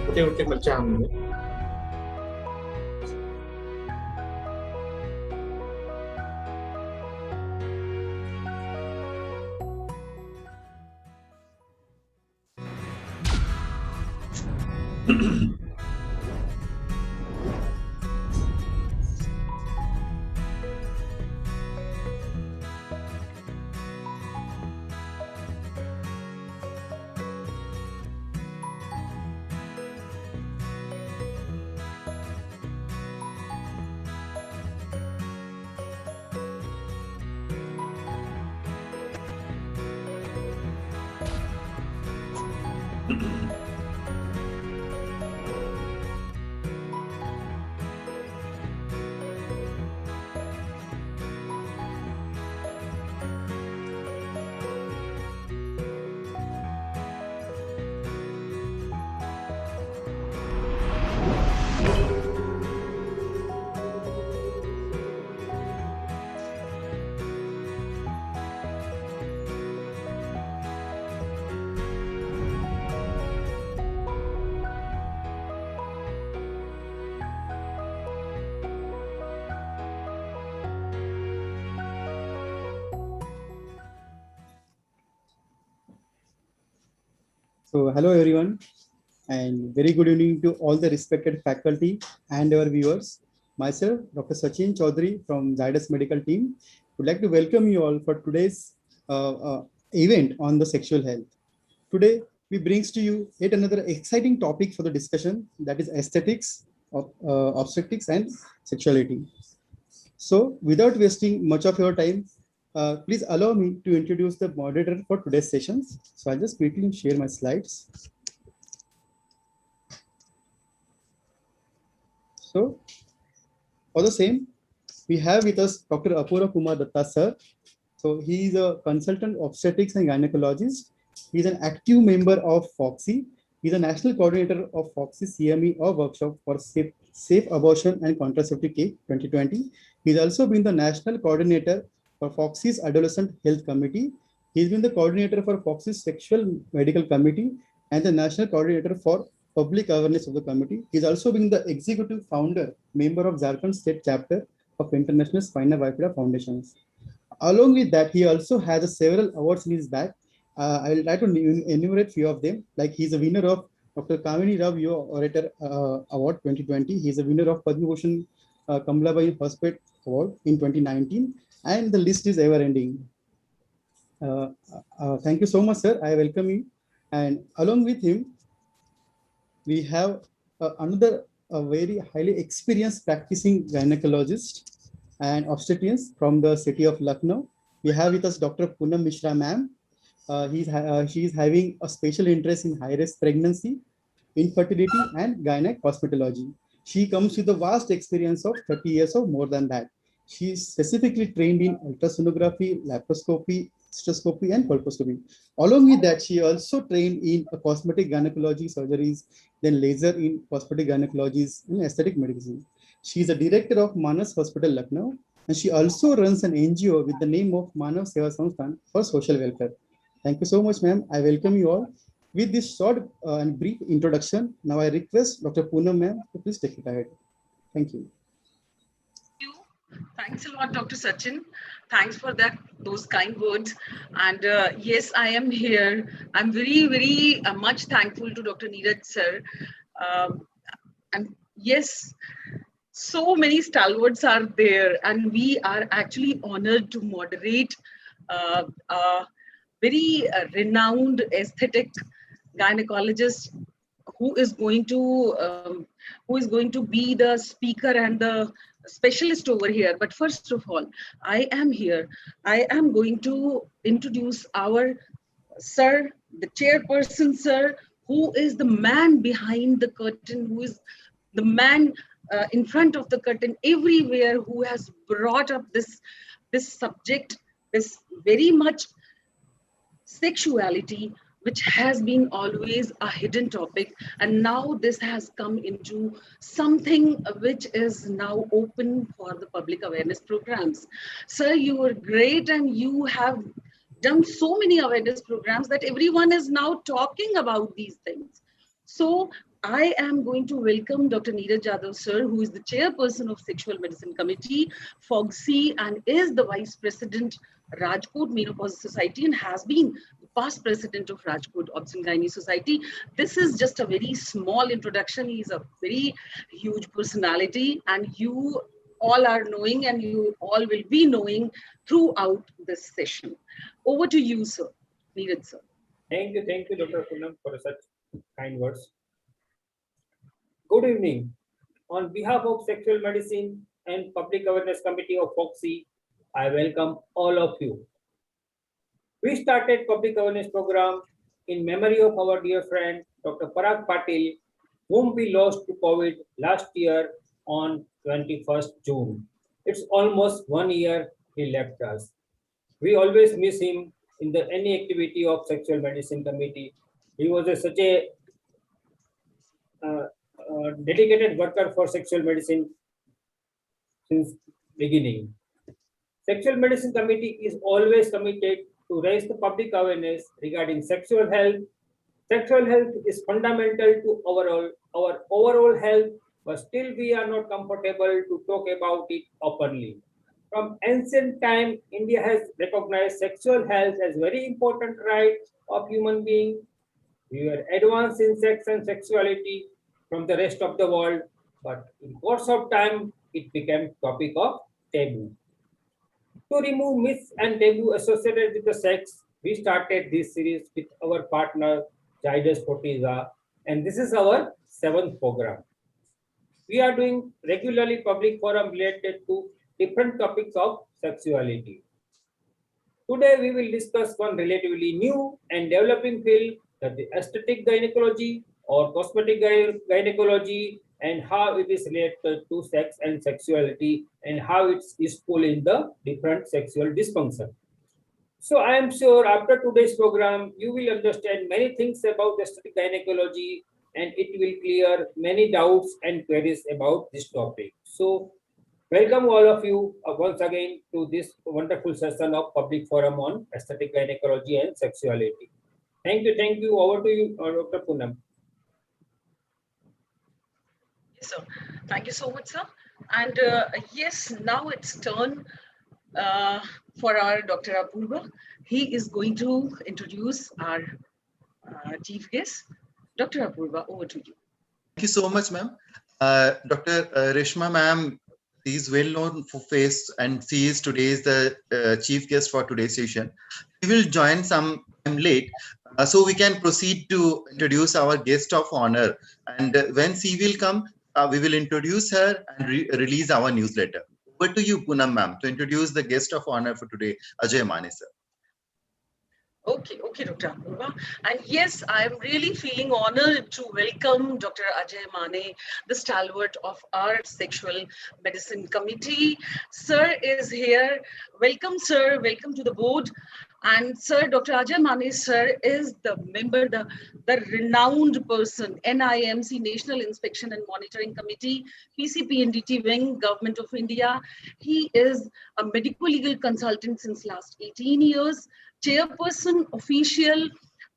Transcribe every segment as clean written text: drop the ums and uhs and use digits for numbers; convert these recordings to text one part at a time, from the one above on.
Okay, macam. So, hello everyone, and very good evening to all the respected faculty and our viewers. Myself, Dr. Sachin Chaudhary from Zydus Medical Team, would like to welcome you all for today's event on the sexual health. Today, we brings to you yet another exciting topic for the discussion, that is aesthetics, obstetrics, and sexuality. So, without wasting much of your time, please allow me to introduce the moderator for today's sessions. So, I'll just quickly share my slides. So, for the same, we have with us Dr. Apura Kumar Datta sir. So, he is a consultant obstetrics and gynecologist. He is an active member of FOXY. He is a national coordinator of FOXY CME or workshop for safe abortion and contraceptive care 2020. He has also been the national coordinator for FOXY's Adolescent Health Committee. He has been the coordinator for FOXY's Sexual Medical Committee and the national coordinator for public awareness of the committee. He has also been the executive founder, member of Jharkhand State Chapter of International Spina Bifida Foundations. Along with that, he also has several awards in his bag. I will try to enumerate few of them. Like he's a winner of Dr. Kamini Rao Yuva Orator Award 2020. He's a winner of Padma Bhushan Kamalabai Hospital Award in 2019. And the list is ever ending. Thank you so much, sir. I welcome you. And along with him, we have another very highly experienced practicing gynecologist and obstetricians from the city of Lucknow. We have with us Dr. Poonam Mishra ma'am. She is having a special interest in high-risk pregnancy, infertility, and gynec hospitalology. She comes with a vast experience of 30 years or more than that. She is specifically trained in ultrasonography, laparoscopy, cystoscopy, and colposcopy. Along with that, she also trained in cosmetic gynecology surgeries, then laser in cosmetic gynecologies and aesthetic medicine. She is a director of Manas Hospital, Lucknow, and she also runs an NGO with the name of Manav Seva Samsthan for social welfare. Thank you so much, ma'am. I welcome you all. With this short and brief introduction, now I request Dr. Poonam ma'am to please take it ahead. Thank you. Thanks a lot, Dr. Sachin. Thanks for those kind words. And yes, I am here. I'm very much thankful to Dr. Neeraj sir. And yes, so many stalwarts are there, and we are actually honored to moderate a very renowned aesthetic gynecologist who is going to be the speaker and the specialist over here. But first of all, I am here. I am going to introduce our sir, the chairperson sir, who is the man behind the curtain, who is the man in front of the curtain everywhere, who has brought up this subject, this very much sexuality, which has been always a hidden topic, and now this has come into something which is now open for the public awareness programs. Sir, you were great, and you have done so many awareness programs that everyone is now talking about these things. So I am going to welcome Dr. Neeraj Jadhav, sir, who is the chairperson of Sexual Medicine Committee, FOGSI, and is the vice president, Rajkot Menopause Society, and has been the past president of Rajkot Obs and Gynae Society. This is just a very small introduction. He's a very huge personality, and you all are knowing, and you all will be knowing throughout this session. Over to you, sir. Neeraj, sir. Thank you, Dr. Poonam, for such kind words. Good evening. On behalf of Sexual Medicine and Public Awareness Committee of FOGSI, I welcome all of you. We started public awareness program in memory of our dear friend Dr. Parag Patil, whom we lost to COVID last year on 21st June. It's almost 1 year he left us. We always miss him in any activity of Sexual Medicine Committee. He was such a dedicated worker for sexual medicine since beginning. Sexual Medicine Committee is always committed to raise the public awareness regarding sexual health. Sexual health is fundamental to our overall health, but still we are not comfortable to talk about it openly. From ancient time, India has recognized sexual health as very important right of human being. We were advanced in sex and sexuality from the rest of the world, but in course of time, it became topic of taboo. To remove myths and taboo associated with the sex, we started this series with our partner, Zydus Fortiza, and this is our 7th program. We are doing regularly public forum related to different topics of sexuality. Today, we will discuss one relatively new and developing field, that the aesthetic gynecology or cosmetic gynecology, and how it is related to sex and sexuality, and how it's useful in the different sexual dysfunction. So I am sure after today's program, you will understand many things about aesthetic gynecology, and it will clear many doubts and queries about this topic. So welcome all of you once again to this wonderful session of public forum on aesthetic gynecology and sexuality. Thank you. Over to you, Dr. Poonam. Yes, sir. Thank you so much, sir. And yes, now it's turn for our Dr. Apurva. He is going to introduce our chief guest. Dr. Apurva, over to you. Thank you so much, ma'am. Dr. Reshma, ma'am, is well known for face, and she is today's the chief guest for today's session. We will join some time late, so we can proceed to introduce our guest of honor. And when she will come, we will introduce her and release our newsletter. Over to you, Poonam, ma'am, to introduce the guest of honor for today, Ajay Mane, sir. Okay, Dr. Apurva. And yes, I'm really feeling honored to welcome Dr. Ajay Mane, the stalwart of our Sexual Medicine Committee. Sir is here. Welcome, sir. Welcome to the board. And sir, Dr. Ajay Mane, sir, is the member, the renowned person, NIMC, National Inspection and Monitoring Committee, PCPNDT Wing, Government of India. He is a medical legal consultant since last 18 years. Chairperson, official,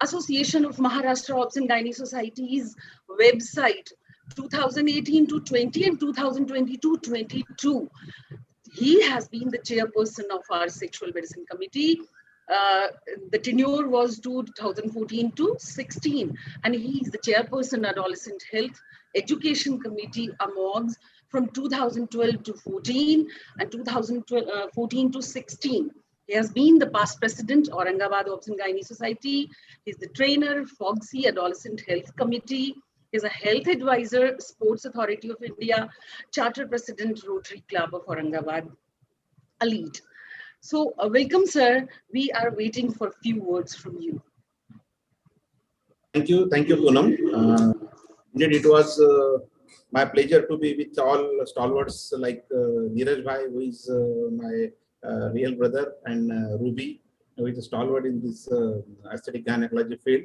Association of Maharashtra Obs and Gynae Societies website, 2018 to 20 and 2022-22. He has been the chairperson of our Sexual Medicine Committee. The tenure was 2014 to 16, and he is the chairperson Adolescent Health Education Committee, AMOGS, from 2012 to 14 and 2014 to 16. He has been the past president, Aurangabad Obs and Gynae Society. He's the trainer, FOGSI, Adolescent Health Committee. He's a health advisor, Sports Authority of India, charter president, Rotary Club of Aurangabad, a lead. So welcome, sir. We are waiting for a few words from you. Thank you, Poonam. Indeed, it was my pleasure to be with all stalwarts like Neeraj Bhai, who is my real brother, and Ruby, who is a stalwart in this aesthetic gynecology field.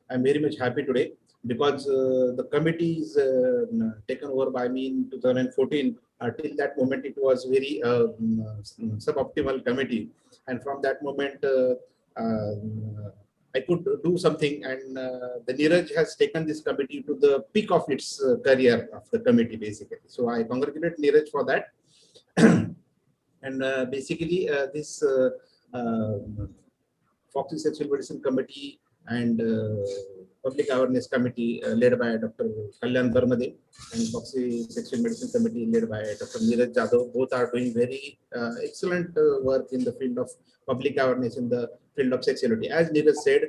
I'm very much happy today because the committee is taken over by me in 2014. Till that moment, it was very suboptimal committee, and from that moment, I could do something, and the Neeraj has taken this committee to the peak of its career of the committee, basically. So I congratulate Neeraj for that. And basically, this Foxy Sexual Medicine Committee and Public Awareness Committee led by Dr. Kalyan Barmade and Foxy Sexual Medicine Committee led by Dr. Neeraj Jadhav, both are doing very excellent work in the field of public awareness in the field of sexuality. As Neeraj said,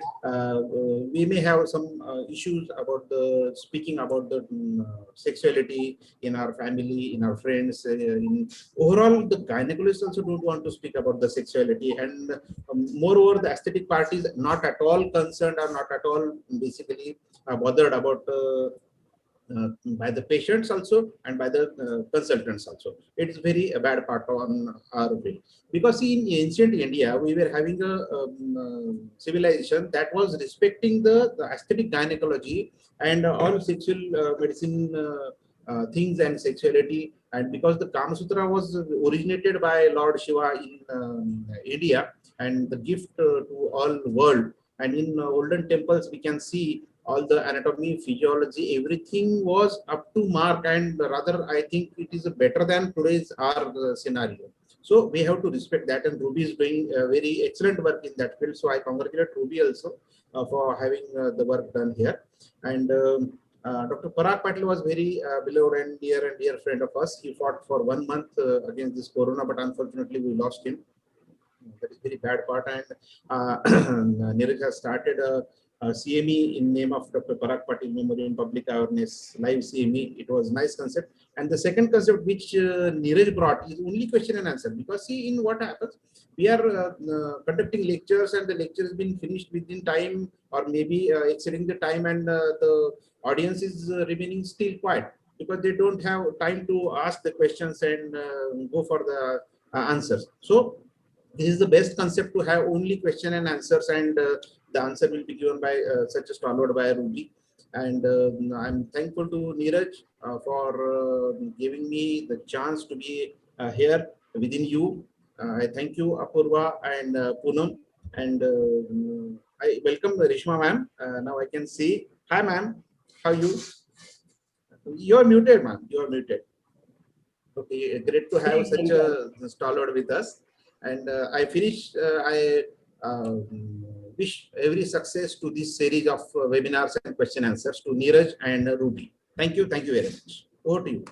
we may have some issues about the speaking about the sexuality in our family, in our friends. In overall, the gynecologists also don't want to speak about the sexuality, and moreover, the aesthetic part is not at all concerned or not at all basically bothered about by the patients also and by the consultants also. It's very a bad part on our way, because in ancient India we were having a civilization that was respecting the aesthetic gynecology and all sexual medicine things and sexuality. And because the Kama Sutra was originated by Lord Shiva in India and the gift to all the world, and in olden temples we can see all the anatomy, physiology, everything was up to mark, and rather I think it is better than today's our scenario. So we have to respect that, and Ruby is doing very excellent work in that field. So I congratulate Ruby also for having the work done here. And Dr. Parag Patil was very beloved and dear friend of us. He fought for 1 month against this corona, but unfortunately we lost him. That is very bad part. And Neeraj has started a CME in name of Dr. Parag Patil Memorial Public Awareness Live CME. It was nice concept. And the second concept which Neeraj brought is only question and answer. Because see, in what happens, we are conducting lectures, and the lecture has been finished within time or maybe exceeding the time, and the audience is remaining still quiet because they don't have time to ask the questions and go for the answers. So this is the best concept, to have only question and answers, and the answer will be given by such a stalwart by Ruby. And I'm thankful to Neeraj for giving me the chance to be here within you. I thank you, Apurva and Poonam. And I welcome Reshma ma'am. Now I can see. Hi ma'am, how are you? You are muted, ma'am. You are muted. Okay, great to have such a stalwart with us. And I wish every success to this series of webinars and question answers to Neeraj and Ruby. Thank you very much. Over to you.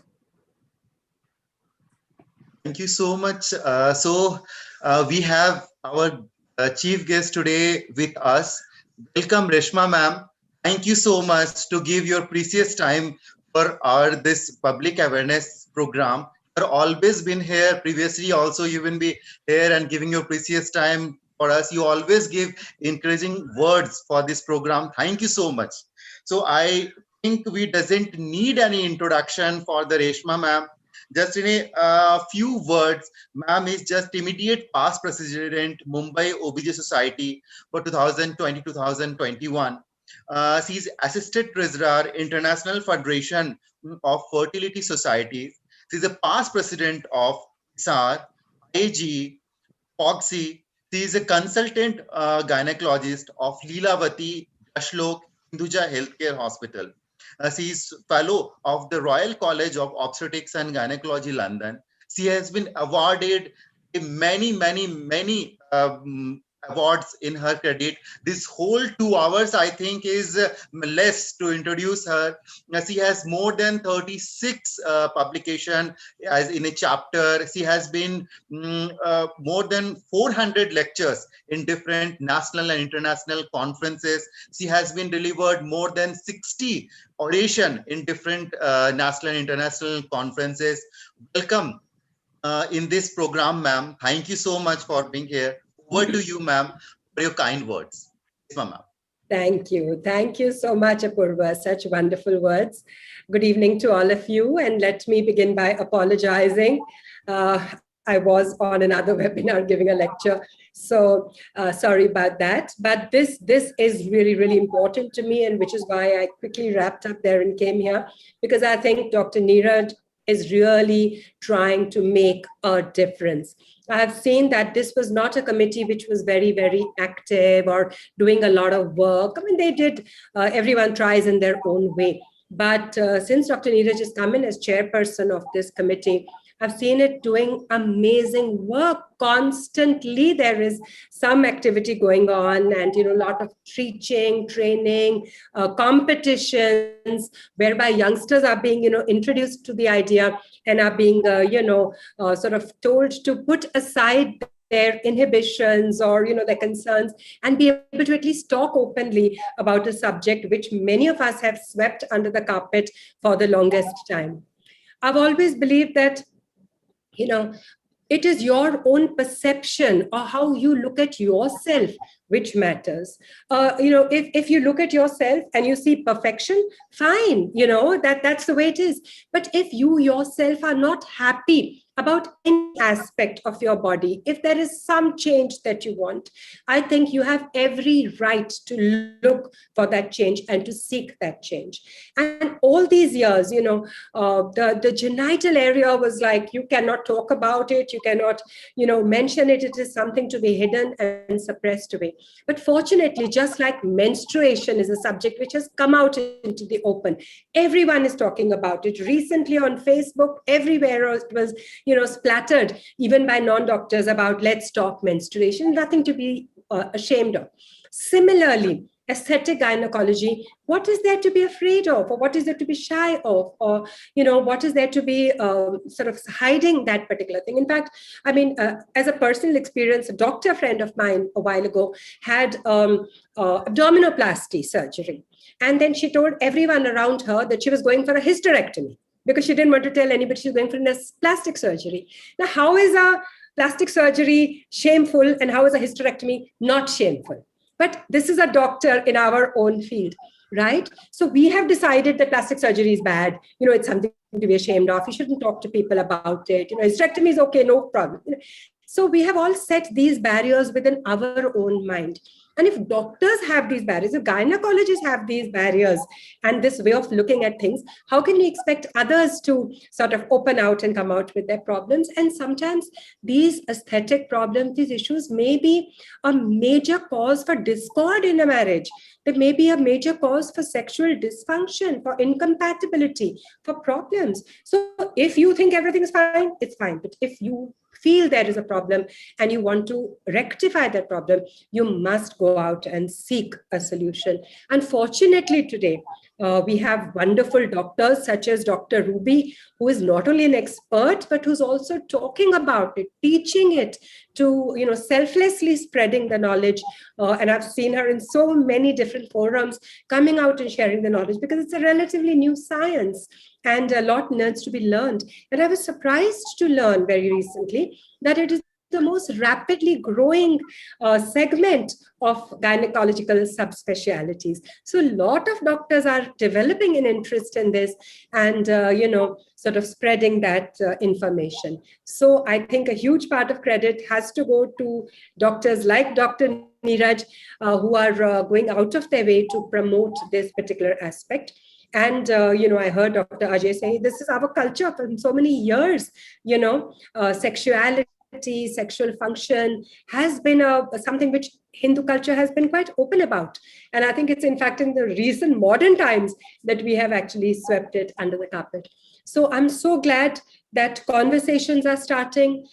Thank you so much. We have our chief guest today with us. Welcome, Reshma ma'am. Thank you so much to give your precious time for our this public awareness program. You've always been here. Previously, also you will be here and giving your precious time for us. You always give encouraging words for this program. Thank you so much. So I think we doesn't need any introduction for the Reshma ma'am. Just in a few words, ma'am is just immediate past president Mumbai OBJ Society for 2020-2021. She's assistant treasurer International Federation of Fertility Societies. She's a past president of SAR, AG, Foxy. She is a consultant gynecologist of Leelavati Ashlok Hinduja Healthcare Hospital. She is fellow of the Royal College of Obstetrics and Gynecology, London. She has been awarded many awards in her credit. This whole 2 hours, I think, is less to introduce her. She has more than 36 publications as in a chapter. She has been more than 400 lectures in different national and international conferences. She has been delivered more than 60 oration in different national and international conferences. Welcome in this program, ma'am. Thank you so much for being here. Over to you, ma'am, for your kind words. Yes, ma'am. Thank you. Thank you so much, Apurva. Such wonderful words. Good evening to all of you. And let me begin by apologizing. I was on another webinar giving a lecture. So sorry about that. But this is really important to me, and which is why I quickly wrapped up there and came here, because I think Dr. Neeraj is really trying to make a difference. I have seen that this was not a committee which was very, very active or doing a lot of work. I mean, they did, everyone tries in their own way. But since Dr. Neeraj has come in as chairperson of this committee, I've seen it doing amazing work constantly. There is some activity going on, and a lot of teaching, training, competitions, whereby youngsters are being introduced to the idea and are being sort of told to put aside their inhibitions or their concerns and be able to at least talk openly about a subject which many of us have swept under the carpet for the longest time. I've always believed that it is your own perception or how you look at yourself which matters. If you look at yourself and you see perfection, fine, that's the way it is. But if you yourself are not happy about any aspect of your body, if there is some change that you want, I think you have every right to look for that change and to seek that change. And all these years, the genital area was like, you cannot talk about it, you cannot, mention it, it is something to be hidden and suppressed away. But fortunately, just like menstruation is a subject which has come out into the open, everyone is talking about it. Recently on Facebook, everywhere it was splattered, even by non-doctors, about let's talk menstruation, nothing to be ashamed of. Similarly, aesthetic gynecology, what is there to be afraid of, or what is there to be shy of, or what is there to be sort of hiding that particular thing? In fact, I mean, as a personal experience, a doctor friend of mine a while ago had abdominoplasty surgery, and then she told everyone around her that she was going for a hysterectomy because she didn't want to tell anybody she was going for a plastic surgery. Now, how is a plastic surgery shameful and how is a hysterectomy not shameful? But this is a doctor in our own field, right? So we have decided that plastic surgery is bad. It's something to be ashamed of. You shouldn't talk to people about it. Hysterectomy is okay, no problem. So we have all set these barriers within our own mind. And if doctors have these barriers, if gynecologists have these barriers and this way of looking at things, how can we expect others to sort of open out and come out with their problems? And sometimes these aesthetic problems, these issues may be a major cause for discord in a marriage. There may be a major cause for sexual dysfunction, for incompatibility, for problems. So if you think everything is fine, it's fine. But if you feel there is a problem and you want to rectify that problem, you must go out and seek a solution. Unfortunately, today, we have wonderful doctors such as Dr. Ruby, who is not only an expert, but who's also talking about it, teaching it, to selflessly spreading the knowledge. And I've seen her in so many different forums coming out and sharing the knowledge because it's a relatively new science and a lot needs to be learned. And I was surprised to learn very recently that it is the most rapidly growing segment of gynecological subspecialties. So a lot of doctors are developing an interest in this and, sort of spreading that information. So I think a huge part of credit has to go to doctors like Dr. Neeraj, who are going out of their way to promote this particular aspect. And, I heard Dr. Ajay say, this is our culture for so many years, sexuality, sexual function has been something which Hindu culture has been quite open about. And I think it's in fact in the recent modern times that we have actually swept it under the carpet. So I'm so glad that conversations are starting,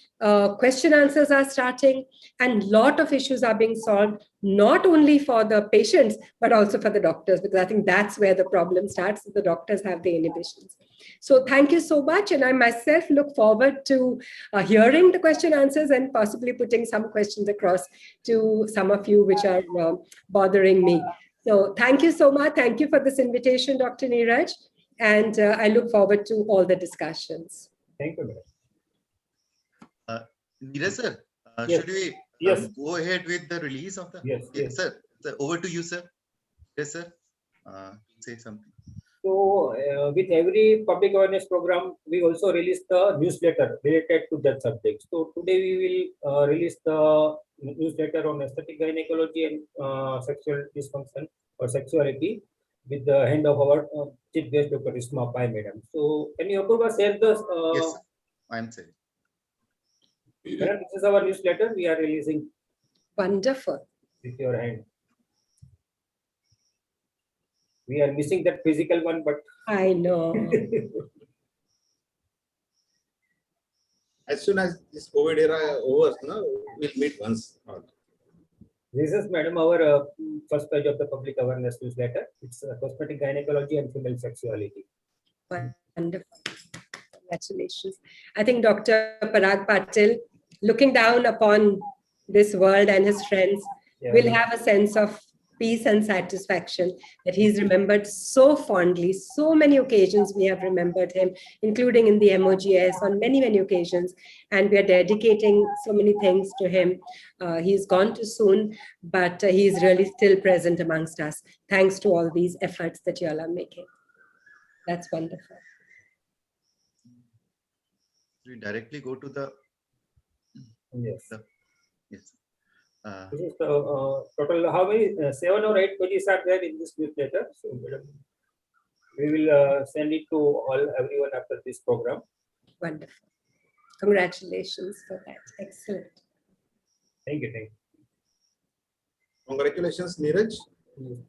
question answers are starting, and a lot of issues are being solved, not only for the patients, but also for the doctors, because I think that's where the problem starts. The doctors have the inhibitions. So thank you so much. And I myself look forward to hearing the question answers and possibly putting some questions across to some of you which are bothering me. So thank you so much. Thank you for this invitation, Dr. Neeraj. And I look forward to all the discussions. Thank you. Neeraj sir, Yes. should we go ahead with the release of the? Yes. Sir. Over to you, sir. Yes, sir. Say something. So with every public awareness program, we also release the newsletter related to that subject. So today we will release the newsletter on aesthetic gynecology and sexual dysfunction or sexuality. with the hand of our chief guest, Dr. Reshma Pai, madam. So, can you Apurva share this? Yes, I'm saying. Madam, this is our newsletter. We are releasing Wonderful. with your hand. We are missing that physical one, but I know. As soon as this COVID era over, no, we'll meet once. this is, madam, our first page of the public awareness newsletter. It's cosmetic gynecology and female sexuality. Wonderful. Congratulations. I think Dr. Parag Patil, looking down upon this world and his friends, will have a sense of peace and satisfaction that he's remembered so fondly. So many occasions we have remembered him, including in the MOGS on many, many occasions. And we are dedicating so many things to him. He's gone too soon, but he's really still present amongst us. Thanks to all these efforts that you all are making. That's wonderful. We directly go to the Yes. yes. This is the total, how many, 7 or 8 pages are there in this newsletter. So, madam, we will send it to everyone after this program. Wonderful. Congratulations for that. Excellent. Thank you. Thank you. Congratulations, Neeraj,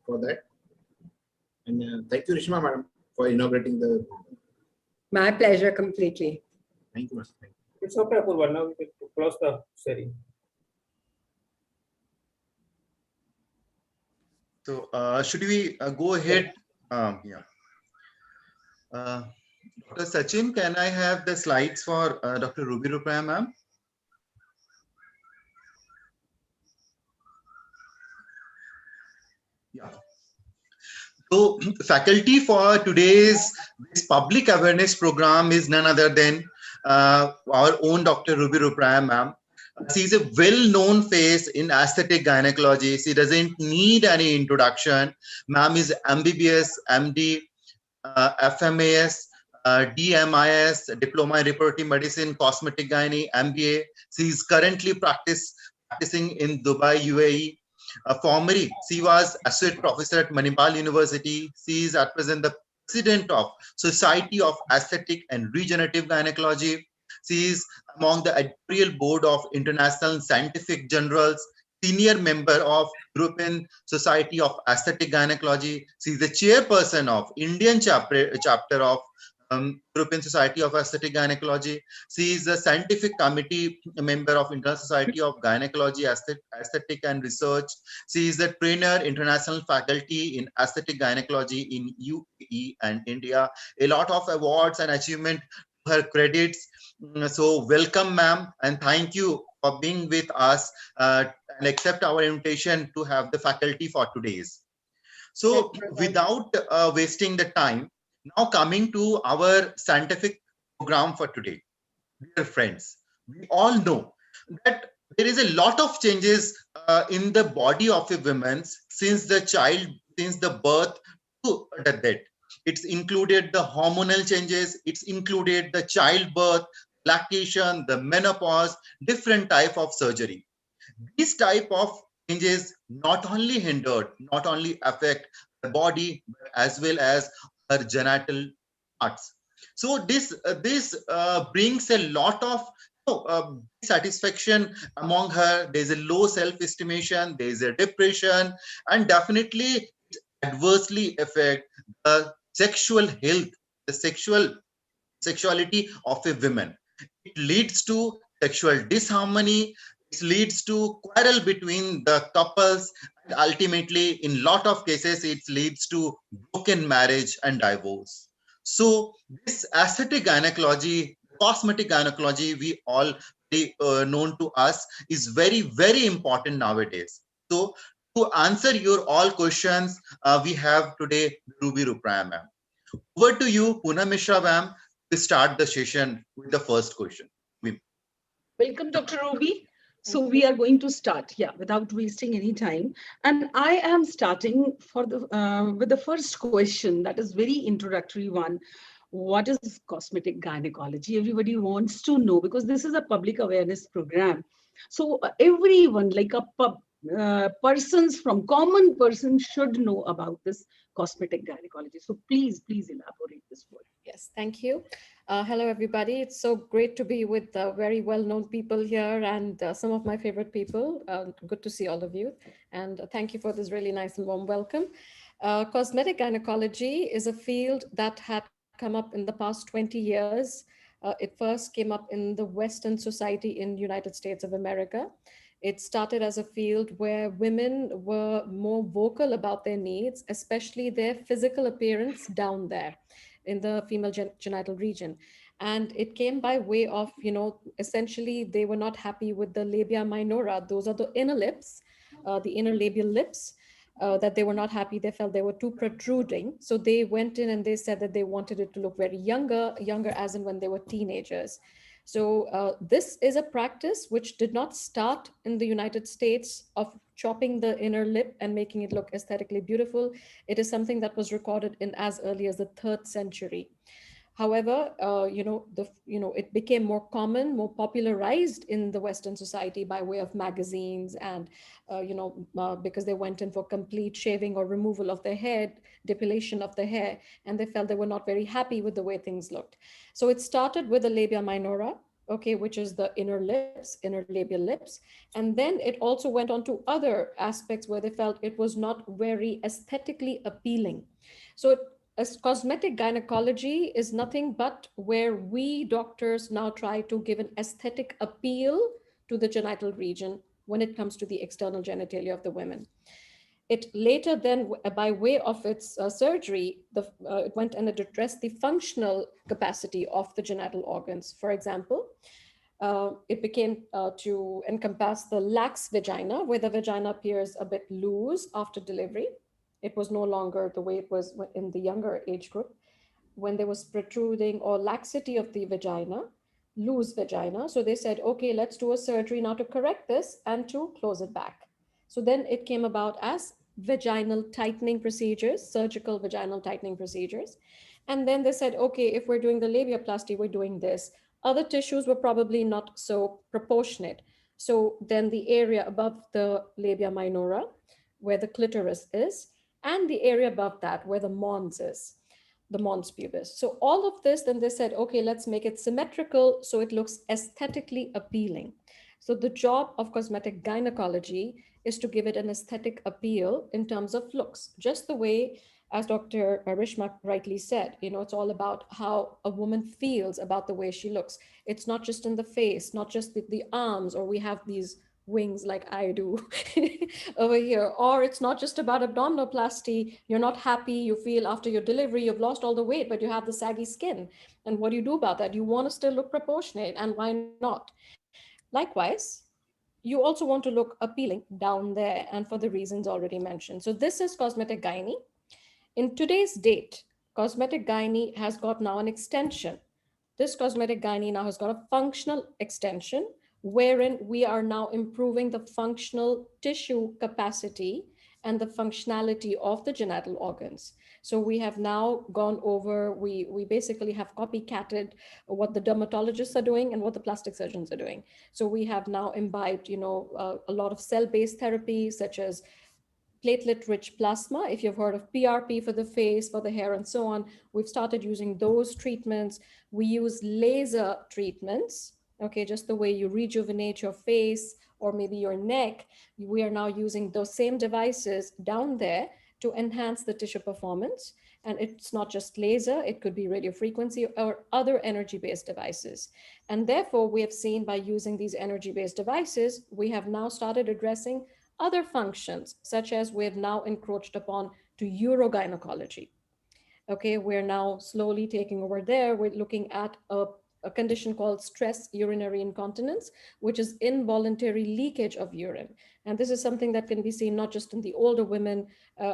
for that. And thank you, Reshma madam, for inaugurating the. My pleasure completely. Thank you, madam. It's okay, Apurva. Now we can close the sharing. So should we go ahead? Yeah. Dr. Sachin, can I have the slides for Dr. Ruby Rupraya, ma'am? Yeah. So faculty for today's this public awareness program is none other than our own Dr. Ruby Rupraya, ma'am. She's a well-known face in aesthetic gynecology. She doesn't need any introduction. Ma'am is MBBS, MD, FMAS, DMIS, Diploma in Reproductive Medicine, Cosmetic Gynae, MBA. She is currently practicing in Dubai, UAE. Formerly, she was associate professor at Manipal University. She is at present the president of Society of Aesthetic and Regenerative Gynecology. She is among the editorial board of International Scientific Journals, senior member of European Society of Aesthetic Gynecology. She is the chairperson of Indian chapter of European Society of Aesthetic Gynecology. She is a scientific committee member of International Society of Gynecology, Aesthetic and Research. She is a trainer, international faculty in aesthetic gynecology in UAE and India. A lot of awards and achievement to her credits. So welcome, ma'am, and thank you for being with us and accept our invitation to have the faculty for today's. So without wasting the time, now coming to our scientific program for today. Dear friends, we all know that there is a lot of changes in the body of a woman since the birth to the death. It's included the hormonal changes, it's included the childbirth, lactation, the menopause, different type of surgery. These type of changes not only affect the body, but as well as her genital parts. So this brings a lot of satisfaction among her. There's a low self-estimation, there's a depression, and definitely it adversely affect the sexual health, the sexuality of a woman. It leads to sexual disharmony. It leads to quarrel between the couples, and ultimately, in lot of cases, it leads to broken marriage and divorce. So, this aesthetic gynecology, cosmetic gynecology, we all known to us, is very, very important nowadays. So, to answer your all questions, we have today Ruby Rupraya, ma'am. Over to you, Poonam Mishra, ma'am, to start the session with the first question. Welcome, Dr. Ruby. So we are going to start, without wasting any time. And I am starting for with the first question, that is very introductory one. What is cosmetic gynecology? Everybody wants to know, because this is a public awareness program. So everyone, like persons from common persons, should know about this cosmetic gynecology. So please elaborate this word. Yes, thank you. Hello, everybody. It's so great to be with very well-known people here and some of my favorite people. Good to see all of you. And thank you for this really nice and warm welcome. Cosmetic gynecology is a field that had come up in the past 20 years. It first came up in the Western society in United States of America. It started as a field where women were more vocal about their needs, especially their physical appearance down there in the female genital region. And it came by way of, essentially they were not happy with the labia minora. Those are the inner lips, the inner labial lips. That they were not happy. They felt they were too protruding. So they went in and they said that they wanted it to look very younger as in when they were teenagers. So this is a practice which did not start in the United States of chopping the inner lip and making it look aesthetically beautiful. It is something that was recorded in as early as the 3rd century. However, it became more common, more popularized in the Western society by way of magazines and, because they went in for complete shaving or removal of their hair, depilation of the hair, and they felt they were not very happy with the way things looked. So it started with the labia minora, okay, which is the inner lips, inner labial lips. And then it also went on to other aspects where they felt it was not very aesthetically appealing. So as cosmetic gynecology is nothing but where we doctors now try to give an aesthetic appeal to the genital region when it comes to the external genitalia of the women. It later then, by way of its surgery, it went and it addressed the functional capacity of the genital organs. For example, it became to encompass the lax vagina, where the vagina appears a bit loose after delivery. It was no longer the way it was in the younger age group, when there was protruding or laxity of the vagina, loose vagina. So they said, okay, let's do a surgery now to correct this and to close it back. So then it came about as vaginal tightening procedures, surgical vaginal tightening procedures. And then they said, okay, if we're doing the labiaplasty, we're doing this. Other tissues were probably not so proportionate. So then the area above the labia minora, where the clitoris is, and the area above that, where the mons is, the mons pubis. So all of this, then they said, okay, let's make it symmetrical so it looks aesthetically appealing. So the job of cosmetic gynecology is to give it an aesthetic appeal in terms of looks, just the way, as Dr. Rishma rightly said, it's all about how a woman feels about the way she looks. It's not just in the face, not just the arms, or we have these wings like I do over here, or it's not just about abdominoplasty. You're not happy, you feel after your delivery, you've lost all the weight, but you have the saggy skin. And what do you do about that? You want to still look proportionate, and why not? Likewise, you also want to look appealing down there, and for the reasons already mentioned. So this is cosmetic gynae. In today's date, cosmetic gynae has got now an extension. This cosmetic gynae now has got a functional extension, wherein we are now improving the functional tissue capacity and the functionality of the genital organs. So we have now gone over, we basically have copycatted what the dermatologists are doing and what the plastic surgeons are doing. So we have now imbibed, a lot of cell-based therapies such as platelet-rich plasma. If you've heard of PRP for the face, for the hair, and so on, we've started using those treatments. We use laser treatments, okay, just the way you rejuvenate your face or maybe your neck. We are now using those same devices down there to enhance the tissue performance. And it's not just laser, it could be radio frequency or other energy-based devices. And therefore, we have seen by using these energy-based devices, we have now started addressing other functions, such as we have now encroached upon to urogynecology. Okay, we're now slowly taking over there. We're looking at a condition called stress urinary incontinence, which is involuntary leakage of urine. And this is something that can be seen not just in the older women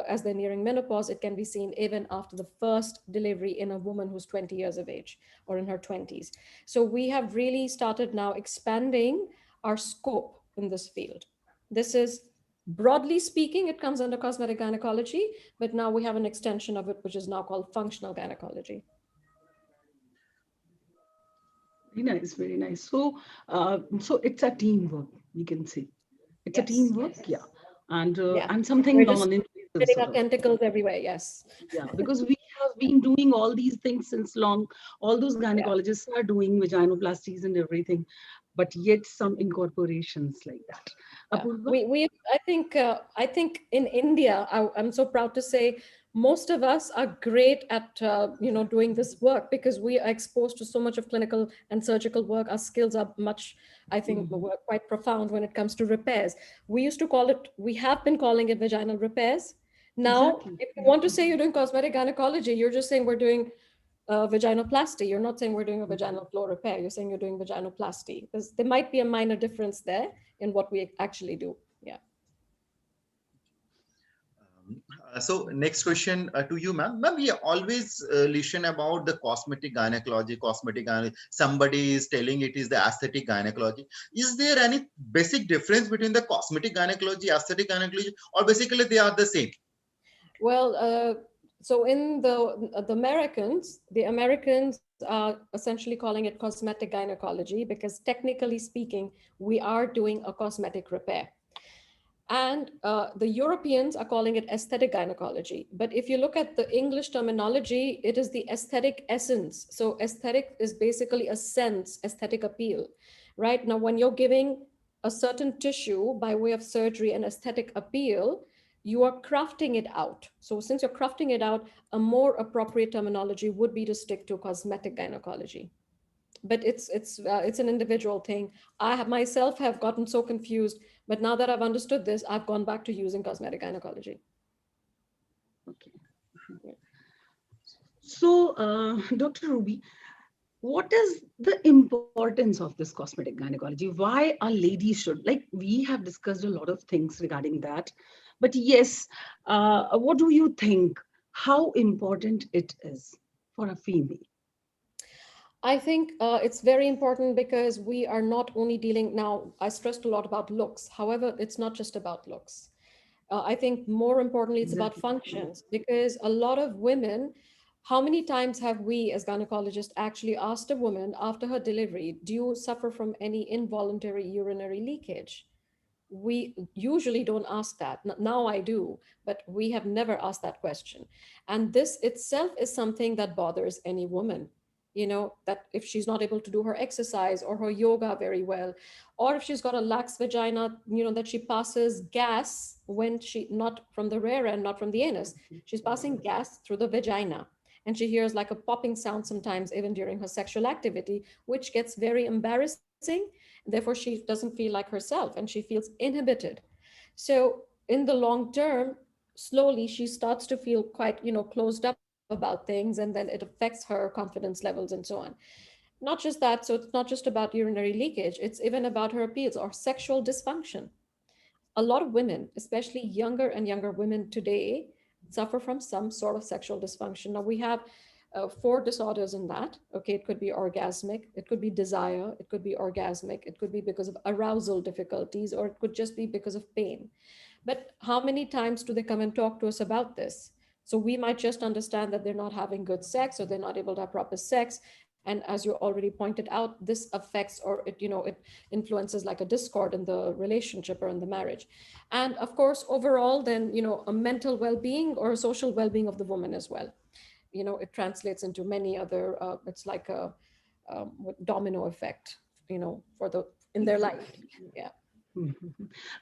as they're nearing menopause, it can be seen even after the first delivery in a woman who's 20 years of age or in her 20s. So we have really started now expanding our scope in this field. This is, broadly speaking, it comes under cosmetic gynecology, but now we have an extension of it, which is now called functional gynecology. Very nice, very nice. So, so it's a teamwork, we can say. It's Yes, a teamwork, yes. yeah, and Yeah. and something We're just non-invasive. tentacles Getting sort our of. tentacles everywhere, yes. Yeah, because we have been doing all these things since long. All those gynecologists are doing vaginoplasties and everything, but yet some incorporations like that. Yeah. Apurva? I think in India, I'm so proud to say most of us are great at doing this work because we are exposed to so much of clinical and surgical work. Our skills are much, I think, Mhm. quite profound when it comes to repairs. We have been calling it vaginal repairs. Now, Exactly. if you want to say you're doing cosmetic gynecology, you're just saying we're doing vaginoplasty. You're not saying we're doing a vaginal floor repair. You're saying you're doing vaginoplasty. There might be a minor difference there in what we actually do. Yeah. So next question to you, ma'am. Ma'am, we always listen about the cosmetic gynecology, somebody is telling it is the aesthetic gynecology. Is there any basic difference between the cosmetic gynecology, aesthetic gynecology, or basically they are the same? Well, so in the Americans are essentially calling it cosmetic gynecology because technically speaking, we are doing a cosmetic repair. And the Europeans are calling it aesthetic gynecology. But if you look at the English terminology, it is the aesthetic essence. So aesthetic is basically a sense, aesthetic appeal, right? Now, when you're giving a certain tissue by way of surgery and aesthetic appeal, you are crafting it out. So since you're crafting it out, a more appropriate terminology would be to stick to cosmetic gynecology. But it's an individual thing. I have myself have gotten so confused, but now that I've understood this, I've gone back to using cosmetic gynecology. Okay. So, Dr. Ruby, what is the importance of this cosmetic gynecology? Why a lady should, like, we have discussed a lot of things regarding that, but yes, what do you think? How important it is for a female? I think it's very important because we are not only dealing now, I stressed a lot about looks. However, it's not just about looks. I think more importantly, it's about Exactly. functions because a lot of women, how many times have we as gynecologists actually asked a woman after her delivery, do you suffer from any involuntary urinary leakage? We usually don't ask that. Now I do, but we have never asked that question. And this itself is something that bothers any woman. That if she's not able to do her exercise or her yoga very well, or if she's got a lax vagina, that she passes gas when not from the rear end, not from the anus, she's passing gas through the vagina. And she hears like a popping sound sometimes, even during her sexual activity, which gets very embarrassing. Therefore, she doesn't feel like herself and she feels inhibited. So, in the long term, slowly she starts to feel quite, closed up about things, and then it affects her confidence levels and so on. Not just that, so it's not just about urinary leakage, it's even about her appeals or sexual dysfunction. A lot of women, especially younger and younger women today, suffer from some sort of sexual dysfunction. Now we have four disorders in that. Okay, it could be orgasmic, it could be desire, it could be orgasmic, it could be because of arousal difficulties, or it could just be because of pain. But how many times do they come and talk to us about this? So we might just understand that they're not having good sex or they're not able to have proper sex. And as you already pointed out, this affects or it influences like a discord in the relationship or in the marriage. And of course, overall, then, a mental well-being or a social well-being of the woman as well. It translates into many other, it's like a domino effect, for the in their life. Exactly. Yeah. Mhm.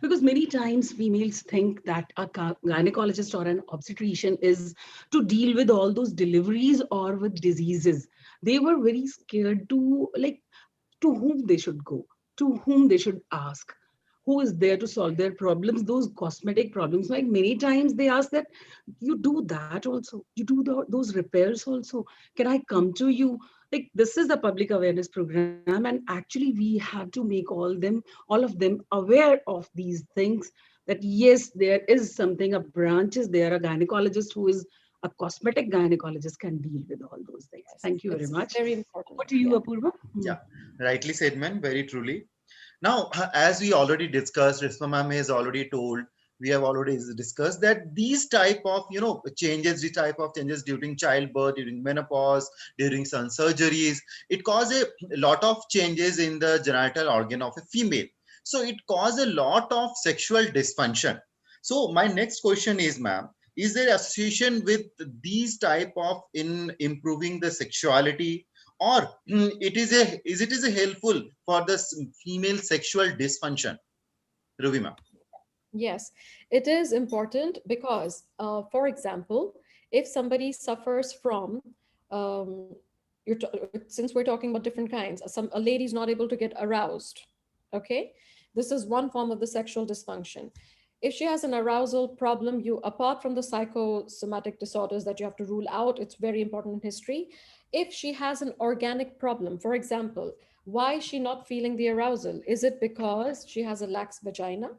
Because many times females think that a gynecologist or an obstetrician is to deal with all those deliveries or with diseases. They were very scared to, like, to whom they should go, to whom they should ask, who is there to solve their problems, those cosmetic problems. Like many times they ask that, you do that also, you do those repairs also, can I come to you? Like, this is the public awareness program, and actually we have to make all of them aware of these things, that yes, there is something, a branch is there, a gynecologist who is a cosmetic gynecologist can deal with all those things. Yes, Thank you very it's much. very important. Over to you, Yeah. Apurva. Yeah, rightly said, man. Very truly. Now, as we already discussed, Rishma ma'am has already told, we have already discussed that these type of, changes during childbirth, during menopause, during some surgeries, it causes a lot of changes in the genital organ of a female. So it causes a lot of sexual dysfunction. So my next question is, ma'am, is there association with these type of in improving the sexuality, or is it a helpful for the female sexual dysfunction? Ruvima. Yes, it is important because, for example, if somebody suffers from, um, since we're talking about different kinds, a lady's not able to get aroused. Okay, this is one form of the sexual dysfunction. If she has an arousal problem, you, apart from the psychosomatic disorders that you have to rule out, it's very important in history. If she has an organic problem, for example, why is she not feeling the arousal? Is it because she has a lax vagina?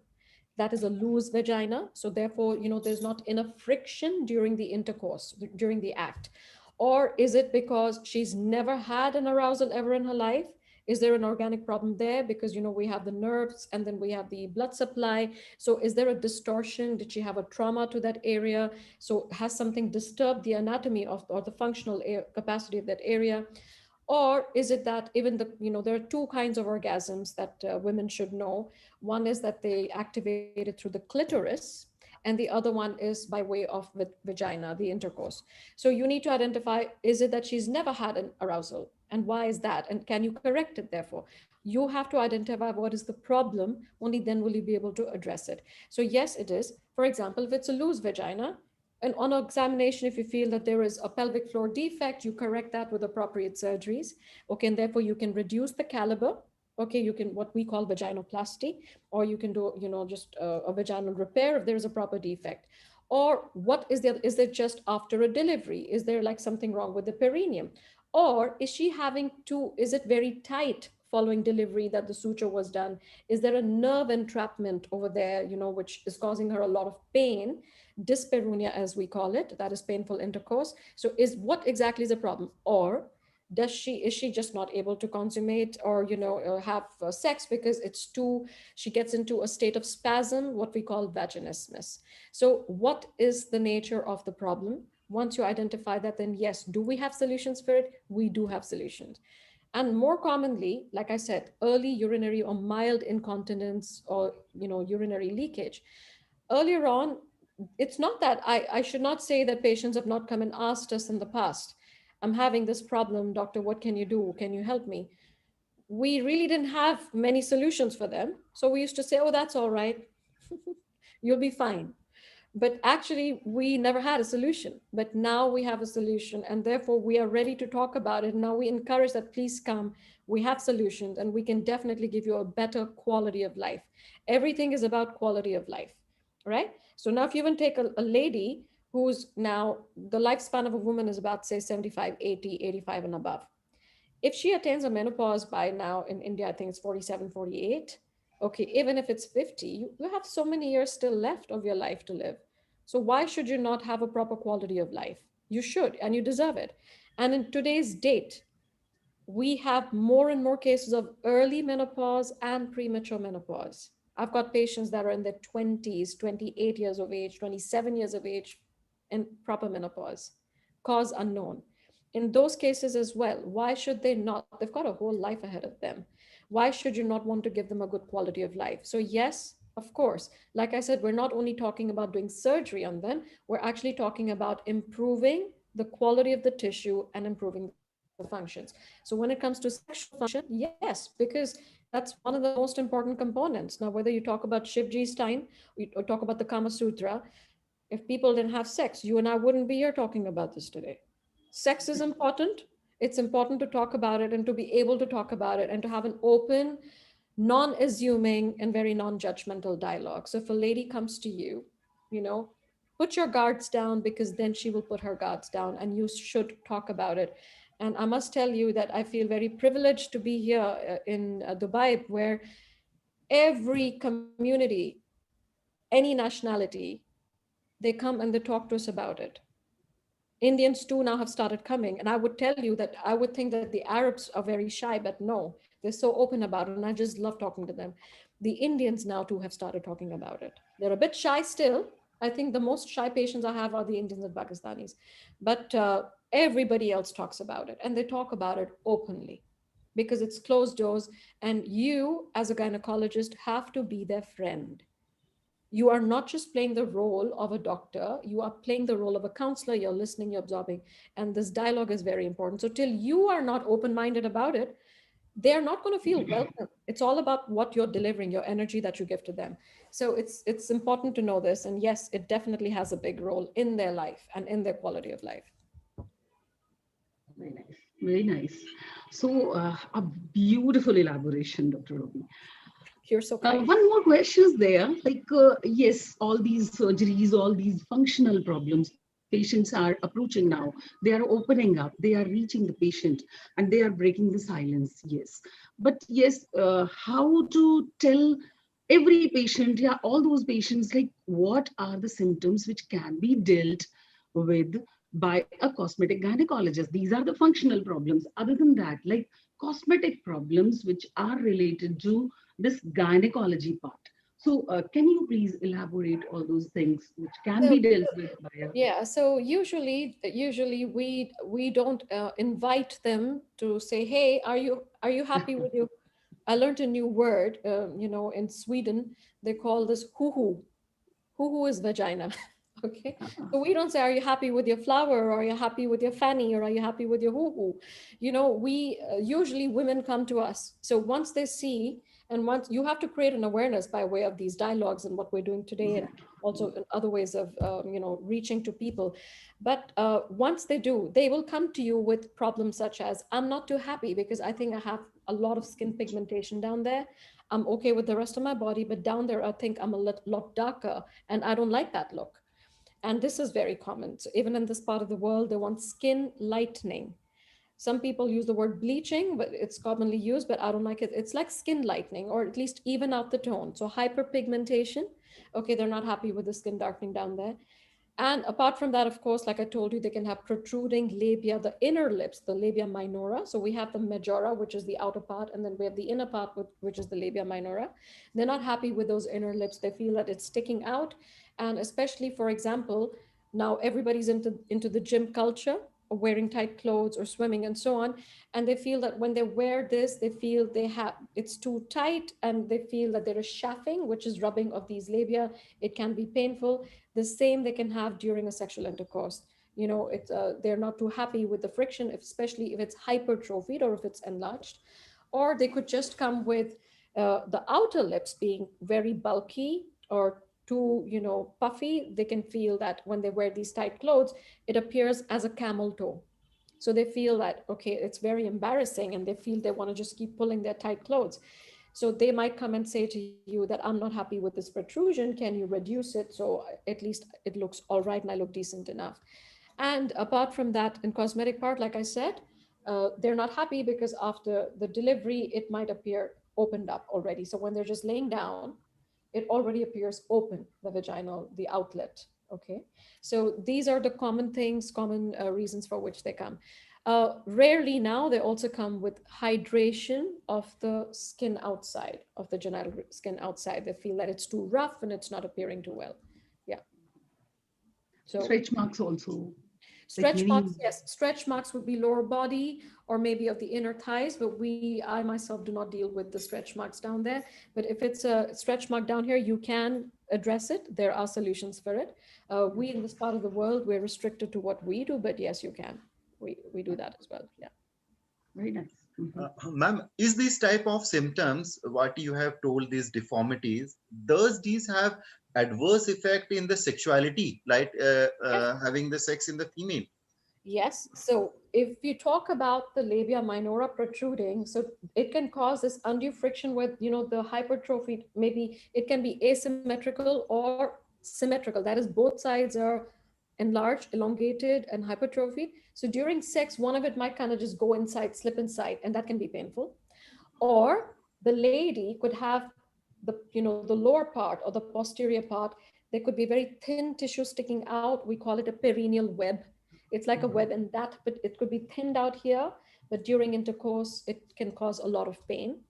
That is a loose vagina, so therefore, there's not enough friction during the intercourse, during the act? Or is it because she's never had an arousal ever in her life? Is there an organic problem there? Because we have the nerves and then we have the blood supply. So is there a distortion? Did she have a trauma to that area? So has something disturbed the anatomy of, or the functional capacity of that area? Or is it that even there are two kinds of orgasms that women should know. One is that they activate it through the clitoris, and the other one is by way of vagina, the intercourse. So you need to identify, is it that she's never had an arousal? And why is that? And can you correct it, therefore? You have to identify what is the problem, only then will you be able to address it. So yes, it is. For example, if it's a loose vagina, and on examination, if you feel that there is a pelvic floor defect, you correct that with appropriate surgeries. Okay, and therefore you can reduce the caliber. Okay, you can, what we call vaginoplasty, or you can do, just a vaginal repair if there is a proper defect. Or what is there? Is it just after a delivery? Is there like something wrong with the perineum? Or is she having to, is it very tight following delivery that the suture was done? Is there a nerve entrapment over there, which is causing her a lot of pain? Dyspareunia, as we call it, that is painful intercourse. So what exactly is the problem? Or is she just not able to consummate, or have sex because she gets into a state of spasm, what we call vaginismus? So what is the nature of the problem? Once you identify that, then yes, do we have solutions for it? We do have solutions. And more commonly, like I said, early urinary or mild incontinence, or urinary leakage. Earlier on, it's not that I should not say that patients have not come and asked us in the past, I'm having this problem, doctor, what can you do? Can you help me? We really didn't have many solutions for them. So we used to say, oh, that's all right. You'll be fine. But actually, we never had a solution. But now we have a solution, and therefore we are ready to talk about it. Now we encourage that, please come. We have solutions, and we can definitely give you a better quality of life. Everything is about quality of life, right? So now if you even take a lady who's now, the lifespan of a woman is about, say, 75, 80, 85 and above. If she attains a menopause by now in India, I think it's 47, 48. Okay, even if it's 50, you have so many years still left of your life to live. So why should you not have a proper quality of life? You should, and you deserve it. And in today's date, we have more and more cases of early menopause and premature menopause. I've got patients that are in their 20s, 28 years of age, 27 years of age, in proper menopause, cause unknown. In those cases as well, why should they not? They've got a whole life ahead of them. Why should you not want to give them a good quality of life? So yes, of course, like I said, we're not only talking about doing surgery on them, we're actually talking about improving the quality of the tissue and improving the functions. So when it comes to sexual function, yes, because that's one of the most important components. Now, whether you talk about Shivji Stein or talk about the Kama Sutra, if people didn't have sex, you and I wouldn't be here talking about this today. Sex is important. It's important to talk about it and to be able to talk about it and to have an open, non-assuming, and very non-judgmental dialogue. So if a lady comes to you, put your guards down, because then she will put her guards down, and you should talk about it. And I must tell you that I feel very privileged to be here in Dubai, where every community, any nationality, they come and they talk to us about it. Indians too now have started coming. And I would tell you that I would think that the Arabs are very shy, but no, they're so open about it. And I just love talking to them. The Indians now too have started talking about it. They're a bit shy still. I think the most shy patients I have are the Indians and Pakistanis. But everybody else talks about it, and they talk about it openly because it's closed doors. And you, as a gynecologist, have to be their friend. You are not just playing the role of a doctor, you are playing the role of a counselor, you're listening, you're absorbing. And this dialogue is very important. So till you are not open-minded about it, they're not going to feel welcome. It's all about what you're delivering, your energy that you give to them. So it's important to know this. And yes, it definitely has a big role in their life and in their quality of life. Very nice. Very nice. So a beautiful elaboration, Dr. Robi. You're so kind. One more question is there. Like, yes, all these surgeries, all these functional problems, patients are approaching now. They are opening up. They are reaching the patient, and they are breaking the silence. Yes, but yes, how to tell every patient, yeah, all those patients, like what are the symptoms which can be dealt with by a cosmetic gynecologist? These are the functional problems. Other than that, like cosmetic problems which are related to this gynecology part. So can you please elaborate all those things which can So be dealt with by a... yeah, so usually we don't invite them to say, hey, are you happy with you? I learned a new word, in Sweden they call this hoo. Hoo is vagina. Okay, so we don't say, are you happy with your flower, or are you happy with your fanny, or are you happy with your hoo? We usually women come to us. So once they see, and once you have to create an awareness by way of these dialogues and what we're doing today, and also in other ways of reaching to people. But once they do, they will come to you with problems such as, I'm not too happy because I think I have a lot of skin pigmentation down there. I'm okay with the rest of my body, but down there I think I'm a lot darker, and I don't like that look. And this is very common. So even in this part of the world, they want skin lightening. Some people use the word bleaching, but it's commonly used, but I don't like it. It's like skin lightening, or at least even out the tone. So hyperpigmentation. Okay, they're not happy with the skin darkening down there. And apart from that, of course, like I told you, they can have protruding labia, the inner lips, the labia minora. So we have the majora, which is the outer part, and then we have the inner part, which is the labia minora. They're not happy with those inner lips. They feel that it's sticking out. And especially, for example, now everybody's into the gym culture, or wearing tight clothes or swimming and so on. And they feel that when they wear this, they feel it's too tight, and they feel that there is chafing, which is rubbing of these labia. It can be painful. The same they can have during a sexual intercourse. They're not too happy with the friction, especially if it's hypertrophied or if it's enlarged. Or they could just come with the outer lips being very bulky or too puffy. They can feel that when they wear these tight clothes, it appears as a camel toe. So they feel that, okay, it's very embarrassing, and they feel they want to just keep pulling their tight clothes. So they might come and say to you that, I'm not happy with this protrusion. Can you reduce it so at least it looks all right and I look decent enough? And apart from that, in cosmetic part, like I said, they're not happy because after the delivery, it might appear opened up already. So when they're just laying down, it already appears open, the vaginal, the outlet. Okay. So these are the common things, common reasons for which they come. Rarely now, they also come with hydration of the skin outside, of the genital skin outside. They feel that it's too rough and it's not appearing too well. Yeah. So Stretch marks also. Like stretch many... marks, yes. Stretch marks would be lower body or maybe of the inner thighs, but I myself do not deal with the stretch marks down there. But if it's a stretch mark down here, you can address it. There are solutions for it. We in this part of the world, we're restricted to what we do, but yes, you can. We do that as well. Yeah. Very nice. Ma'am, is this type of symptoms, what you have told, these deformities, does these have adverse effect in the sexuality, like having the sex in the female? Yes. So if you talk about the labia minora protruding, so it can cause this undue friction with, the hypertrophy. Maybe it can be asymmetrical or symmetrical. That is, both sides are enlarged, elongated, and hypertrophied. So during sex, one of it might kind of just go inside, slip inside, and that can be painful. Or the lady could have the lower part or the posterior part. There could be very thin tissue sticking out. We call it a perineal web. It's like a web, and but it could be thinned out here, but during intercourse it can cause a lot of pain.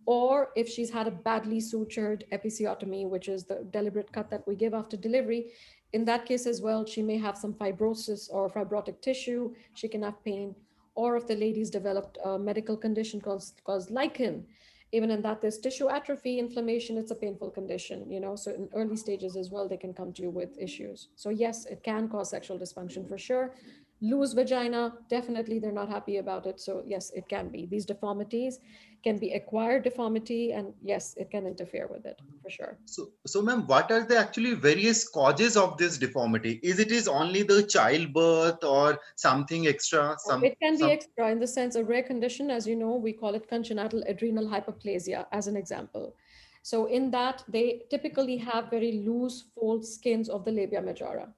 Or if she's had a badly sutured episiotomy, which is the deliberate cut that we give after delivery, in that case as well, she may have some fibrosis or fibrotic tissue. She can have pain. Or if the lady's developed a medical condition called lichen, Even in that, there's tissue atrophy, inflammation, it's a painful condition, so in early stages as well, they can come to you with issues. So yes, it can cause sexual dysfunction for sure. Loose vagina, definitely they're not happy about it. So yes, it can be. These deformities can be acquired deformity, and yes, it can interfere with it for sure. So ma'am, what are the actually various causes of this deformity? Is only the childbirth or something extra? It can be extra in the sense, a rare condition, as you know, we call it congenital adrenal hyperplasia as an example. So in that, they typically have very loose fold skins of the labia majora.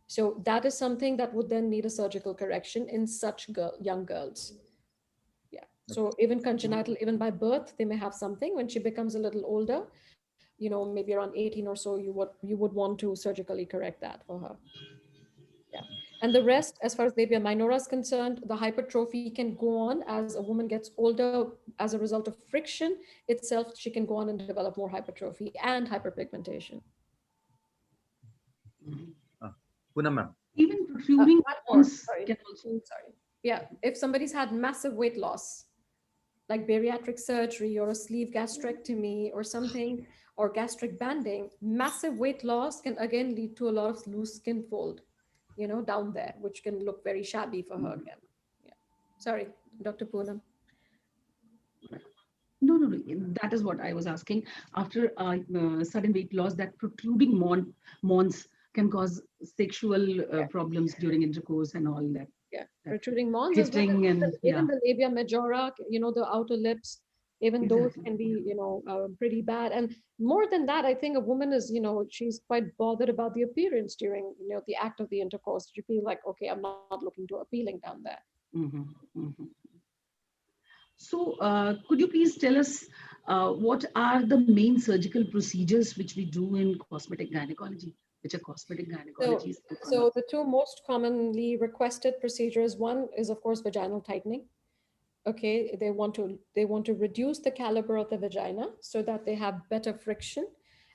So that is something that would then need a surgical correction in such young girls. Yeah. So even congenital, even by birth, they may have something. When she becomes a little older, maybe around 18 or so, you would want to surgically correct that for her. Yeah. And the rest, as far as labia minora is concerned, the hypertrophy can go on as a woman gets older as a result of friction itself. She can go on and develop more hypertrophy and hyperpigmentation. Poonam ma'am. Even protruding horns sorry. can also. Sorry. Yeah. If somebody's had massive weight loss, like bariatric surgery or a sleeve gastrectomy or something, or gastric banding, massive weight loss can again lead to a lot of loose skin fold, down there, which can look very shabby for her again. Yeah. Sorry, Dr. Poonam. No. That is what I was asking. After sudden weight loss, that protruding mons can cause sexual problems during intercourse and all that. Yeah, protruding mons as well. Hitting and Even the labia majora, the outer lips, even those Exactly. can be, pretty bad. And more than that, I think a woman is, she's quite bothered about the appearance during, the act of the intercourse. You feel like, okay, I'm not looking to appealing down there. Mhm, mhm. So, could you please tell us what are the main surgical procedures which we do in cosmetic gynecology, which are cosmetic gynecology? So the two most commonly requested procedures, one is of course vaginal tightening. Okay, they want to reduce the caliber of the vagina so that they have better friction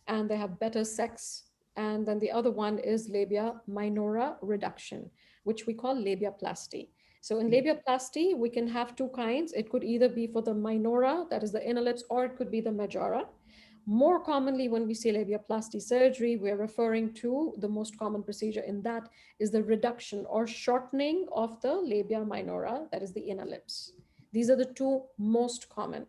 and they have better sex. And then the other one is labia minora reduction, which we call labiaplasty. So in labiaplasty, we can have two kinds. It could either be for the minora, that is the inner lips, or it could be the majora. More commonly, when we say labiaplasty surgery, we're referring to the most common procedure in that is the reduction or shortening of the labia minora, that is the inner lips. These are the two most common.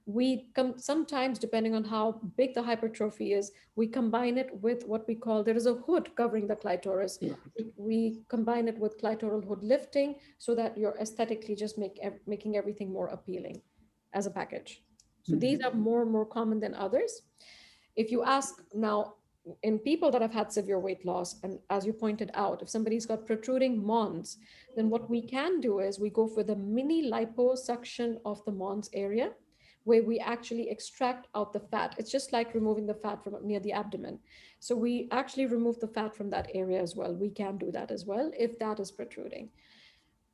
We sometimes, depending on how big the hypertrophy is, we combine it with what we call, there is a hood covering the clitoris. Yeah. We combine it with clitoral hood lifting so that you're aesthetically just making everything more appealing as a package. So these are more common than others. If you ask now, in people that have had severe weight loss, and as you pointed out, if somebody's got protruding mons, then what we can do is we go for the mini liposuction of the mons area, where we actually extract out the fat. It's just like removing the fat from near the abdomen. So we actually remove the fat from that area as well. We can do that as well if that is protruding.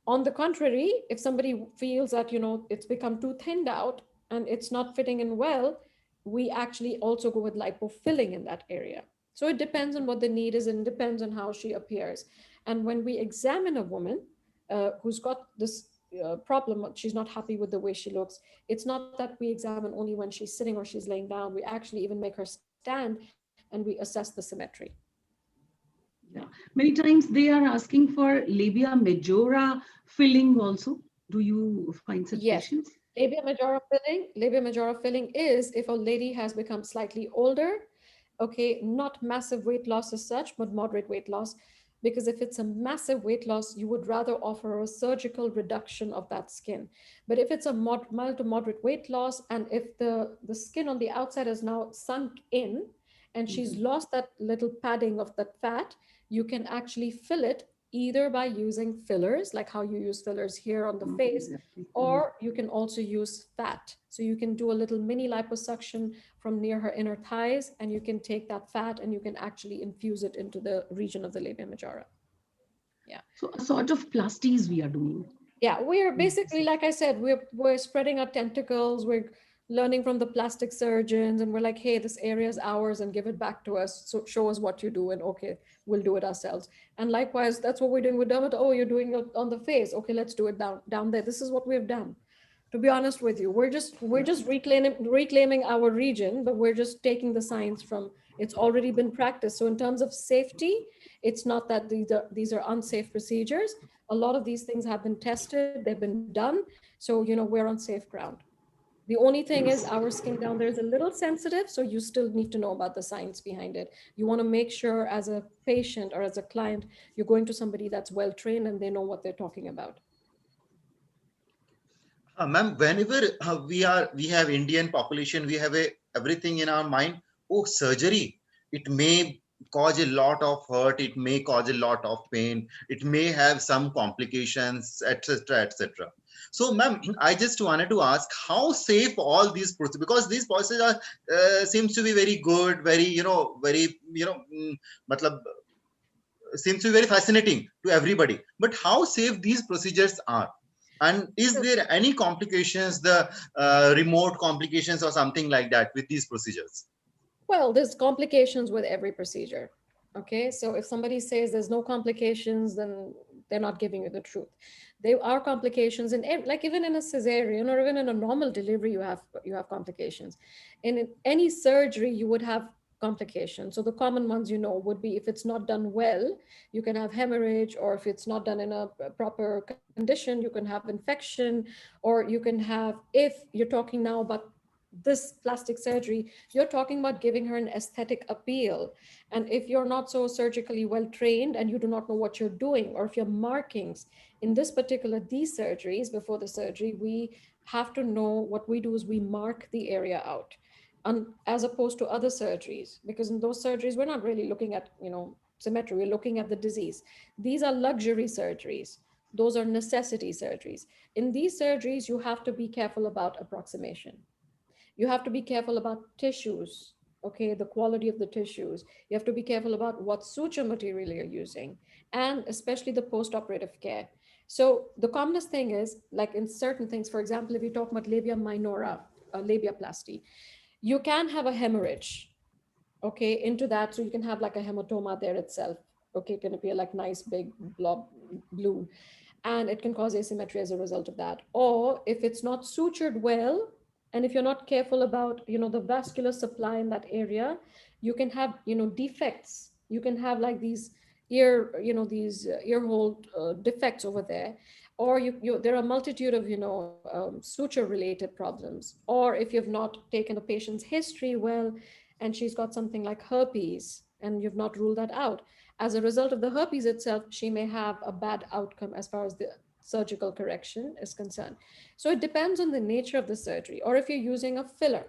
On the contrary, if somebody feels that, it's become too thinned out and it's not fitting in well, we actually also go with lipofilling in that area. So it depends on what the need is and depends on how she appears. And when we examine a woman who's got this problem, she's not happy with the way she looks, it's not that we examine only when she's sitting or she's laying down. We actually even make her stand and we assess the symmetry. Yeah. Many times they are asking for labia majora filling also. Do you find such patients? Labia majora filling is if a lady has become slightly older, okay, not massive weight loss as such, but moderate weight loss. Because if it's a massive weight loss, you would rather offer a surgical reduction of that skin. But if it's a mild to moderate weight loss, and if the skin on the outside is now sunk in, and she's lost that little padding of that fat, you can actually fill it either by using fillers, like how you use fillers here on the face, or you can also use fat. So you can do a little mini liposuction from near her inner thighs, and you can take that fat and you can actually infuse it into the region of the labia majora. Yeah. So a sort of plasties we are doing. Yeah, we're basically, like I said, we're spreading our tentacles. We're learning from the plastic surgeons, and we're like, hey, this area is ours, and give it back to us. So show us what you do, and okay, we'll do it ourselves. And likewise, that's what we're doing with dermat. Oh, you're doing it on the face. Okay, let's do it down there. This is what we've done. To be honest with you, we're just reclaiming our region, but we're just taking the science from, it's already been practiced. So in terms of safety, it's not that these are unsafe procedures. A lot of these things have been tested, they've been done. So we're on safe ground. The only thing is our skin down there is a little sensitive, so you still need to know about the science behind it. You want to make sure as a patient or as a client, you're going to somebody that's well trained and they know what they're talking about. Ma'am, whenever we have Indian population, we have everything in our mind. Oh, surgery. It may cause a lot of hurt. It may cause a lot of pain. It may have some complications, etc., etc. So, ma'am, I just wanted to ask how safe all these procedures, because these procedures are seems to be very good, very very matlab, seems to be very fascinating to everybody. But how safe these procedures are? And is there any complications, the remote complications or something like that with these procedures? Well, there's complications with every procedure. Okay, so if somebody says there's no complications, then they're not giving you the truth. There are complications in like even in a cesarean or even in a normal delivery, you have complications. In any surgery, you would have complications. So the common ones, would be if it's not done well, you can have hemorrhage, or if it's not done in a proper condition, you can have infection, or you can have, if you're talking now about this plastic surgery, you're talking about giving her an aesthetic appeal. And if you're not so surgically well trained and you do not know what you're doing, or if your markings in these surgeries, before the surgery, we have to know what we do is we mark the area out. As opposed to other surgeries, because in those surgeries, we're not really looking at, symmetry, we're looking at the disease. These are luxury surgeries. Those are necessity surgeries. In these surgeries, you have to be careful about approximation. You have to be careful about tissues, okay, the quality of the tissues. You have to be careful about what suture material you're using, and especially the post-operative care. So the commonest thing is, like in certain things, for example, if you talk about labia minora, labiaplasty, you can have a hemorrhage, okay, into that. So you can have like a hematoma there itself. Okay, it can appear like nice big blob blue, and it can cause asymmetry as a result of that. Or if it's not sutured well, and if you're not careful about, the vascular supply in that area, you can have, defects. You can have like these ear hole defects over there. Or there are a multitude of, suture related problems. Or if you've not taken the patient's history well, and she's got something like herpes, and you've not ruled that out, as a result of the herpes itself, she may have a bad outcome as far as the surgical correction is concerned. So it depends on the nature of the surgery. Or if you're using a filler,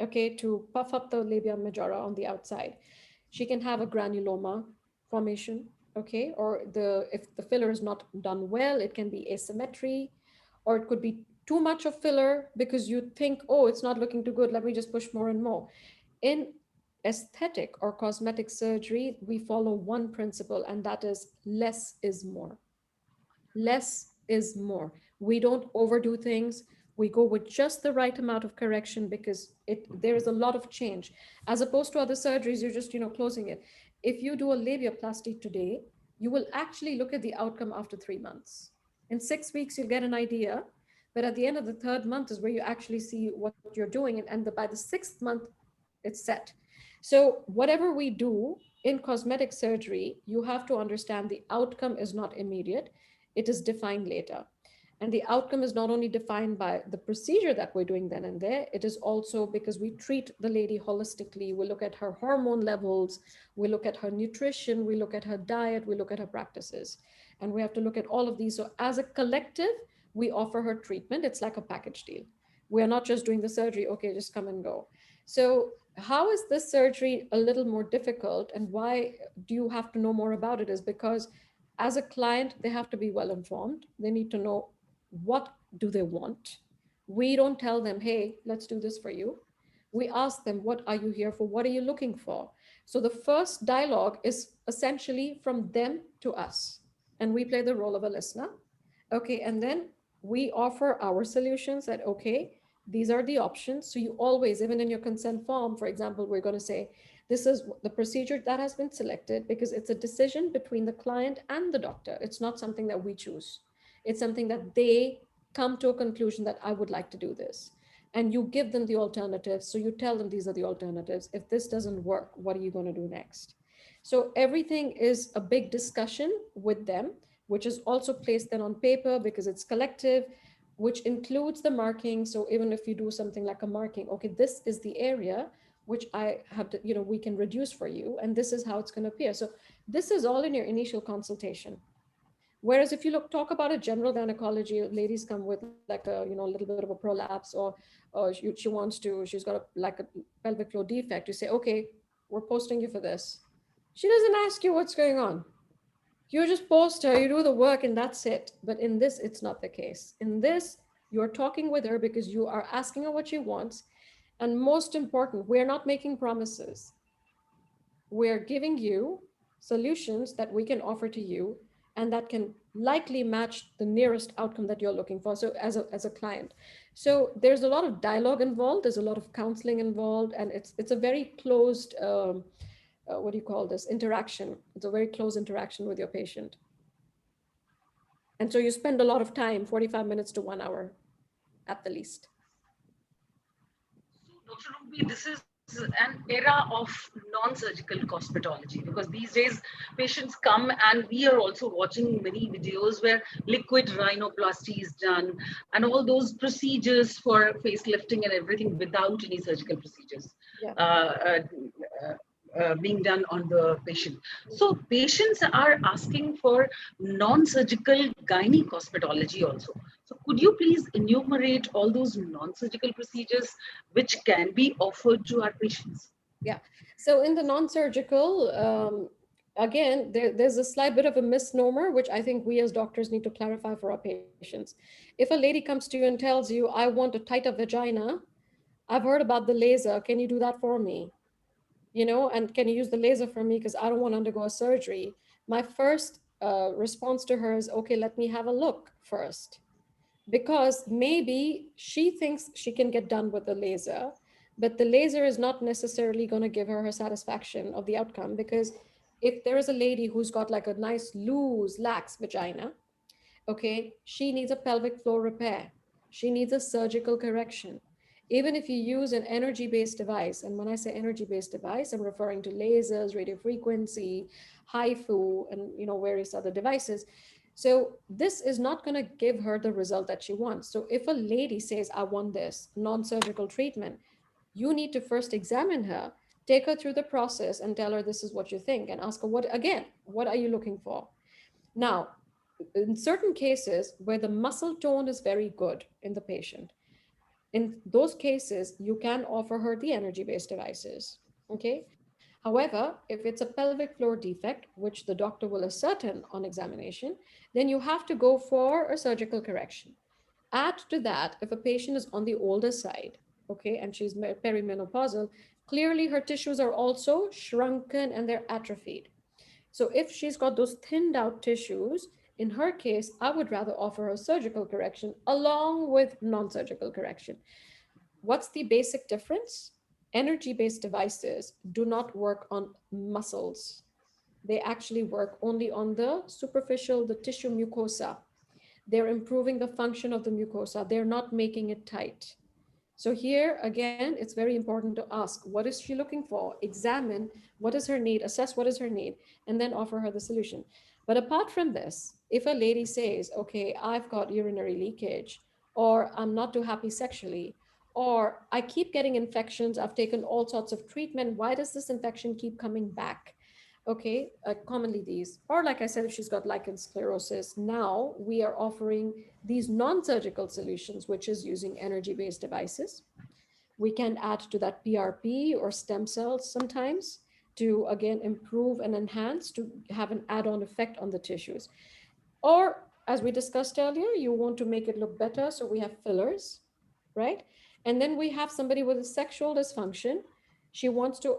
okay, to puff up the labia majora on the outside, she can have a granuloma formation, okay? Or if the filler is not done well, it can be asymmetry, or it could be too much of filler because you think, oh, it's not looking too good, let me just push more and more. In aesthetic or cosmetic surgery, we follow one principle, and that is less is more. Less is more. We don't overdo things. We go with just the right amount of correction, because there is a lot of change. As opposed to other surgeries, you're just, closing it. If you do a labiaplasty today, you will actually look at the outcome after 3 months. In 6 weeks, you'll get an idea. But at the end of the 3rd month is where you actually see what you're doing. And by the 6th month, it's set. So whatever we do in cosmetic surgery, you have to understand the outcome is not immediate. It is defined later. And the outcome is not only defined by the procedure that we're doing then and there, it is also because we treat the lady holistically. We look at her hormone levels, we look at her nutrition, we look at her diet, we look at her practices. And we have to look at all of these. So as a collective, we offer her treatment. It's like a package deal. We are not just doing the surgery, okay, just come and go. So how is this surgery a little more difficult, and why do you have to know more about it? Is because as a client, they have to be well informed. They need to know what do they want. We don't tell them, hey, let's do this for you. We ask them, what are you here for? What are you looking for? So the first dialogue is essentially from them to us, and we play the role of a listener. Okay, and then we offer our solutions that, okay, these are the options. So you always, even in your consent form, for example, we're going to say, this is the procedure that has been selected, because it's a decision between the client and the doctor. It's not something that we choose. It's something that they come to a conclusion that I would like to do this. And you give them the alternatives. So you tell them these are the alternatives. If this doesn't work, what are you going to do next? So everything is a big discussion with them, which is also placed then on paper because it's collective, which includes the marking. So even if you do something like a marking, okay, this is the area which I have to, we can reduce for you, and this is how it's going to appear. So this is all in your initial consultation. Whereas if you talk about a general gynecology, ladies come with like a, little bit of a prolapse, or she's got like a pelvic floor defect. You say, okay, we're posting you for this. She doesn't ask you what's going on. You just post her, you do the work, and that's it. But in this, it's not the case. In this, you're talking with her because you are asking her what she wants. And most important, we're not making promises. We're giving you solutions that we can offer to you and that can likely match the nearest outcome that you're looking for. So as a client. So there's a lot of dialogue involved, there's a lot of counseling involved, and it's a very closed, what do you call this, interaction. It's a very close interaction with your patient. And so you spend a lot of time, 45 minutes to 1 hour at the least. Dr. Ruby, this is an era of non-surgical cosmetology, because these days patients come, and we are also watching many videos where liquid rhinoplasty is done and all those procedures for facelifting and everything without any surgical procedures. Yeah. Being done on the patient. So patients are asking for non-surgical gynae cosmetology also. So could you please enumerate all those non-surgical procedures which can be offered to our patients? Yeah. So in the non-surgical, again, there's a slight bit of a misnomer, which I think we as doctors need to clarify for our patients. If a lady comes to you and tells you, I want a tighter vagina, I've heard about the laser, can you do that for me? And can you use the laser for me because I don't want to undergo a surgery? My first response to her is, okay, let me have a look first. Because maybe she thinks she can get done with the laser, but the laser is not necessarily going to give her satisfaction of the outcome. Because if there is a lady who's got like a nice, loose, lax vagina, okay, she needs a pelvic floor repair. She needs a surgical correction. Even if you use an energy-based device, and when I say energy-based device, I'm referring to lasers, radio frequency, HIFU, and various other devices. So this is not going to give her the result that she wants. So if a lady says, I want this non-surgical treatment, you need to first examine her, take her through the process and tell her this is what you think, and ask her, what are you looking for? Now, in certain cases where the muscle tone is very good in the patient, in those cases, you can offer her the energy-based devices, okay? However, if it's a pelvic floor defect, which the doctor will ascertain on examination, then you have to go for a surgical correction. Add to that, if a patient is on the older side, okay, and she's perimenopausal, clearly her tissues are also shrunken and they're atrophied. So if she's got those thinned out tissues, in her case, I would rather offer her surgical correction along with non-surgical correction. What's the basic difference? Energy-based devices do not work on muscles. They actually work only on the superficial, the tissue mucosa. They're improving the function of the mucosa. They're not making it tight. So here, again, it's very important to ask, what is she looking for? Examine what is her need, assess what is her need, and then offer her the solution. But apart from this, if a lady says, okay, I've got urinary leakage, or I'm not too happy sexually, or I keep getting infections, I've taken all sorts of treatment, why does this infection keep coming back? Okay, commonly these, or like I said, if she's got lichen sclerosis, now we are offering these non-surgical solutions, which is using energy-based devices. We can add to that PRP or stem cells sometimes to, again, improve and enhance, to have an add-on effect on the tissues. Or, as we discussed earlier, you want to make it look better, so we have fillers, right? And then we have somebody with a sexual dysfunction. She wants to,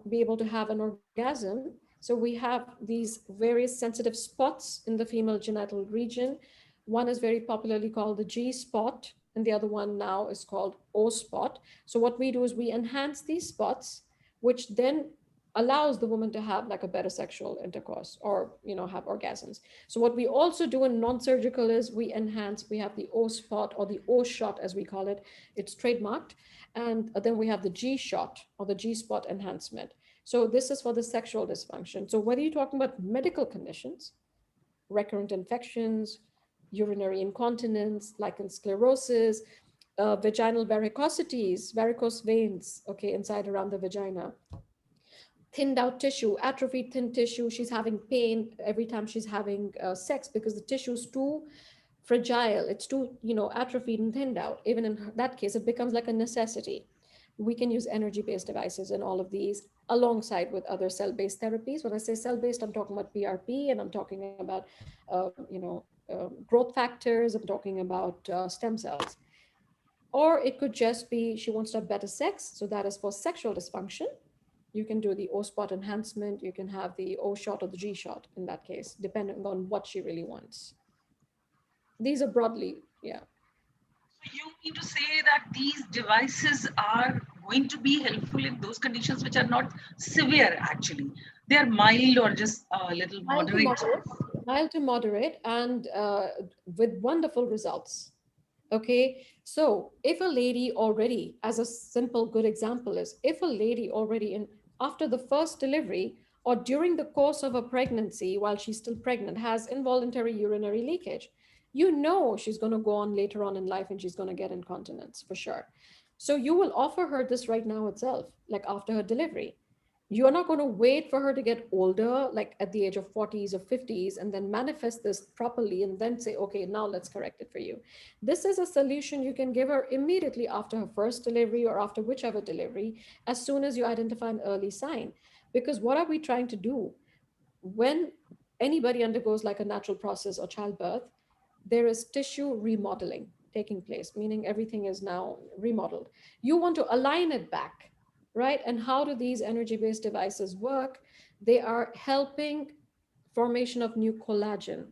be able to have an orgasm. So we have these various sensitive spots in the female genital region. One is very popularly called the G spot, and the other one now is called O spot. So what we do is we enhance these spots, which then allows the woman to have like a better sexual intercourse or have orgasms. So what we also do in non-surgical is we enhance. We have the O spot or the O shot as we call it. It's trademarked. And then we have the G shot or the G spot enhancement. So this is for the sexual dysfunction. So whether you're talking about medical conditions, recurrent infections, urinary incontinence, lichen sclerosis, vaginal varicosities, varicose veins, okay, inside around the vagina, thinned out tissue, atrophied thin tissue. She's having pain every time she's having sex because the tissue is too fragile. It's too, atrophied and thinned out. Even in that case, it becomes like a necessity. We can use energy-based devices in all of these alongside with other cell-based therapies. When I say cell-based, I'm talking about PRP, and I'm talking about, growth factors. I'm talking about stem cells. Or it could just be she wants to have better sex. So that is for sexual dysfunction. You can do the O spot enhancement. You can have the O shot or the G shot in that case, depending on what she really wants. These are broadly, yeah. So you mean to say that these devices are going to be helpful in those conditions which are not severe actually? They are mild or just a little moderate. Mild to moderate and with wonderful results. Okay, so if a lady already, as a simple good example is, if a lady already after the first delivery or during the course of a pregnancy while she's still pregnant has involuntary urinary leakage, she's going to go on later on in life and she's going to get incontinence for sure. So you will offer her this right now itself, like after her delivery. You're not going to wait for her to get older, like at the age of 40s or 50s, and then manifest this properly and then say, okay, now let's correct it for you. This is a solution you can give her immediately after her first delivery or after whichever delivery, as soon as you identify an early sign. Because what are we trying to do? When anybody undergoes like a natural process or childbirth, there is tissue remodeling taking place, meaning everything is now remodeled. You want to align it back, right? And how do these energy-based devices work? They are helping formation of new collagen.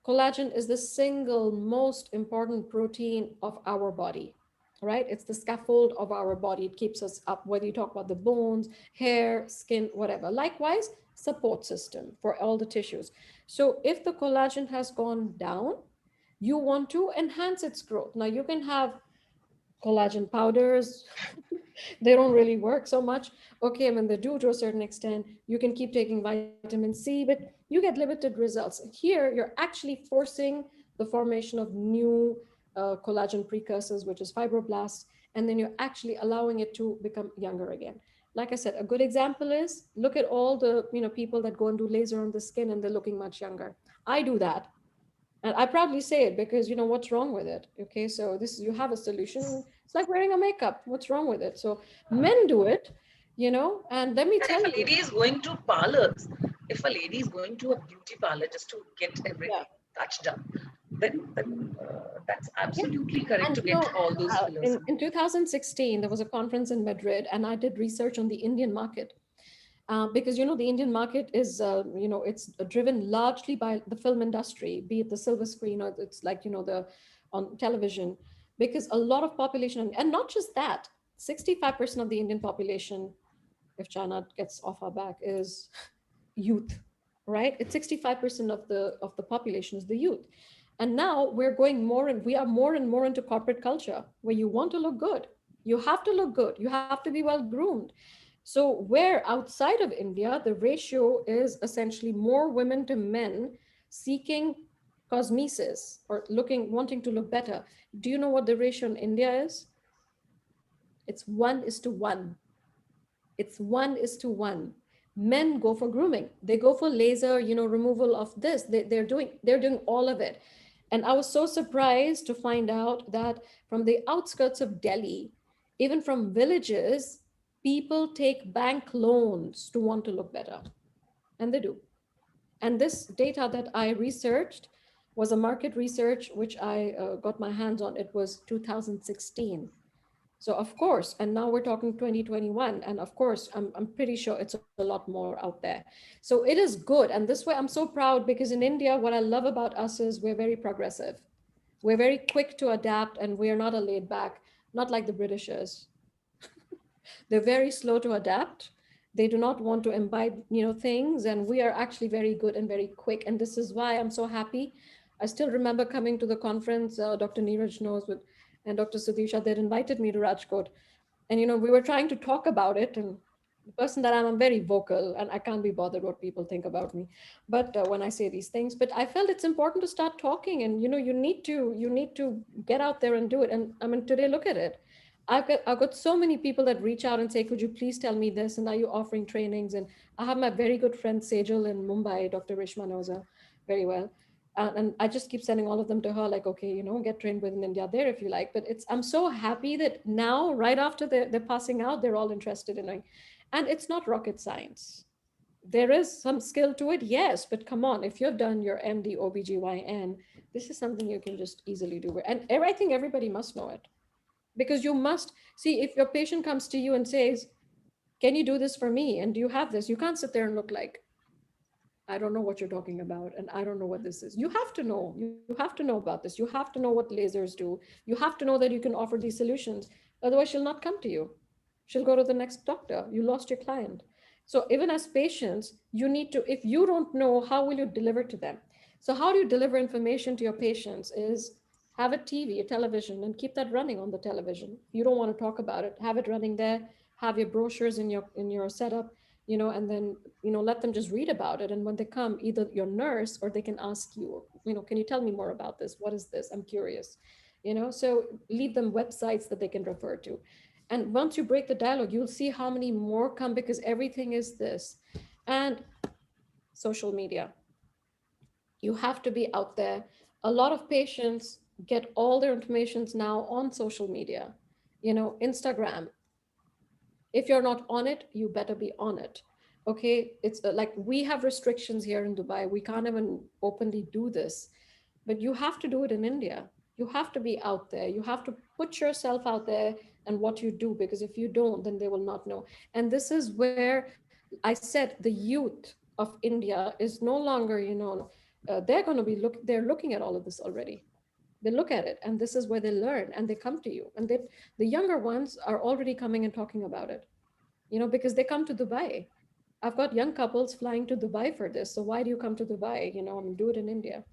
Collagen is the single most important protein of our body, right? It's the scaffold of our body. It keeps us up, whether you talk about the bones, hair, skin, whatever. Likewise, support system for all the tissues. So if the collagen has gone down, you want to enhance its growth. Now you can have collagen powders. They don't really work so much. Okay, I mean, they do to a certain extent. You can keep taking vitamin C, but you get limited results. Here, you're actually forcing the formation of new collagen precursors, which is fibroblasts, and then you're actually allowing it to become younger again. Like I said, a good example is look at all the people that go and do laser on the skin and they're looking much younger. I do that. And I proudly say it because what's wrong with it? Okay, so you have a solution. It's like wearing a makeup. What's wrong with it? So men do it, and let me tell you. If a lady is going to parlors, if a lady is going to a beauty parlor just to get everything touched up, then that's absolutely correct to get all those fillers. In 2016, there was a conference in Madrid, and I did research on the Indian market. Because the Indian market is it's driven largely by the film industry, be it the silver screen or it's like the on television, because a lot of population, and not just that, 65% of the Indian population, if China gets off our back, is youth, right? It's 65% of the population is the youth. And now we're going we are more and more into corporate culture where you want to look good. You have to look good. You have to be well groomed. So where outside of India, the ratio is essentially more women to men seeking cosmesis or wanting to look better. Do you know what the ratio in India is? It's 1:1. It's 1:1. Men go for grooming. They go for laser, removal of this. They're doing all of it. And I was so surprised to find out that from the outskirts of Delhi, even from villages, people take bank loans to want to look better, and they do. And this data that I researched was a market research, which I got my hands on. It was 2016. So of course, and now we're talking 2021. And of course, I'm pretty sure it's a lot more out there. So it is good. And this way I'm so proud because in India, what I love about us is we're very progressive. We're very quick to adapt and we are not a laid back, not like the Britishers. They're very slow to adapt They do not want to imbibe, things, and we are actually very good and very quick. And this is why I'm so happy. I still remember coming to the conference, Dr. Neeraj knows, and Dr. Sudhisha, they invited me to Rajkot. And, we were trying to talk about it. And the person that I'm very vocal, and I can't be bothered what people think about me. But when I say these things, but I felt it's important to start talking, and, you need to get out there and do it. And I mean, today, look at it. I've got so many people that reach out and say, could you please tell me this? And are you offering trainings? And I have my very good friend Sejal in Mumbai, Dr. Rishma knows her very well. And I just keep sending all of them to her, like, okay, get trained within India there if you like. But I'm so happy that now, right after they're passing out, they're all interested in knowing. And it's not rocket science. There is some skill to it, yes, but come on, if you've done your MD OBGYN, this is something you can just easily do. And I think everybody must know it, because you must see, if your patient comes to you and says, can you do this for me? And do you have this? You can't sit there and look like, I don't know what you're talking about, and I don't know what this is. You have to know. You have to know about this. You have to know what lasers do. You have to know that you can offer these solutions. Otherwise, she'll not come to you. She'll go to the next doctor. You lost your client. So even as patients, you need to, if you don't know, how will you deliver to them? So how do you deliver information to your patients is have a TV, a television, and keep that running on the television. You don't want to talk about it, have it running there, have your brochures in your setup, and then, let them just read about it. And when they come, either your nurse or they can ask you, can you tell me more about this? What is this? I'm curious, so leave them websites that they can refer to. And once you break the dialogue, you'll see how many more come, because everything is this. And social media, you have to be out there. A lot of patients get all their informations now on social media, Instagram. If you're not on it, you better be on it. Okay, it's like we have restrictions here in Dubai. We can't even openly do this, but you have to do it in India. You have to be out there. You have to put yourself out there and what you do, because if you don't, then they will not know. And this is where I said the youth of India is no longer, they're going to be they're looking at all of this already. They look at it, and this is where they learn, and they come to you. And the younger ones are already coming and talking about it, because they come to Dubai. I've got young couples flying to Dubai for this. So why do you come to Dubai? Do it in India.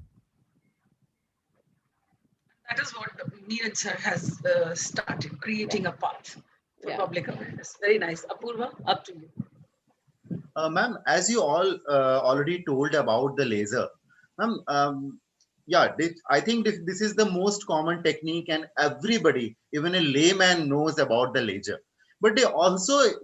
That is what Neeraj sir has started, creating a path for public awareness. Very nice. Apurva, up to you. Ma'am, as you all already told about the laser, ma'am, I think this is the most common technique, and everybody, even a layman, knows about the laser. But there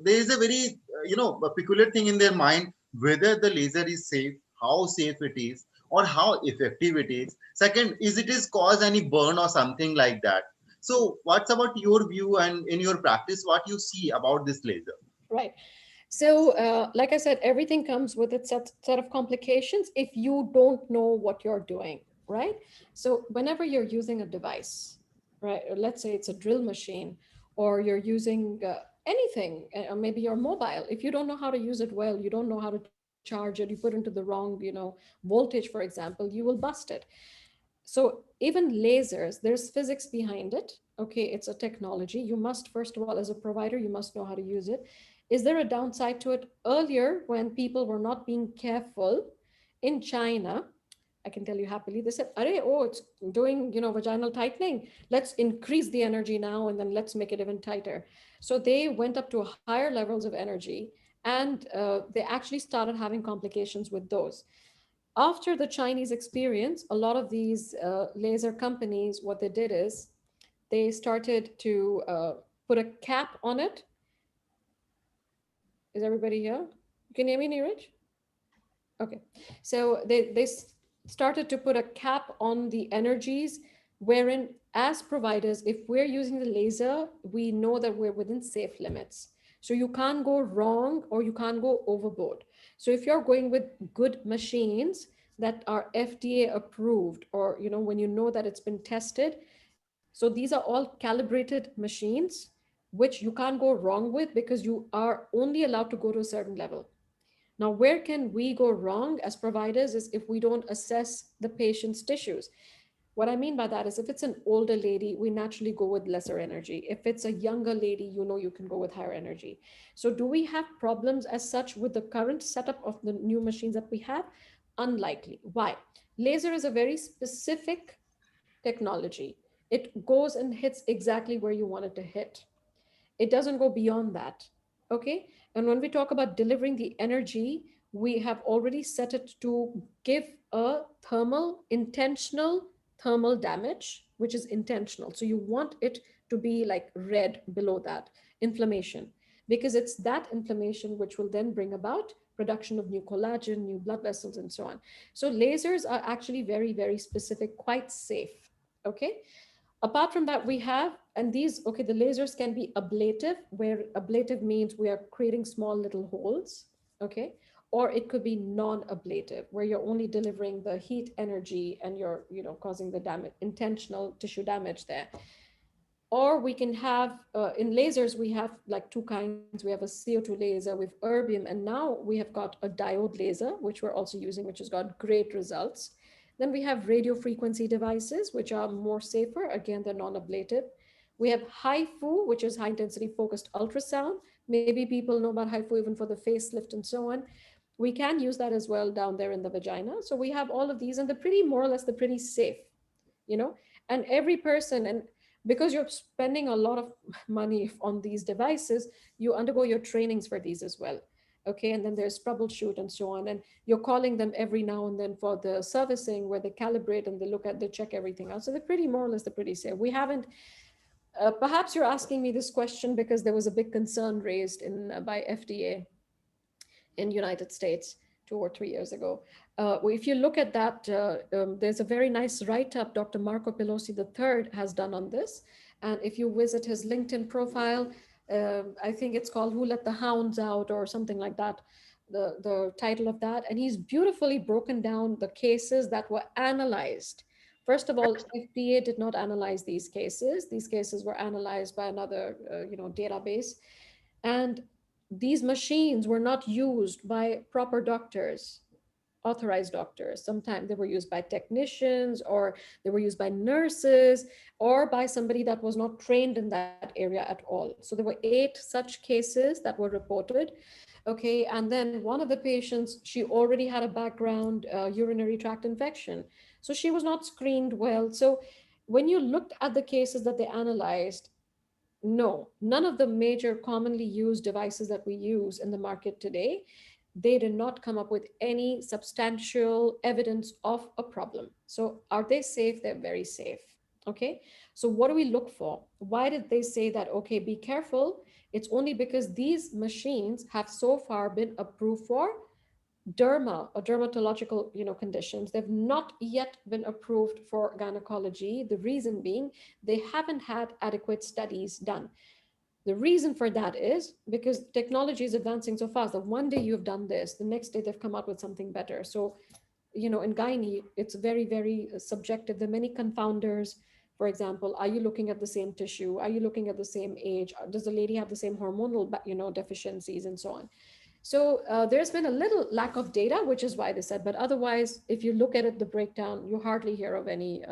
is a very a peculiar thing in their mind, whether the laser is safe, how safe it is, or how effective it is. Second, it is cause any burn or something like that. So what's about your view, and in your practice, what you see about this laser? Right. So, like I said, everything comes with its set of complications if you don't know what you're doing, right? So whenever you're using a device, right, let's say it's a drill machine, or you're using anything, maybe your mobile, if you don't know how to use it well, you don't know how to charge it, you put into the wrong, voltage, for example, you will bust it. So even lasers, there's physics behind it. Okay, it's a technology. You must, first of all, as a provider, you must know how to use it. Is there a downside to it? Earlier, when people were not being careful in China, I can tell you happily, they said, it's doing, vaginal tightening. Let's increase the energy now, and then let's make it even tighter. So they went up to higher levels of energy, and they actually started having complications with those. After the Chinese experience, a lot of these laser companies, what they did is they started to put a cap on it. Is everybody here? You can hear me, Neeraj? Okay. So they started to put a cap on the energies, wherein as providers, if we're using the laser, we know that we're within safe limits. So you can't go wrong, or you can't go overboard. So if you're going with good machines that are FDA approved, or when you know that it's been tested, so these are all calibrated machines, which you can't go wrong with, because you are only allowed to go to a certain level. Now, where can we go wrong as providers is if we don't assess the patient's tissues. What I mean by that is if it's an older lady, we naturally go with lesser energy. If it's a younger lady, you can go with higher energy. So do we have problems as such with the current setup of the new machines that we have? Unlikely. Why? Laser is a very specific technology. It goes and hits exactly where you want it to hit. It doesn't go beyond that. Okay. And when we talk about delivering the energy, we have already set it to give a intentional thermal damage, which is intentional. So you want it to be like red below that inflammation, because it's that inflammation which will then bring about production of new collagen, new blood vessels, and so on. So lasers are actually very, very specific, quite safe. Okay. Apart from that, we have, and these, okay, the lasers can be ablative, where ablative means we are creating small little holes, okay? Or it could be non-ablative, where you're only delivering the heat energy and you're, causing the damage, intentional tissue damage there. Or we can have, in lasers, we have like two kinds. We have a CO2 laser with erbium, and now we have got a diode laser, which we're also using, which has got great results. Then we have radio frequency devices, which are more safer. Again, they're non-ablative. We have HIFU, which is high intensity focused ultrasound. Maybe people know about HIFU even for the facelift and so on. We can use that as well down there in the vagina. So we have all of these, and they're pretty, more or less, they're pretty safe, and every person, and because you're spending a lot of money on these devices, you undergo your trainings for these as well. Okay, and then there's troubleshoot and so on, and you're calling them every now and then for the servicing, where they calibrate and they check everything out. So they're pretty, more or less, they're pretty safe. We haven't, perhaps you're asking me this question because there was a big concern raised by FDA in United States 2 or 3 years ago. If you look at that, there's a very nice write-up Dr. Marco Pelosi III has done on this. And if you visit his LinkedIn profile, I think it's called Who Let the Hounds Out or something like that, the title of that. And he's beautifully broken down the cases that were analyzed. First of all, FDA did not analyze these cases. These cases were analyzed by another database. And these machines were not used by proper doctors, authorized doctors. Sometimes they were used by technicians, or they were used by nurses, or by somebody that was not trained in that area at all. So there were 8 such cases that were reported. Okay, and then one of the patients, she already had a background urinary tract infection. So she was not screened well. So when you looked at the cases that they analyzed, no, none of the major commonly used devices that we use in the market today, they did not come up with any substantial evidence of a problem. So are they safe? They're very safe. Okay. So what do we look for? Why did they say that, okay, be careful? It's only because these machines have so far been approved for derma or dermatological conditions. They've not yet been approved for gynecology. The reason being they haven't had adequate studies done. The reason for that is because technology is advancing so fast that one day you've done this, the next day they've come out with something better. So in gynae, it's very, very subjective. There are many confounders. For example, are you looking at the same tissue? Are you looking at the same age? Does the lady have the same hormonal deficiencies and so on? So there's been a little lack of data, which is why they said, but otherwise, if you look at it, the breakdown, you hardly hear of any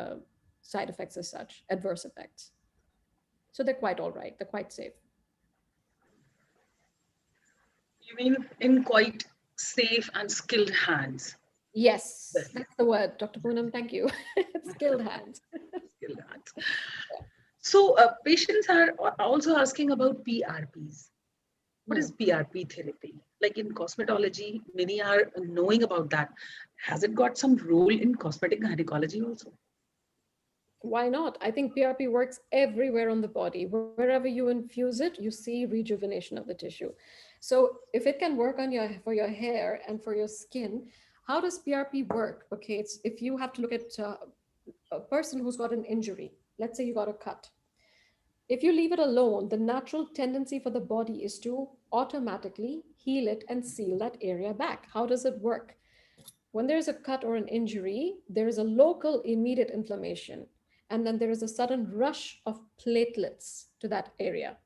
side effects as such, adverse effects. So they're quite all right. They're quite safe. You mean in quite safe and skilled hands? Yes, that's the word, Dr. Poonam. Thank you. Skilled hands. Skilled hands. So patients are also asking about PRPs. What is PRP therapy? Like in cosmetology, many are knowing about that. Has it got some role in cosmetic gynecology also? Why not? I think PRP works everywhere on the body. Wherever you infuse it, you see rejuvenation of the tissue. So if it can work for your hair and for your skin, how does PRP work? Okay, it's if you have to look at a person who's got an injury. Let's say you got a cut. If you leave it alone, the natural tendency for the body is to automatically heal it and seal that area back. How does it work? When there's a cut or an injury, there is a local immediate inflammation, and then there is a sudden rush of platelets to that area.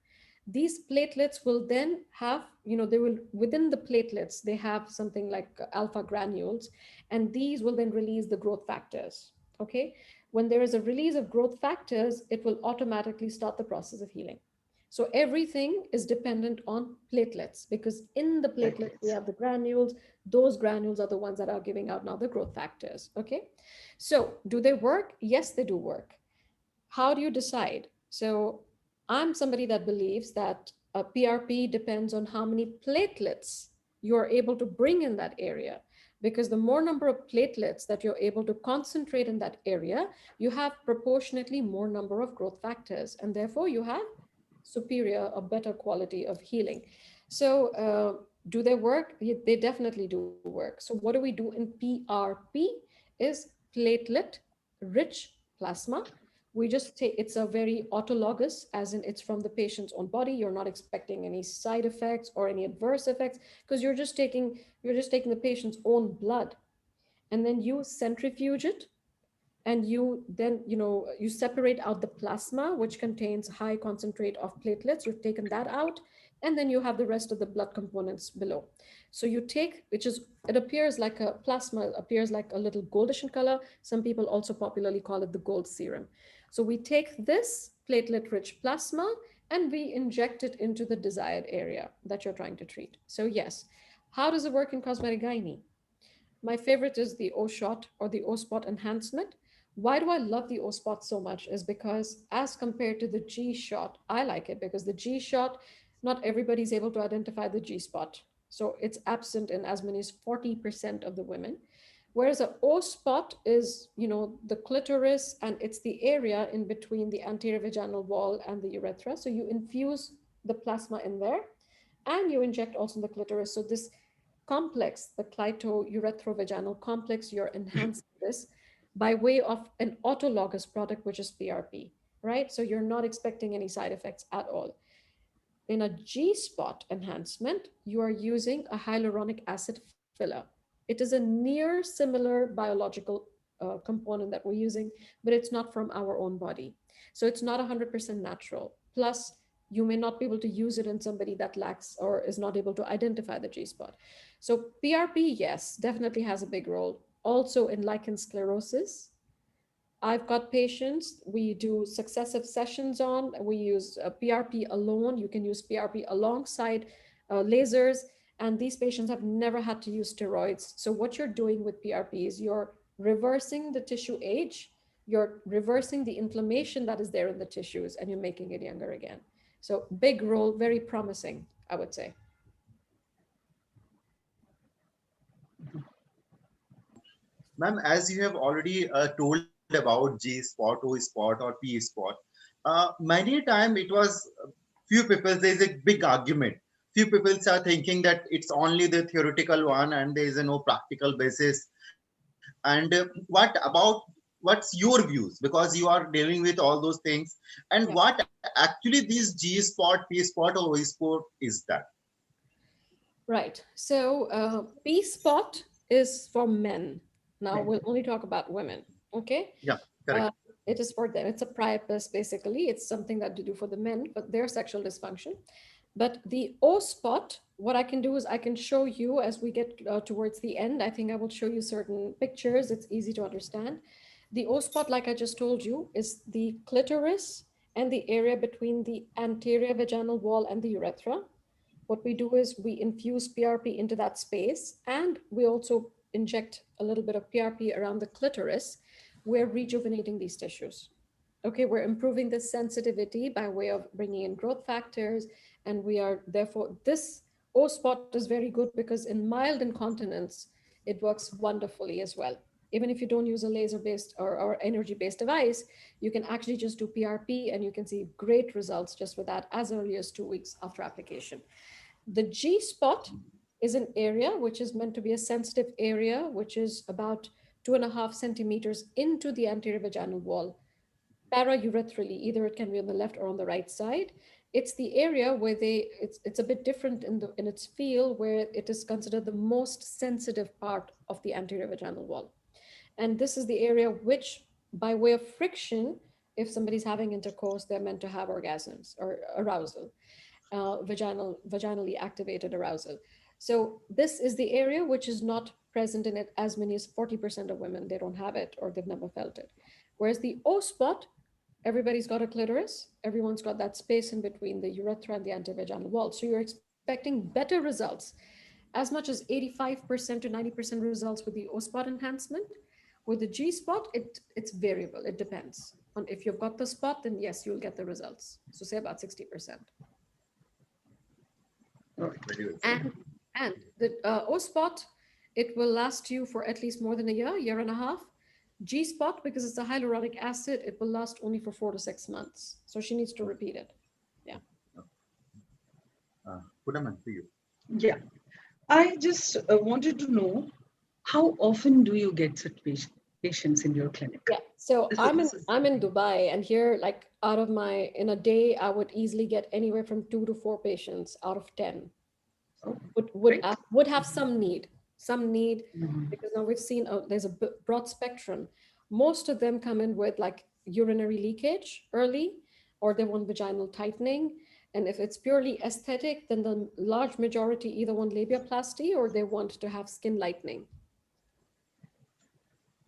These platelets will then have, within the platelets, they have something like alpha granules, and these will then release the growth factors. Okay. when there is a release of growth factors, it will automatically start the process of healing. So everything is dependent on platelets, because in the platelets we have the granules. Those granules are the ones that are giving out now the growth factors. Okay. So do they work? Yes, they do work. How do you decide? So I'm somebody that believes that a PRP depends on how many platelets you are able to bring in that area. Because the more number of platelets that you're able to concentrate in that area, you have proportionately more number of growth factors, and therefore you have superior or better quality of healing. So do they work? They definitely do work. So what do we do in PRP is platelet rich plasma. We just take, it's a very autologous, as in it's from the patient's own body. You're not expecting any side effects or any adverse effects, because you're just taking the patient's own blood, and then you centrifuge it, and you then you separate out the plasma, which contains high concentrate of platelets. You've taken that out, and then you have the rest of the blood components below. So you take, which is, it appears like a plasma, appears like a little goldish in color. Some people also popularly call it the gold serum. So we take this platelet rich plasma and we inject it into the desired area that you're trying to treat. So yes, how does it work in cosmetic gynae? My favorite is the O shot or the O spot enhancement. Why do I love the O spot so much? Is because as compared to the G shot, I like it because the G shot, not everybody's able to identify the G spot. So it's absent in as many as 40% of the women. Whereas a O spot is, the clitoris, and it's the area in between the anterior vaginal wall and the urethra. So you infuse the plasma in there and you inject also in the clitoris. So this complex, the clito-urethrovaginal complex, you're enhancing this by way of an autologous product, which is PRP, right? So you're not expecting any side effects at all. In a G-spot enhancement, you are using a hyaluronic acid filler. It is a near similar biological component that we're using, but it's not from our own body. So it's not 100% natural. Plus, you may not be able to use it in somebody that lacks or is not able to identify the G spot. So PRP, yes, definitely has a big role. Also in lichen sclerosis, I've got patients, we do successive sessions on, we use PRP alone. You can use PRP alongside lasers, and these patients have never had to use steroids. So what you're doing with PRP is you're reversing the tissue age, you're reversing the inflammation that is there in the tissues, and you're making it younger again. So big role, very promising, I would say. Ma'am, as you have already told about G spot, O spot, or P spot, many a time it was few people, there's a big argument. Few people are thinking that it's only the theoretical one and there is no practical basis. And what's your views? Because you are dealing with all those things. And Yeah. what actually these G spot, P spot, or O spot is that? Right. So P spot is for men. Now we'll only talk about women. Okay. Yeah, Uh, correct. it is for them. It's a priapus, basically. It's something that to do for the men, but their sexual dysfunction. But the O spot, what I can do is I can show you as we get towards the end. I think I will show you certain pictures. It's easy to understand. The O spot, like I just told you, is the clitoris and the area between the anterior vaginal wall and the urethra. What we do is we infuse PRP into that space, and we also inject a little bit of PRP around the clitoris. We're rejuvenating these tissues. Okay, we're improving the sensitivity by way of bringing in growth factors, and we are therefore, this O spot is very good because in mild incontinence, it works wonderfully as well. Even if you don't use a laser-based or energy-based device, you can actually just do PRP and you can see great results just with that as early as 2 weeks after application. The G spot is an area which is meant to be a sensitive area, which is about 2.5 centimeters into the anterior vaginal wall, paraurethrally. Either it can be on the left or on the right side. It's the area where it's a bit different in its feel, where it is considered the most sensitive part of the anterior vaginal wall. And this is the area which, by way of friction, if somebody's having intercourse, they're meant to have orgasms or arousal, vaginally activated arousal. So this is the area which is not present in it as many as 40% of women. They don't have it or they've never felt it. Whereas the O spot, everybody's got a clitoris, everyone's got that space in between the urethra and the antivaginal wall. So you're expecting better results, as much as 85% to 90% results with the O spot enhancement. With the G spot, it's variable. It depends on if you've got the spot, then yes, you'll get the results. So say about 60%. And the O spot, it will last you for at least more than a year and a half. G spot, because it's a hyaluronic acid, it will last only for 4 to 6 months. So she needs to repeat it. Yeah. Punaman, for you. Yeah. I just wanted to know, how often do you get such patients in your clinic? Yeah. So This is- I'm in Dubai, and here, like out of my, in a day, I would easily get anywhere from 2 to 4 patients out of 10. Oh, Would have some need, Mhm. because now we've seen there's a broad spectrum. Most of them come in with like urinary leakage early, or they want vaginal tightening. And if it's purely aesthetic, then the large majority either want labiaplasty or they want to have skin lightening.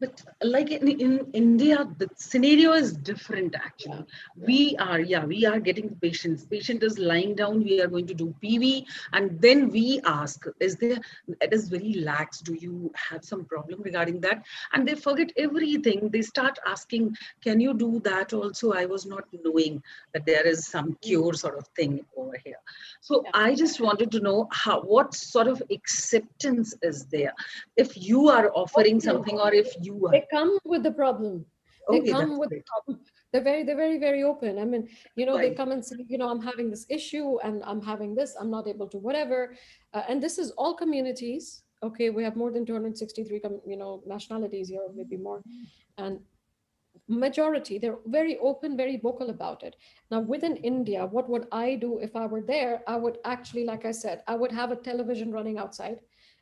But like in India, the scenario is different actually. We are getting the patients. Patient is lying down, we are going to do PV, and then we ask, it is very lax. Do you have some problem regarding that? And they forget everything. They start asking, can you do that also? I was not knowing that there is some cure sort of thing over here. So I just wanted to know what sort of acceptance is there if you are offering something, or if you are. They come with the problem. They Okay, come that's with great. the problem. They're very open. I mean, you know, they Right. come and say, you know, I'm having this issue and I'm having this, I'm not able to whatever. And this is all communities. Okay, we have more than 263, nationalities here, or maybe more. And majority, they're very open, very vocal about it. Now, within India, what would I do if I were there? I would actually, like I said, I would have a television running outside,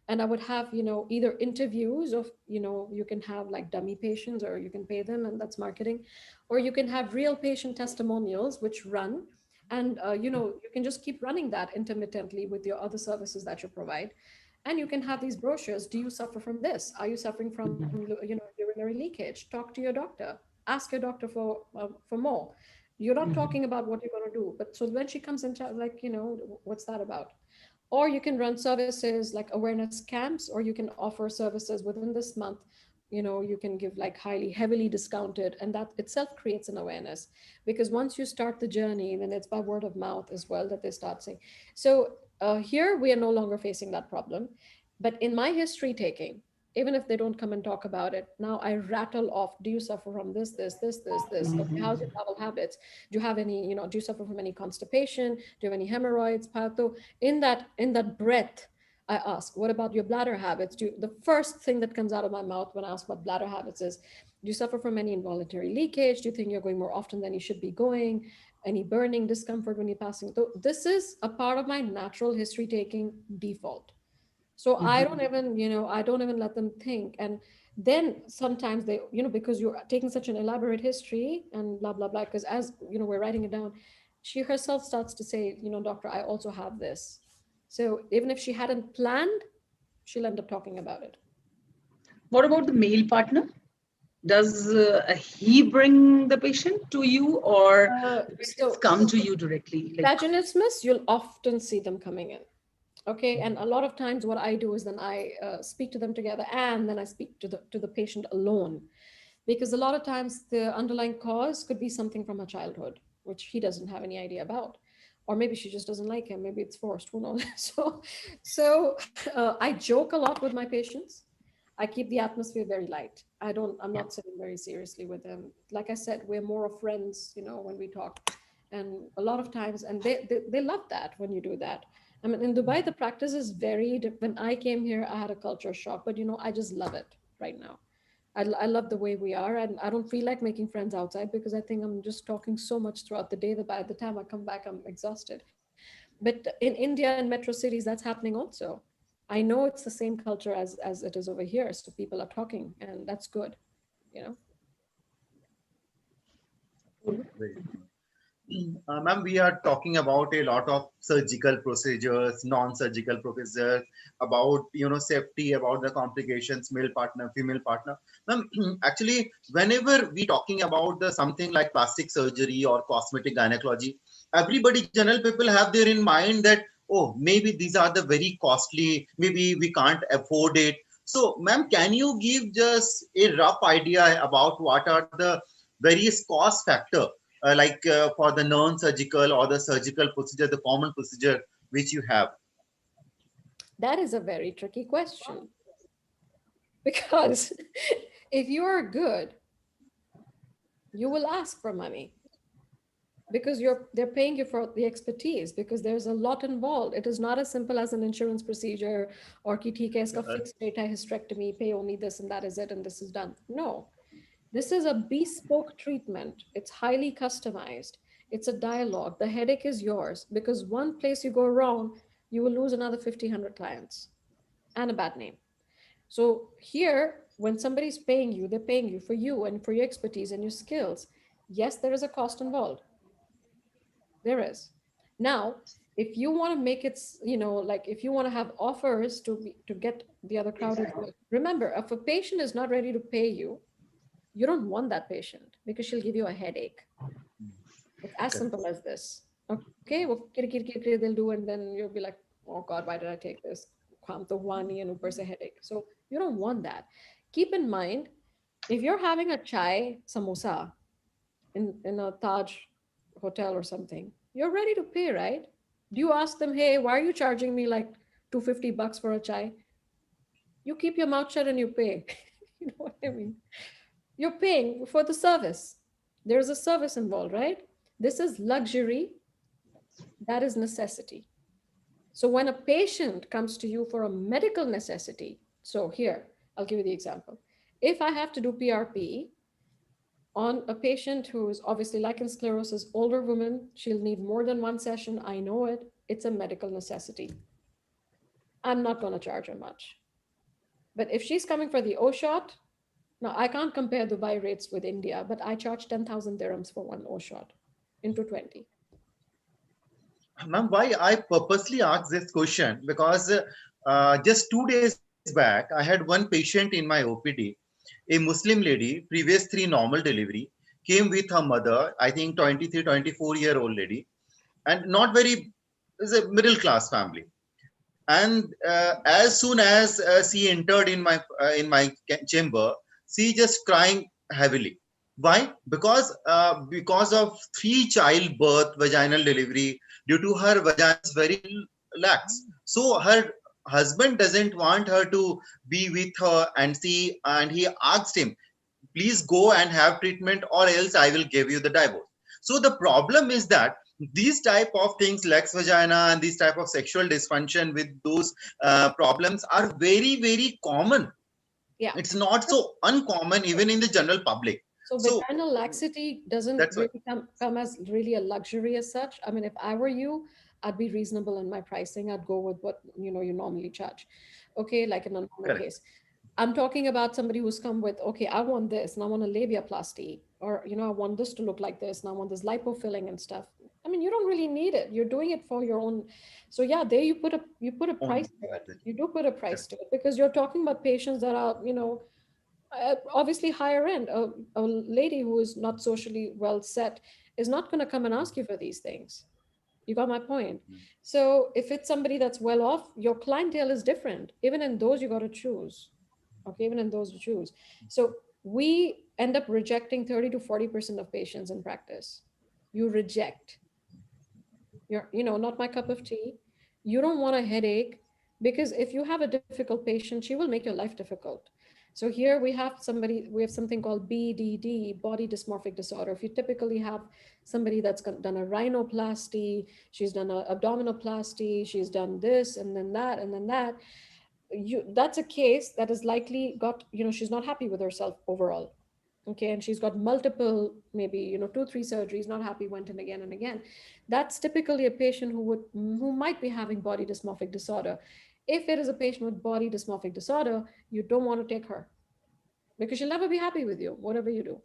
and I would have, you know, either interviews of, you know, you can have like dummy patients, or you can pay them, and that's marketing, or you can have real patient testimonials which run, and you know, you can just keep running that intermittently with your other services that you provide. And you can have these brochures. Do you suffer from this? Are you suffering from, you know, urinary leakage? Talk to your doctor. Ask your doctor for more. You're not talking about what you're going to do, but so when she comes in, like, you know, what's that about? Or you can run services like awareness camps, or you can offer services within this month. You know, you can give like heavily discounted, and that itself creates an awareness, because once you start the journey, then it's by word of mouth as well that they start saying. So here we are no longer facing that problem. But in my history taking, even if they don't come and talk about it, now I rattle off, do you suffer from this? Okay, how's your bowel habits? Do you have any, you know, do you suffer from any constipation? Do you have any hemorrhoids, patho? In that breath, I ask, what about your bladder habits? The first thing that comes out of my mouth when I ask about bladder habits is, do you suffer from any involuntary leakage? Do you think you're going more often than you should be going? Any burning discomfort when you're passing? So this is a part of my natural history taking default. So I don't even, you know, I don't even let them think. And then sometimes they, you know, because you're taking such an elaborate history and blah, blah, blah, because as, you know, we're writing it down, she herself starts to say, you know, doctor, I also have this. So even if she hadn't planned, she'll end up talking about it. What about the male partner? Does he bring the patient to you, or So come to you directly? Like, vaginismus, you'll often see them coming in. Okay, and a lot of times what I do is then I speak to them together, and then I speak to the patient alone, because a lot of times the underlying cause could be something from her childhood, which he doesn't have any idea about, or maybe she just doesn't like him. Maybe it's forced. Who knows? So I joke a lot with my patients. I keep the atmosphere very light. I'm not sitting very seriously with them. Like I said, we're more of friends, you know, when we talk, and a lot of times, and they love that when you do that. I mean, in Dubai, the practice is very, when I came here, I had a culture shock, but you know, I just love it right now. I love the way we are, and I don't feel like making friends outside, because I think I'm just talking so much throughout the day that by the time I come back, I'm exhausted. But in India and metro cities, that's happening also. I know it's the same culture as it is over here. So people are talking, and that's good, you know? Ma'am, we are talking about a lot of surgical procedures, non-surgical procedures, about safety, about the complications, male partner, female partner. Ma'am, actually, whenever we talking about the something like plastic surgery or cosmetic gynecology, everybody, general people have there in mind that, oh, maybe these are the very costly, maybe we can't afford it. So, ma'am, can you give just a rough idea about what are the various cost factor, for the non-surgical or the surgical procedure, the common procedure which you have? That is a very tricky question because if you are good, you will ask for money because they're paying you for the expertise, because there's a lot involved. It is not as simple as an insurance procedure or ki theek hai, iska fixed rate hai, hysterectomy, pay only this and that is it and this is done. No, this is a bespoke treatment. It's highly customized. It's a dialogue. The headache is yours because one place you go wrong, you will lose another 50, 100 clients and a bad name. So here, when somebody's paying you, they're paying you for you and for your expertise and your skills. Yes, there is a cost involved. There is. Now, if you want to make it, like if you want to have offers to get the other crowd, remember, if a patient is not ready to pay you, you don't want that patient because she'll give you a headache. It's as simple as this. Okay, well, they'll do, and then you'll be like, oh God, why did I take this? Kham to hua nahi, and upar se headache. So you don't want that. Keep in mind, if you're having a chai samosa in a Taj hotel or something, you're ready to pay, right? Do you ask them, hey, why are you charging me like $250 for a chai? You keep your mouth shut and you pay. You know what I mean? You're paying for the service. There's a service involved, right? This is luxury. That is necessity. So when a patient comes to you for a medical necessity, so here, I'll give you the example. If I have to do PRP on a patient who is obviously lichen sclerosis, older woman, she'll need more than one session. I know it. It's a medical necessity. I'm not going to charge her much. But if she's coming for the O shot, now I can't compare Dubai rates with India, but I charge 10,000 dirhams for one O shot into 20. Ma'am, why I purposely asked this question, because just 2 days back, I had one patient in my OPD, a Muslim lady, previous 3 normal delivery, came with her mother, I think 23, 24-year-old lady, and not very, is a middle class family. And as soon as she entered in my chamber, she just crying heavily. Why? Because of 3 childbirth vaginal delivery, due to her vagina is very lax. So her husband doesn't want her to be with her, and he asked him, please go and have treatment or else I will give you the divorce. So the problem is that these type of things, lax vagina and these type of sexual dysfunction with those problems are very, very common. Yeah. It's not so uncommon even in the general public. So vaginal laxity doesn't really come as really a luxury as such. I mean, if I were you, I'd be reasonable in my pricing. I'd go with what you normally charge. Okay, like in a normal case. I'm talking about somebody who's come with, okay, I want this and I want a labiaplasty, or I want this to look like this and I want this lipofilling and stuff. I mean, you don't really need it. You're doing it for your own. So yeah, there you put a price to it. You do put a price to it because you're talking about patients that are, obviously higher end. A lady who is not socially well set is not going to come and ask you for these things. You got my point. So if it's somebody that's well off, your clientele is different. Even in those, you got to choose. Okay, even in those you choose. So we end up rejecting 30 to 40% of patients in practice. You reject. You're, not my cup of tea. You don't want a headache, because if you have a difficult patient, she will make your life difficult. So here we have something called BDD, body dysmorphic disorder. If you typically have somebody that's done a rhinoplasty, she's done an abdominoplasty, she's done this and then that and then that, that's a case that is likely got, she's not happy with herself overall. Okay, and she's got multiple, maybe 2-3 surgeries, not happy, went in again and again. That's typically a patient who might be having body dysmorphic disorder. If it is a patient with body dysmorphic disorder, you don't want to take her because she'll never be happy with you, whatever you do.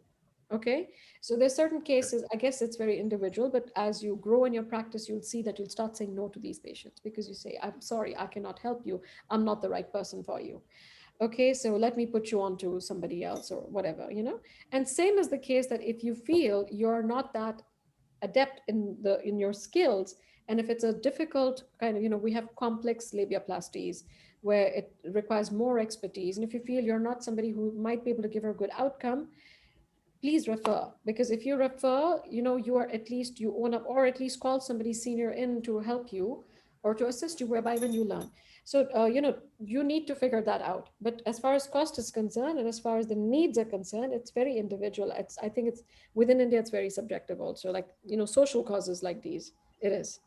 Okay, so there's certain cases, I guess it's very individual, but as you grow in your practice, you'll see that you'll start saying no to these patients because you say, I'm sorry, I cannot help you. I'm not the right person for you. Okay, so let me put you on to somebody else or whatever, you know. And same as the case that if you feel you're not that adept in your skills, and if it's a difficult kind of, you know, we have complex labiaplasties where it requires more expertise, and if you feel you're not somebody who might be able to give her a good outcome, please refer, because if you refer, you know, you are at least, you own up, or at least call somebody senior in to help you or to assist you, whereby when you learn. So you know, you need to figure that out. But as far as cost is concerned, and as far as the needs are concerned, it's very individual. It's, I think it's within India, it's very subjective also, like, you know, social causes like these, it is.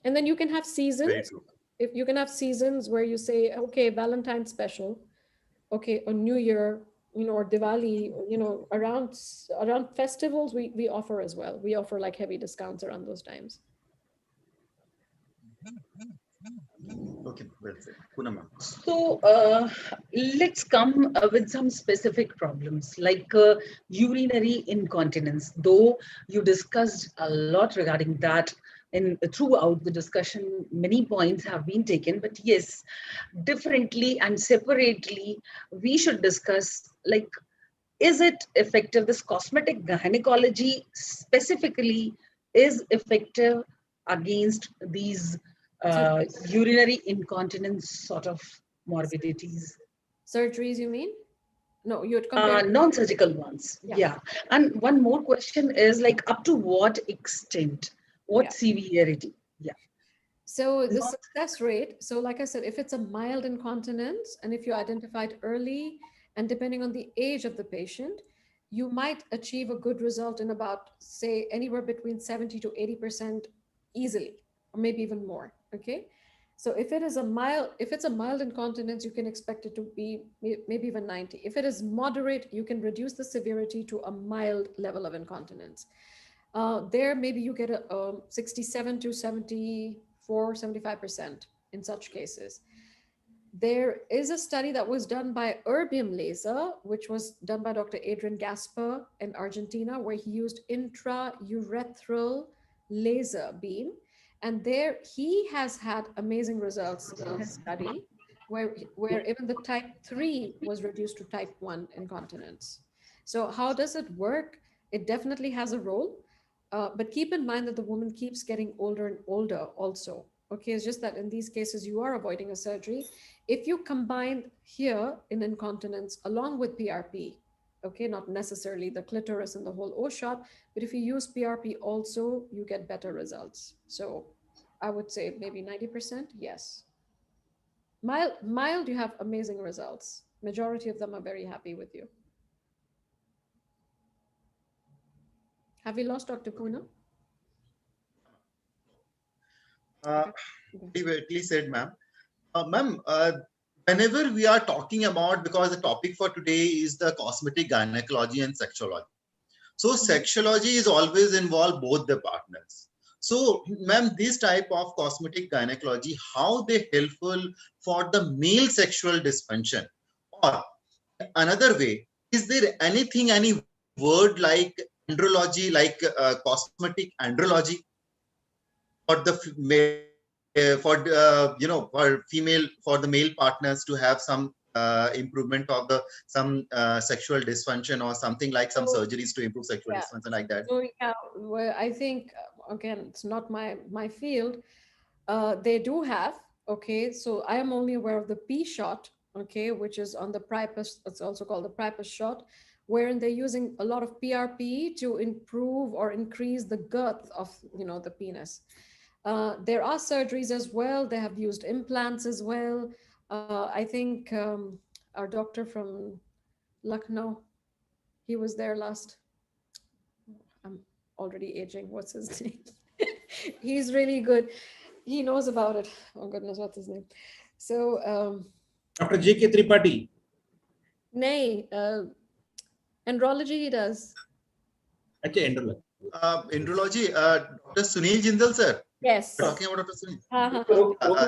And then you can have Very seasons. true. If you can have seasons where you say, okay, Valentine's special, okay, on New Year, you know, or Diwali, you know, around festivals, we offer as well. We offer like heavy discounts around those times. Okay, well said. Poonam ma'am. So let's come with some specific problems like urinary incontinence. Though you discussed a lot regarding that, and throughout the discussion, many points have been taken. But yes, differently and separately, we should discuss like, is it effective? This cosmetic gynecology specifically is effective against these urinary incontinence sort of morbidities, Surgeries, you mean? No, you'd compare. non-surgical ones. Yeah. Yeah. And one more question is like, up to what extent, what Yeah. severity? Yeah. So the success rate, so like I said, if it's a mild incontinence and if you identify it early and depending on the age of the patient, you might achieve a good result in about, say, anywhere between 70 to 80% easily, or maybe even more. Okay. So if it is a mild, if it's a mild incontinence, you can expect it to be maybe even 90. If it is moderate, you can reduce the severity to a mild level of incontinence. There, maybe you get a 67 to 74, 75% in such cases. There is a study that was done by erbium laser, which was done by Dr. Adrian Gasper in Argentina, where he used intraurethral laser beam. And there he has had amazing results in his study, where even the type 3 was reduced to type 1 incontinence. So how does it work? It definitely has a role. But keep in mind that the woman keeps getting older and older also. Okay, it's just that in these cases, you are avoiding a surgery. If you combine here in incontinence along with PRP, okay, not necessarily the clitoris and the whole O shot, but if you use PRP also, you get better results. So I would say maybe 90%, yes. Mild, you have amazing results. Majority of them are very happy with you. Have we lost Dr. Puna? Very said, ma'am. Ma'am, whenever we are talking about, because the topic for today is the cosmetic gynecology and sexology. So sexology is always involved both the partners. So, ma'am, this type of cosmetic gynecology, how they helpful for the male sexual dysfunction? Or another way, is there anything, any word like andrology, like cosmetic andrology for the for female, for the male partners to have some improvement of the some sexual dysfunction or something like some surgeries to improve sexual dysfunction like that? So yeah, well, I think again, it's not my field. They do have, okay. So I am only aware of the P shot, okay, which is on the Priapus. It's also called the Priapus shot, wherein they're using a lot of PRP to improve or increase the girth of, you know, the penis. There are surgeries as well. They have used implants as well. I think our doctor from Lucknow, he was there last. I'm already aging. What's his name? He's really good. He knows about it. Oh goodness, what's his name? So Dr. J.K. Tripathi. nay, andrology he does. Okay, andrology. Andrology, Dr. Sunil Jindal, sir. Yes. You're talking about Dr. Sunil.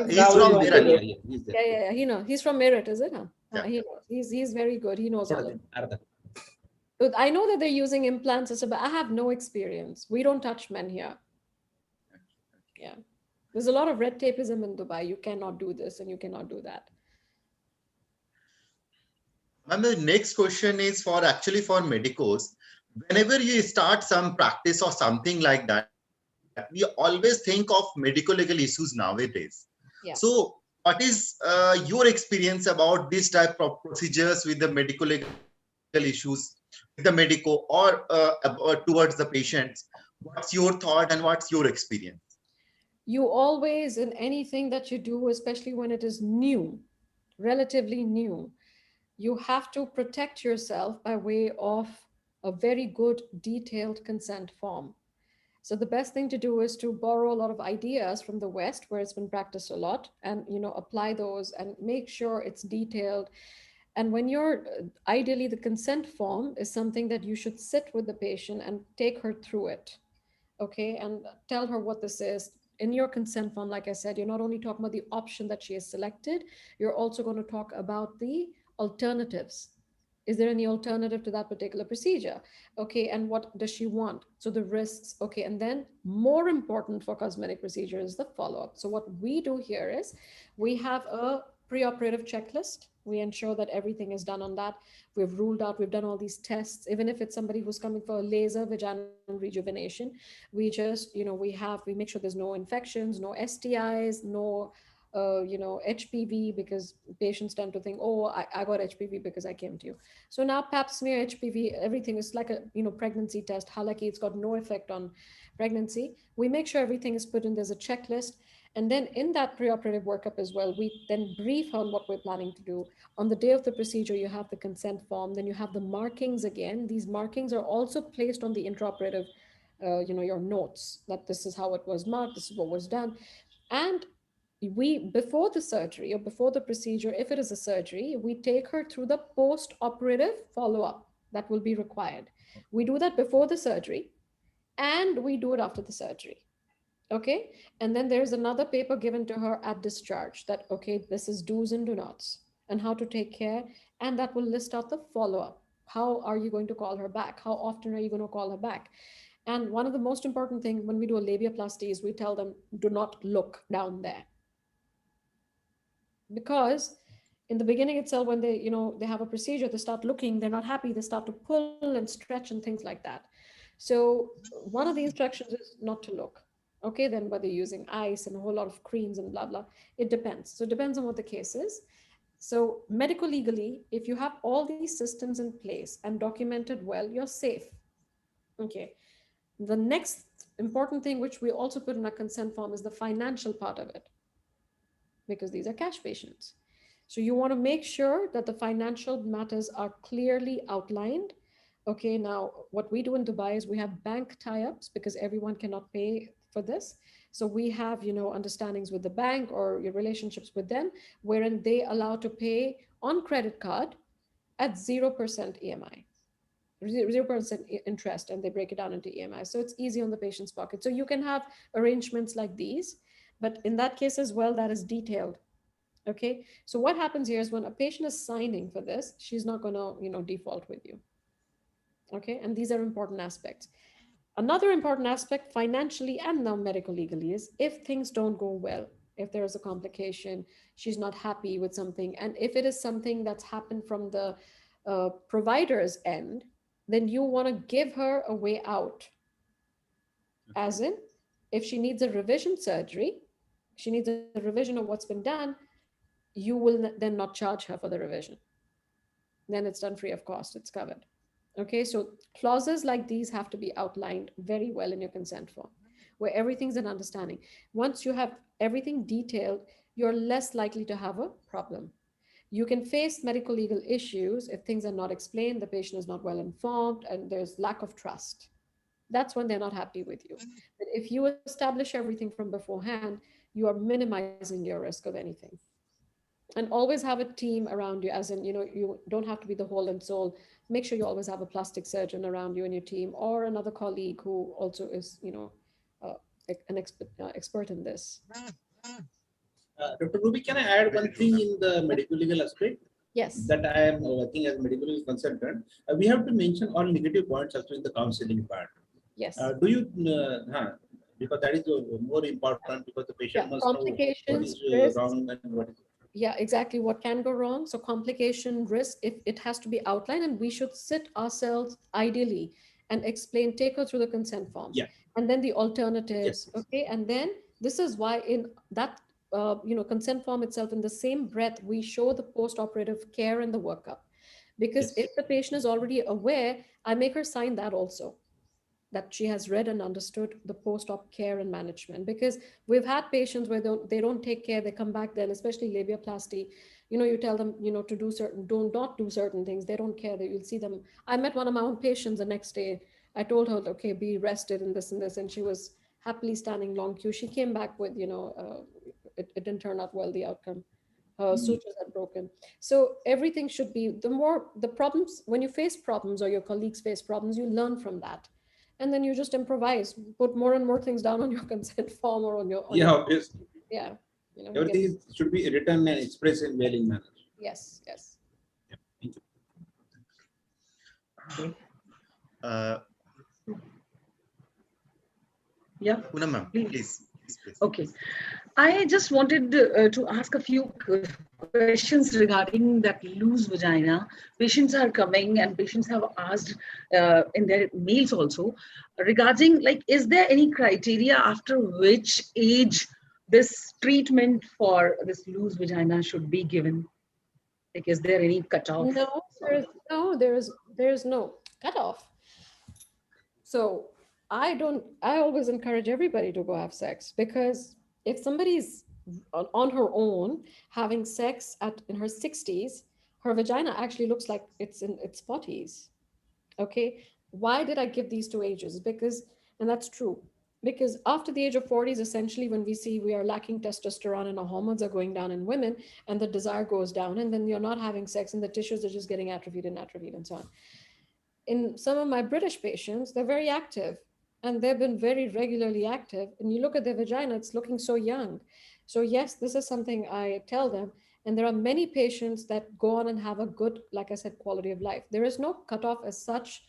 He's He's from Meerut. Yeah. He knows. He's from Meerut, is it? Huh? Yeah. He knows. He's very good. He knows all of it. I know that they're using implants, and stuff, but I have no experience. We don't touch men here. Yeah. There's a lot of red tapeism in Dubai. You cannot do this and you cannot do that. And the next question is for actually for medicos. Whenever you start some practice or something like that, we always think of medical legal issues nowadays. Yeah. So what is your experience about this type of procedures with the medical legal issues with the medico or towards the patients? What's your thought and what's your experience? You always, in anything that you do, especially when it is new, relatively new, you have to protect yourself by way of a very good detailed consent form. So the best thing to do is to borrow a lot of ideas from the West, where it's been practiced a lot, and apply those and make sure it's detailed. And when you're ideally, the consent form is something that you should sit with the patient and take her through it, okay, and tell her what this is. In your consent form, like I said, you're not only talking about the option that she has selected, you're also going to talk about the alternatives. Is there any alternative to that particular procedure? Okay, and what does she want? So the risks, okay, and then more important for cosmetic procedure is the follow-up. So what we do here is we have a preoperative checklist. We ensure that everything is done on that. We've ruled out, we've done all these tests. Even if it's somebody who's coming for a laser vaginal rejuvenation, we just, we make sure there's no infections, no STIs, no HPV, because patients tend to think, oh, I got HPV because I came to you. So now pap smear, HPV, everything is like a pregnancy test. Halaki, it's got no effect on pregnancy. We make sure everything is put in, there's a checklist. And then in that preoperative workup as well, we then brief on what we're planning to do. On the day of the procedure, you have the consent form, then you have the markings again. These markings are also placed on the intraoperative, your notes, that this is how it was marked, this is what was done. And we, before the surgery or before the procedure, if it is a surgery, we take her through the post-operative follow-up that will be required. We do that before the surgery and we do it after the surgery. Okay. And then there's another paper given to her at discharge that, okay, this is do's and do nots and how to take care. And that will list out the follow-up. How are you going to call her back? How often are you going to call her back? And one of the most important things when we do a labiaplasty is we tell them, do not look down there. Because in the beginning itself, when they have a procedure, they start looking, they're not happy, they start to pull and stretch and things like that. So one of the instructions is not to look. Okay, then whether you're using ice and a whole lot of creams and blah, blah, it depends. So it depends on what the case is. So medical legally, if you have all these systems in place and documented well, you're safe. Okay. The next important thing, which we also put in our consent form, is the financial part of it, because these are cash patients. So you want to make sure that the financial matters are clearly outlined. Okay, now what we do in Dubai is we have bank tie-ups because everyone cannot pay for this. So we have, understandings with the bank or your relationships with them, wherein they allow to pay on credit card at 0% EMI. 0% interest, and they break it down into EMI. So it's easy on the patient's pocket. So you can have arrangements like these, but in that case as well, that is detailed. Okay. So what happens here is when a patient is signing for this, she's not going to, default with you. Okay. And these are important aspects. Another important aspect financially and now medical legally is if things don't go well, if there is a complication, she's not happy with something, and if it is something that's happened from the provider's end, then you want to give her a way out. As in, if she needs a revision surgery, she needs a revision of what's been done, you will then not charge her for the revision. Then it's done free of cost, it's covered. Okay, so clauses like these have to be outlined very well in your consent form, where everything's an understanding. Once you have everything detailed, you're less likely to have a problem. You can face medical legal issues if things are not explained, the patient is not well informed, and there's lack of trust. That's when they're not happy with you. But if you establish everything from beforehand, you are minimizing your risk of anything. And always have a team around you, as in, you don't have to be the whole and soul. Make sure you always have a plastic surgeon around you in your team, or another colleague who also is, an expert in this. Dr. Ruby, can I add one thing in the medical legal aspect? Yes. that I am working as medical consultant, we have to mention all negative points also in the counseling part. Yes. Do you, because that is more important, because the patient must know what Complications, is risks. wrong and what is. Yeah, exactly. What can go wrong? So complication, risk, it has to be outlined, and we should sit ourselves ideally and explain, take her through the consent form. Yeah. And then the alternatives. Yes. Okay. And then this is why in that consent form itself, in the same breath, we show the post-operative care and the workup. Because Yes. if the patient is already aware, I make her sign that also, that she has read and understood the post-op care and management. Because we've had patients where they don't take care, they come back then, especially labiaplasty, you tell them, to do certain, don't not do certain things, they don't care, that you'll see them. I met one of my own patients the next day. I told her, okay, be rested in this and this, and she was happily standing long queue. She came back with, it didn't turn out well, the outcome. Sutures are broken. So everything should be, the problems, when you face problems or your colleagues face problems, you learn from that. And then you just improvise, put more and more things down on your consent form or on your, Obviously. yeah. Everything should be written and expressed in well-in manner. Yes, yes. Yeah. Thank you. Yeah. Poonam ma'am, please. Okay. I just wanted to ask a few questions regarding that loose vagina. Patients are coming and patients have asked in their mails also regarding, like, is there any criteria after which age this treatment for this loose vagina should be given? Like, is there any cutoff? There's no cutoff. So I always encourage everybody to go have sex, because if somebody's on her own having sex in her 60s, her vagina actually looks like it's in its 40s. Okay. Why did I give these two ages? And that's true, because after the age of 40 is essentially when we are lacking testosterone and our hormones are going down in women, and the desire goes down, and then you're not having sex and the tissues are just getting atrophied and so on. In some of my British patients, they're very active and they've been very regularly active. And you look at their vagina, it's looking so young. So yes, this is something I tell them. And there are many patients that go on and have a good, like I said, quality of life. There is no cutoff as such,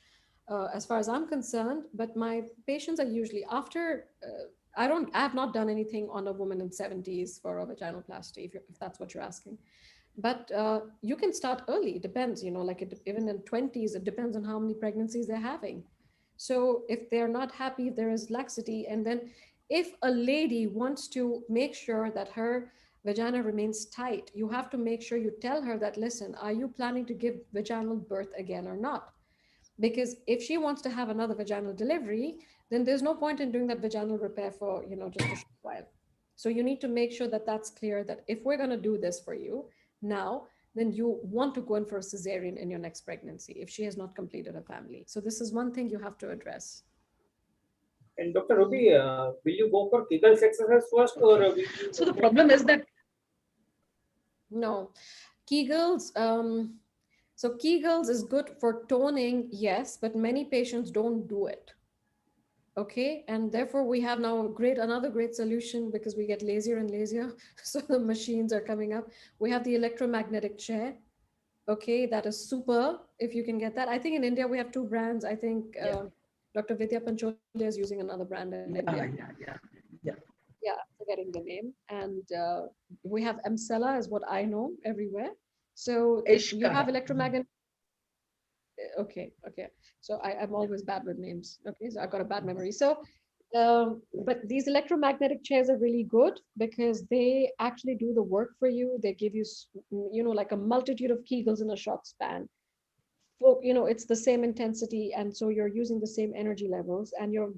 as far as I'm concerned, but my patients are usually after, I have not done anything on a woman in 70s for a vaginoplasty, if that's what you're asking. But you can start early. It depends, even in 20s, it depends on how many pregnancies they're having. So if they're not happy, if there is laxity, and then if a lady wants to make sure that her vagina remains tight, you have to make sure you tell her that, listen, are you planning to give vaginal birth again or not? Because if she wants to have another vaginal delivery, then there's no point in doing that vaginal repair for, just a short while. So you need to make sure that that's clear, that if we're going to do this for you now, then you want to go in for a cesarean in your next pregnancy if she has not completed a family. So this is one thing you have to address. And Dr. Ruby, will you go for Kegels exercise first, or will you? So the problem is that no, Kegels. So Kegels is good for toning, yes, but many patients don't do it. Okay, and therefore we have now another great solution, because we get lazier and lazier. So the machines are coming up. We have the electromagnetic chair. Okay, that is super if you can get that. I think in India we have two brands. I think Dr. Vidya Pancholia is using another brand in India. Yeah, forgetting the name. And we have Emsella is what I know everywhere. So you have electromagnetic. Okay. So I'm always bad with names. Okay, so I've got a bad memory. So, but these electromagnetic chairs are really good because they actually do the work for you. They give you, like a multitude of Kegels in a short span. It's the same intensity, and so you're using the same energy levels, and you're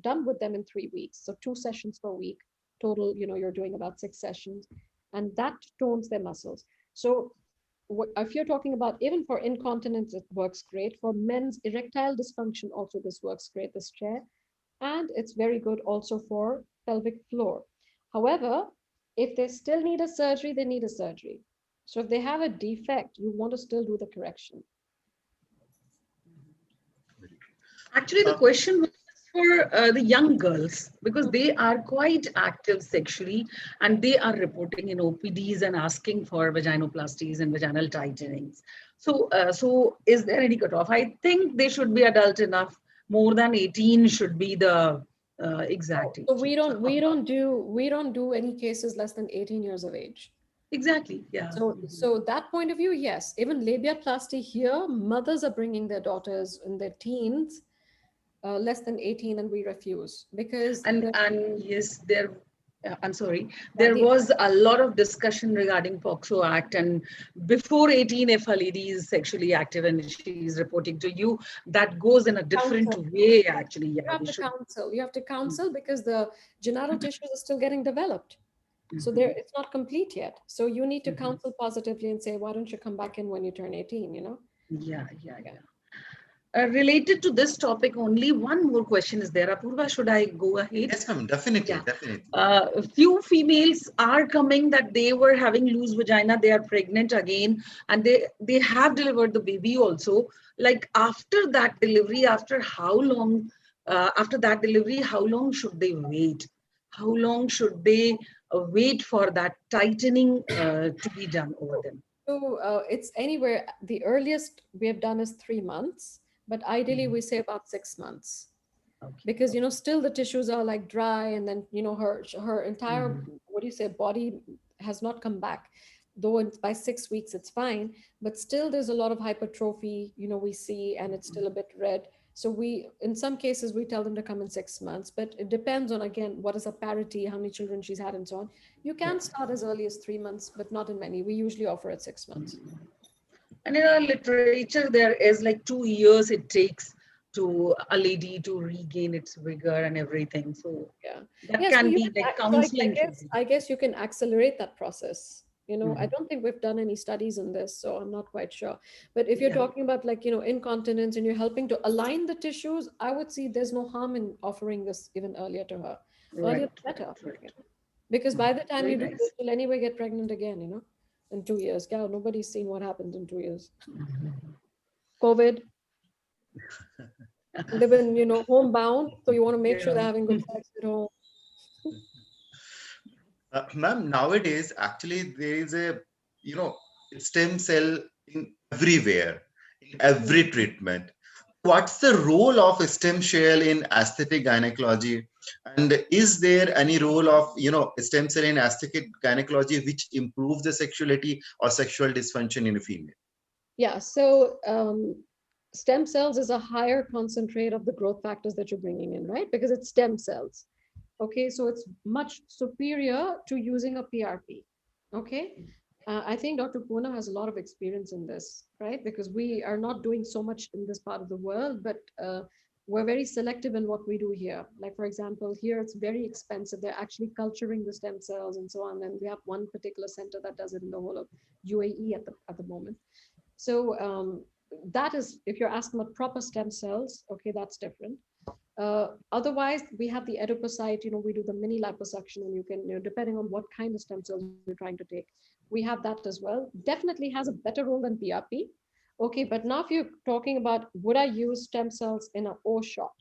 done with them in 3 weeks. So 2 sessions per week total. You're doing about 6 sessions, and that tones their muscles. So if you're talking about, even for incontinence, it works great. For men's erectile dysfunction, also this works great, this chair. And it's very good also for pelvic floor. However, if they still need a surgery, they need a surgery. So if they have a defect, you want to still do the correction. Actually, the question was for the young girls, because they are quite active sexually and they are reporting in OPDs and asking for vaginoplasties and vaginal tightenings. So is there any cutoff? I think they should be adult enough. More than 18 should be the exact age. So we don't do any cases less than 18 years of age. Exactly. Yeah. So that point of view, yes. Even labiaplasty here, mothers are bringing their daughters in their teens, less than 18, and we refuse because And yes, I'm sorry, Yeah, there was a lot of discussion regarding POXO Act, and before 18, if a lady is sexually active and she is reporting to you, that goes in a different Counsel. way actually. You Yeah, have we to should. counsel. You have to counsel because the genital tissues are still getting developed. So there, it's not complete yet. So you need to counsel positively and say, why don't you come back in when you turn 18, you know? Yeah. Related to this topic, only one more question is there. Apurva, should I go ahead? Yes, ma'am. Definitely. Yeah. Definitely. A few females are coming that they were having loose vagina, they are pregnant again, and they have delivered the baby also. Like after that delivery, after how long, after that delivery, how long should they wait? How long should they wait for that tightening to be done over them? So it's anywhere, the earliest we have done is 3 months, but ideally we say about 6 months. Okay. Because, you know, still the tissues are like dry, and then, you know, her entire, what do you say, body has not come back. Though by 6 weeks it's fine, but still there's a lot of hypertrophy, you know, we see, and it's still a bit red. So we, in some cases, we tell them to come in 6 months, but it depends on, again, what is a parity, how many children she's had, and so on. You can start as early as 3 months, but not in many. We usually offer at 6 months. And in our literature, there is like 2 years it takes to a lady to regain its vigor and everything. So Yeah, that so can you be can like so I counseling. I guess you can accelerate that process. You know, I don't think we've done any studies in this, so I'm not quite sure. But if you're Yeah. talking about, like, you know, incontinence and you're helping to align the tissues, I would see there's no harm in offering this even earlier to her. Earlier, Right. the better. Right. Because by the time Very you do this, nice. you'll anyway get pregnant again, you know, in 2 years. Gal, nobody's seen what happens in 2 years. COVID, they've been, you know, homebound, so you want to make sure they're having good sex at home. Ma'am, nowadays, actually, there is a, you know, stem cell in everywhere, in every treatment. What's the role of stem cell in aesthetic gynecology? And is there any role of, you know, stem cell in aesthetic gynecology which improves the sexuality or sexual dysfunction in a female? Yeah, so stem cells is a higher concentrate of the growth factors that you're bringing in, right? Because it's stem cells. Okay, so it's much superior to using a PRP. Okay, I think Dr. Poonam has a lot of experience in this, right? Because we are not doing so much in this part of the world, but we're very selective in what we do here. Like, for example, here it's very expensive. They're actually culturing the stem cells and so on. And we have one particular center that does it in the whole of UAE at the moment. So that is, if you're asking about proper stem cells, okay, that's different. Otherwise, we have the adipocyte, you know, we do the mini liposuction, and you can, you know, depending on what kind of stem cells you're trying to take, we have that as well. Definitely has a better role than PRP. Okay, but now if you're talking about, would I use stem cells in an O shot?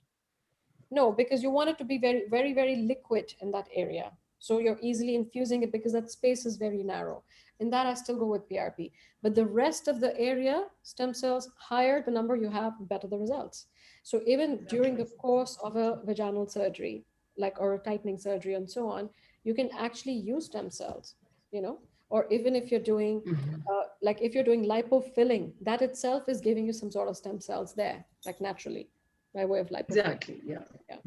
No, because you want it to be very, very, very liquid in that area. So you're easily infusing it because that space is very narrow. In that, I still go with PRP. But the rest of the area, stem cells, higher the number you have, better the results. So even during the course of a vaginal surgery, like, or a tightening surgery and so on, you can actually use stem cells, you know, or even if you're doing, like if you're doing lipofilling, that itself is giving you some sort of stem cells there, like naturally, by way of lipofilling. Exactly. Yeah. Yeah.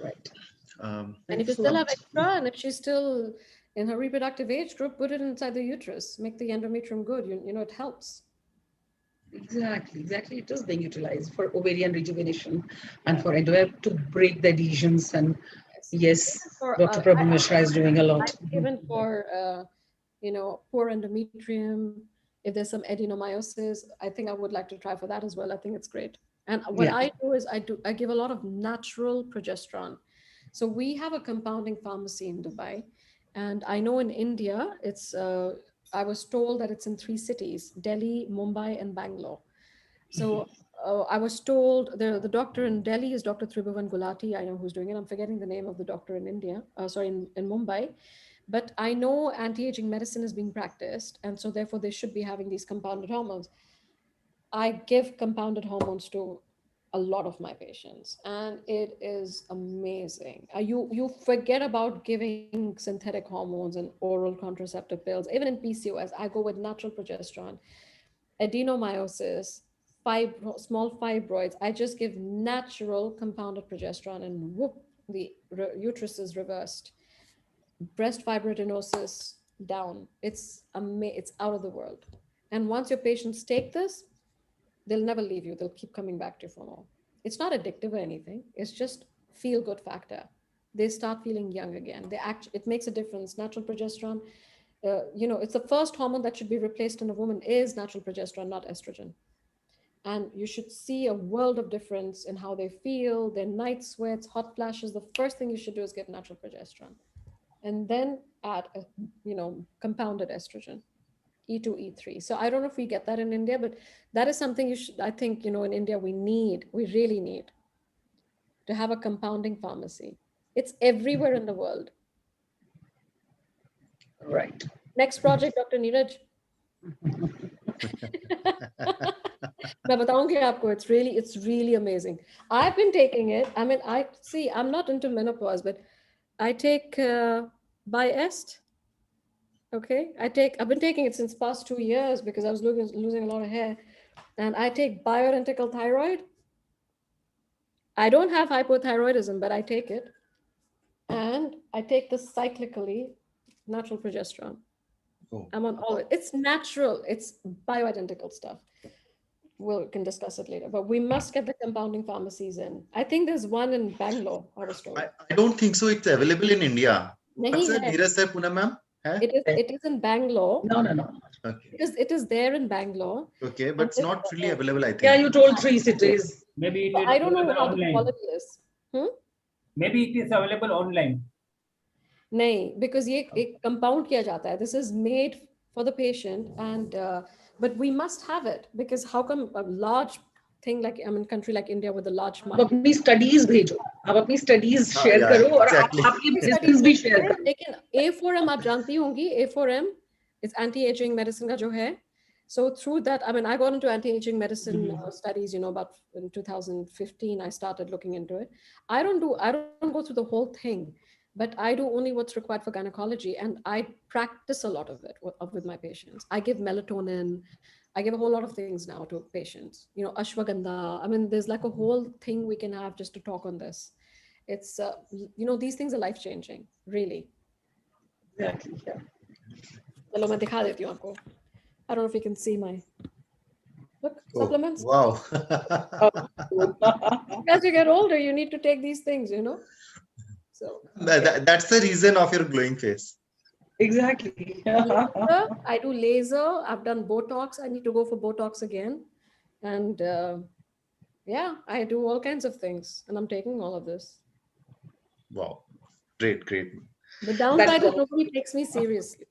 Right. And if you still have extra, and if she's still in her reproductive age group, put it inside the uterus, make the endometrium good. You know, it helps. Exactly. It is being utilized for ovarian rejuvenation and for endo to break the adhesions. And yes, For, Dr. Prabhu Mishra is doing a lot. even for, you know, poor endometrium, if there's some adenomyosis, I think I would like to try for that as well. I think it's great. And what I do is I give a lot of natural progesterone. So we have a compounding pharmacy in Dubai, and I know in India, it's, I was told that it's in 3 cities, Delhi, Mumbai, and Bangalore. So I was told the doctor in Delhi is Dr. Tribhuvan Gulati. I know who's doing it. I'm forgetting the name of the doctor in India. Sorry, in Mumbai. But I know anti-aging medicine is being practiced, and so therefore they should be having these compounded hormones. I give compounded hormones to a lot of my patients, and it is amazing. You forget about giving synthetic hormones and oral contraceptive pills. Even in PCOS, I go with natural progesterone, adenomyosis, small fibroids. I just give natural compounded progesterone, and whoop, the uterus is reversed. Breast fibroadenosis down. It's out of the world. And once your patients take this, they'll never leave you. They'll keep coming back to you for more. It's not addictive or anything. It's just feel good factor. They start feeling young again. It makes a difference. Natural progesterone, it's the first hormone that should be replaced in a woman is natural progesterone, not estrogen. And you should see a world of difference in how they feel, their night sweats, hot flashes. The first thing you should do is give natural progesterone, and then add compounded estrogen. E2, E3. So I don't know if we get that in India, but that is something I think, in India, we really need to have a compounding pharmacy. It's everywhere in the world. Right. Next project, Dr. Neeraj. मैं बताऊंगी आपको, it's really amazing. I've been taking it. I mean, I'm not into menopause, but I take Biest. Okay, I've been taking it since past 2 years because I was losing a lot of hair, and I take bioidentical thyroid. I don't have hypothyroidism, but I take it, and I take this cyclically, natural progesterone. Oh. I'm on all it. It's natural. It's bioidentical stuff. We can discuss it later, but we must get the compounding pharmacies in. I think there's one in Bangalore. I don't think so. It's available in India. What's the nearest, Poonam ma'am? It is in Bangalore. No. Okay. It is there in Bangalore. Okay, but it's not really available, I think. Yeah, you told 3 cities. Maybe So I don't know how the quality is. Maybe it is available online. नहीं, because ये compound किया जाता है. This is made for the patient, and but we must have it, because how come a large thing like country like India with a large आप market. अपनी studies भेजो, आप अपनी studies share करो और exactly. आप आपकी medicines भी share करो. लेकिन A4M आप जानती होंगी, A4M, it's anti-aging medicine का जो है. So through that, I got into anti-aging medicine studies, about in 2015, I started looking into it. I don't go through the whole thing, but I do only what's required for gynecology, and I practice a lot of it with my patients. I give melatonin. I give a whole lot of things now to patients. Ashwagandha. There's like a whole thing we can have just to talk on this. It's, these things are life-changing, really. Exactly. Yeah. चलो मैं दिखा देती हूँ आपको. I don't know if you can see my supplements. Wow. As you get older, you need to take these things, So that's the reason of your glowing face. Exactly. I do laser. I've done Botox. I need to go for Botox again. And I do all kinds of things. And I'm taking all of this. Wow. Great. The downside is nobody takes me seriously.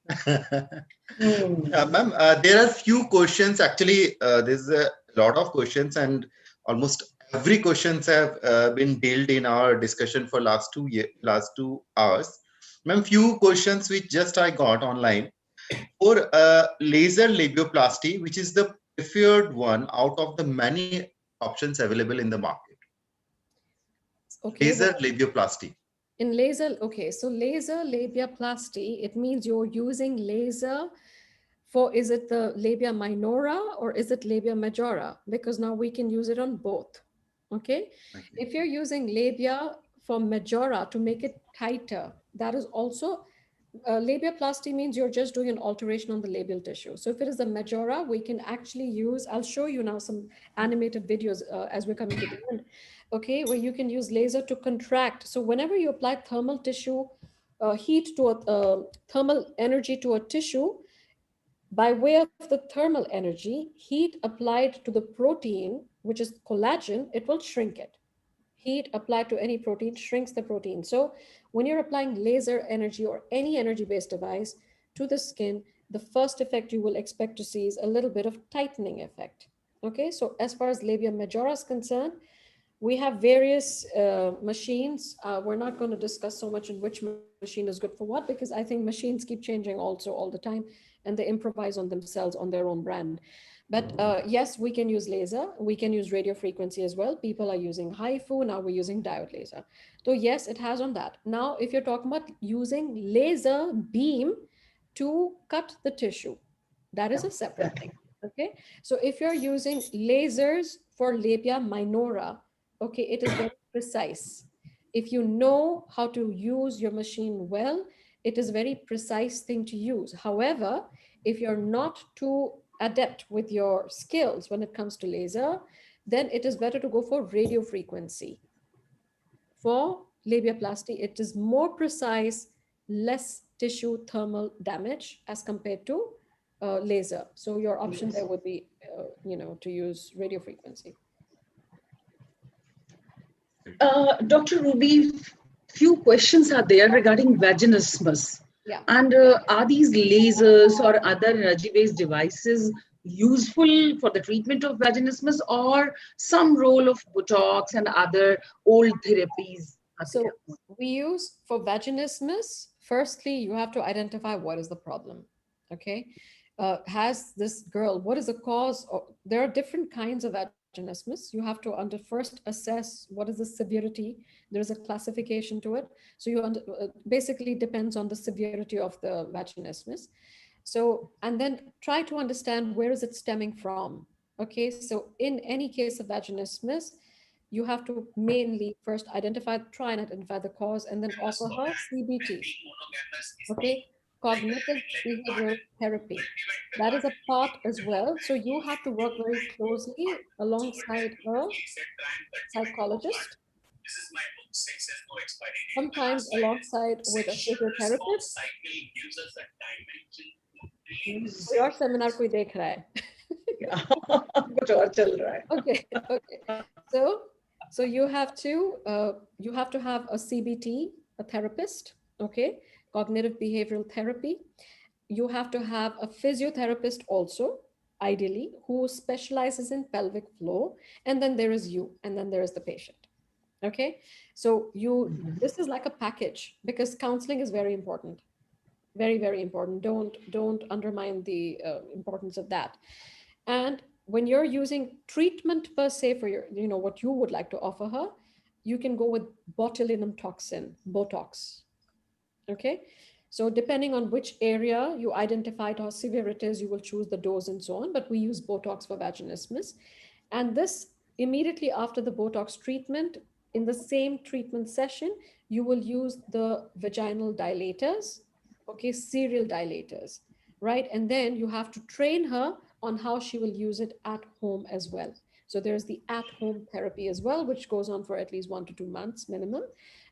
Ma'am, there are few questions. Actually, there's a lot of questions, and almost every questions have been dealt in our discussion for last 2 hours. Ma'am, few questions which just I got online. For laser labioplasty, which is the preferred one out of the many options available in the market. Okay. Laser labioplasty. In laser, okay, so laser labiaplasty, it means you're using laser for, is it the labia minora or is it labia majora? Because now we can use it on both, okay? If you're using labia for majora to make it tighter, that is also, labiaplasty means you're just doing an alteration on the labial tissue. So if it is the majora, we can actually use, I'll show you now some animated videos as we're coming to the end. Okay, where you can use laser to contract. So whenever you apply thermal tissue, heat to a thermal energy to a tissue, by way of the thermal energy, heat applied to the protein, which is collagen, it will shrink it. Heat applied to any protein shrinks the protein. So when you're applying laser energy or any energy-based device to the skin, the first effect you will expect to see is a little bit of tightening effect. Okay, so as far as labia majora is concerned, we have various machines. We're not going to discuss so much in which machine is good for what, because I think machines keep changing also all the time, and they improvise on themselves on their own brand. But yes, we can use laser. We can use radio frequency as well. People are using HIFU. Now we're using diode laser. So yes, it has on that. Now, if you're talking about using laser beam to cut the tissue, that is a separate thing. Okay. So if you're using lasers for labia minora, okay, it is very precise. If you know how to use your machine well, it is a very precise thing to use. However, if you're not too adept with your skills when it comes to laser, then it is better to go for radio frequency. For labiaplasty, it is more precise, less tissue thermal damage as compared to laser. So your option there would be, to use radio frequency. Dr. Ruby, few questions are there regarding vaginismus. Yeah. And are these lasers or other energy-based devices useful for the treatment of vaginismus, or some role of Botox and other old therapies? So we use for vaginismus, firstly, you have to identify what is the problem. Okay. Has this girl, what is the cause? There are different kinds of vaginismus. You have to first assess what is the severity. There's a classification to it. So basically depends on the severity of the vaginismus. So, and then try to understand where is it stemming from. Okay. So in any case of vaginismus, you have to mainly first try and identify the cause, and then offer her CBT. Okay. Cognitive behavioral therapy. That is a part as well. So you have to work very closely alongside a psychologist, sometimes alongside with a physiotherapist. Your seminar koi dekh raha hai. कुछ और चल रहा है. Okay. So you have to have a CBT, a therapist, okay, cognitive behavioral therapy. You have to have a physiotherapist also, ideally, who specializes in pelvic floor, and then there is you, and then there is the patient. Okay, so this is like a package, because counseling is very important, very, very important. Don't undermine the importance of that. And when you're using treatment per se for your, what you would like to offer her, you can go with botulinum toxin, Botox. Okay. So depending on which area you identified how severe it is, you will choose the dose and so on. But we use Botox for vaginismus. And this immediately after the Botox treatment, in the same treatment session, you will use the vaginal dilators, okay, serial dilators, right? And then you have to train her on how she will use it at home as well. So there's the at-home therapy as well, which goes on for at least 1 to 2 months minimum.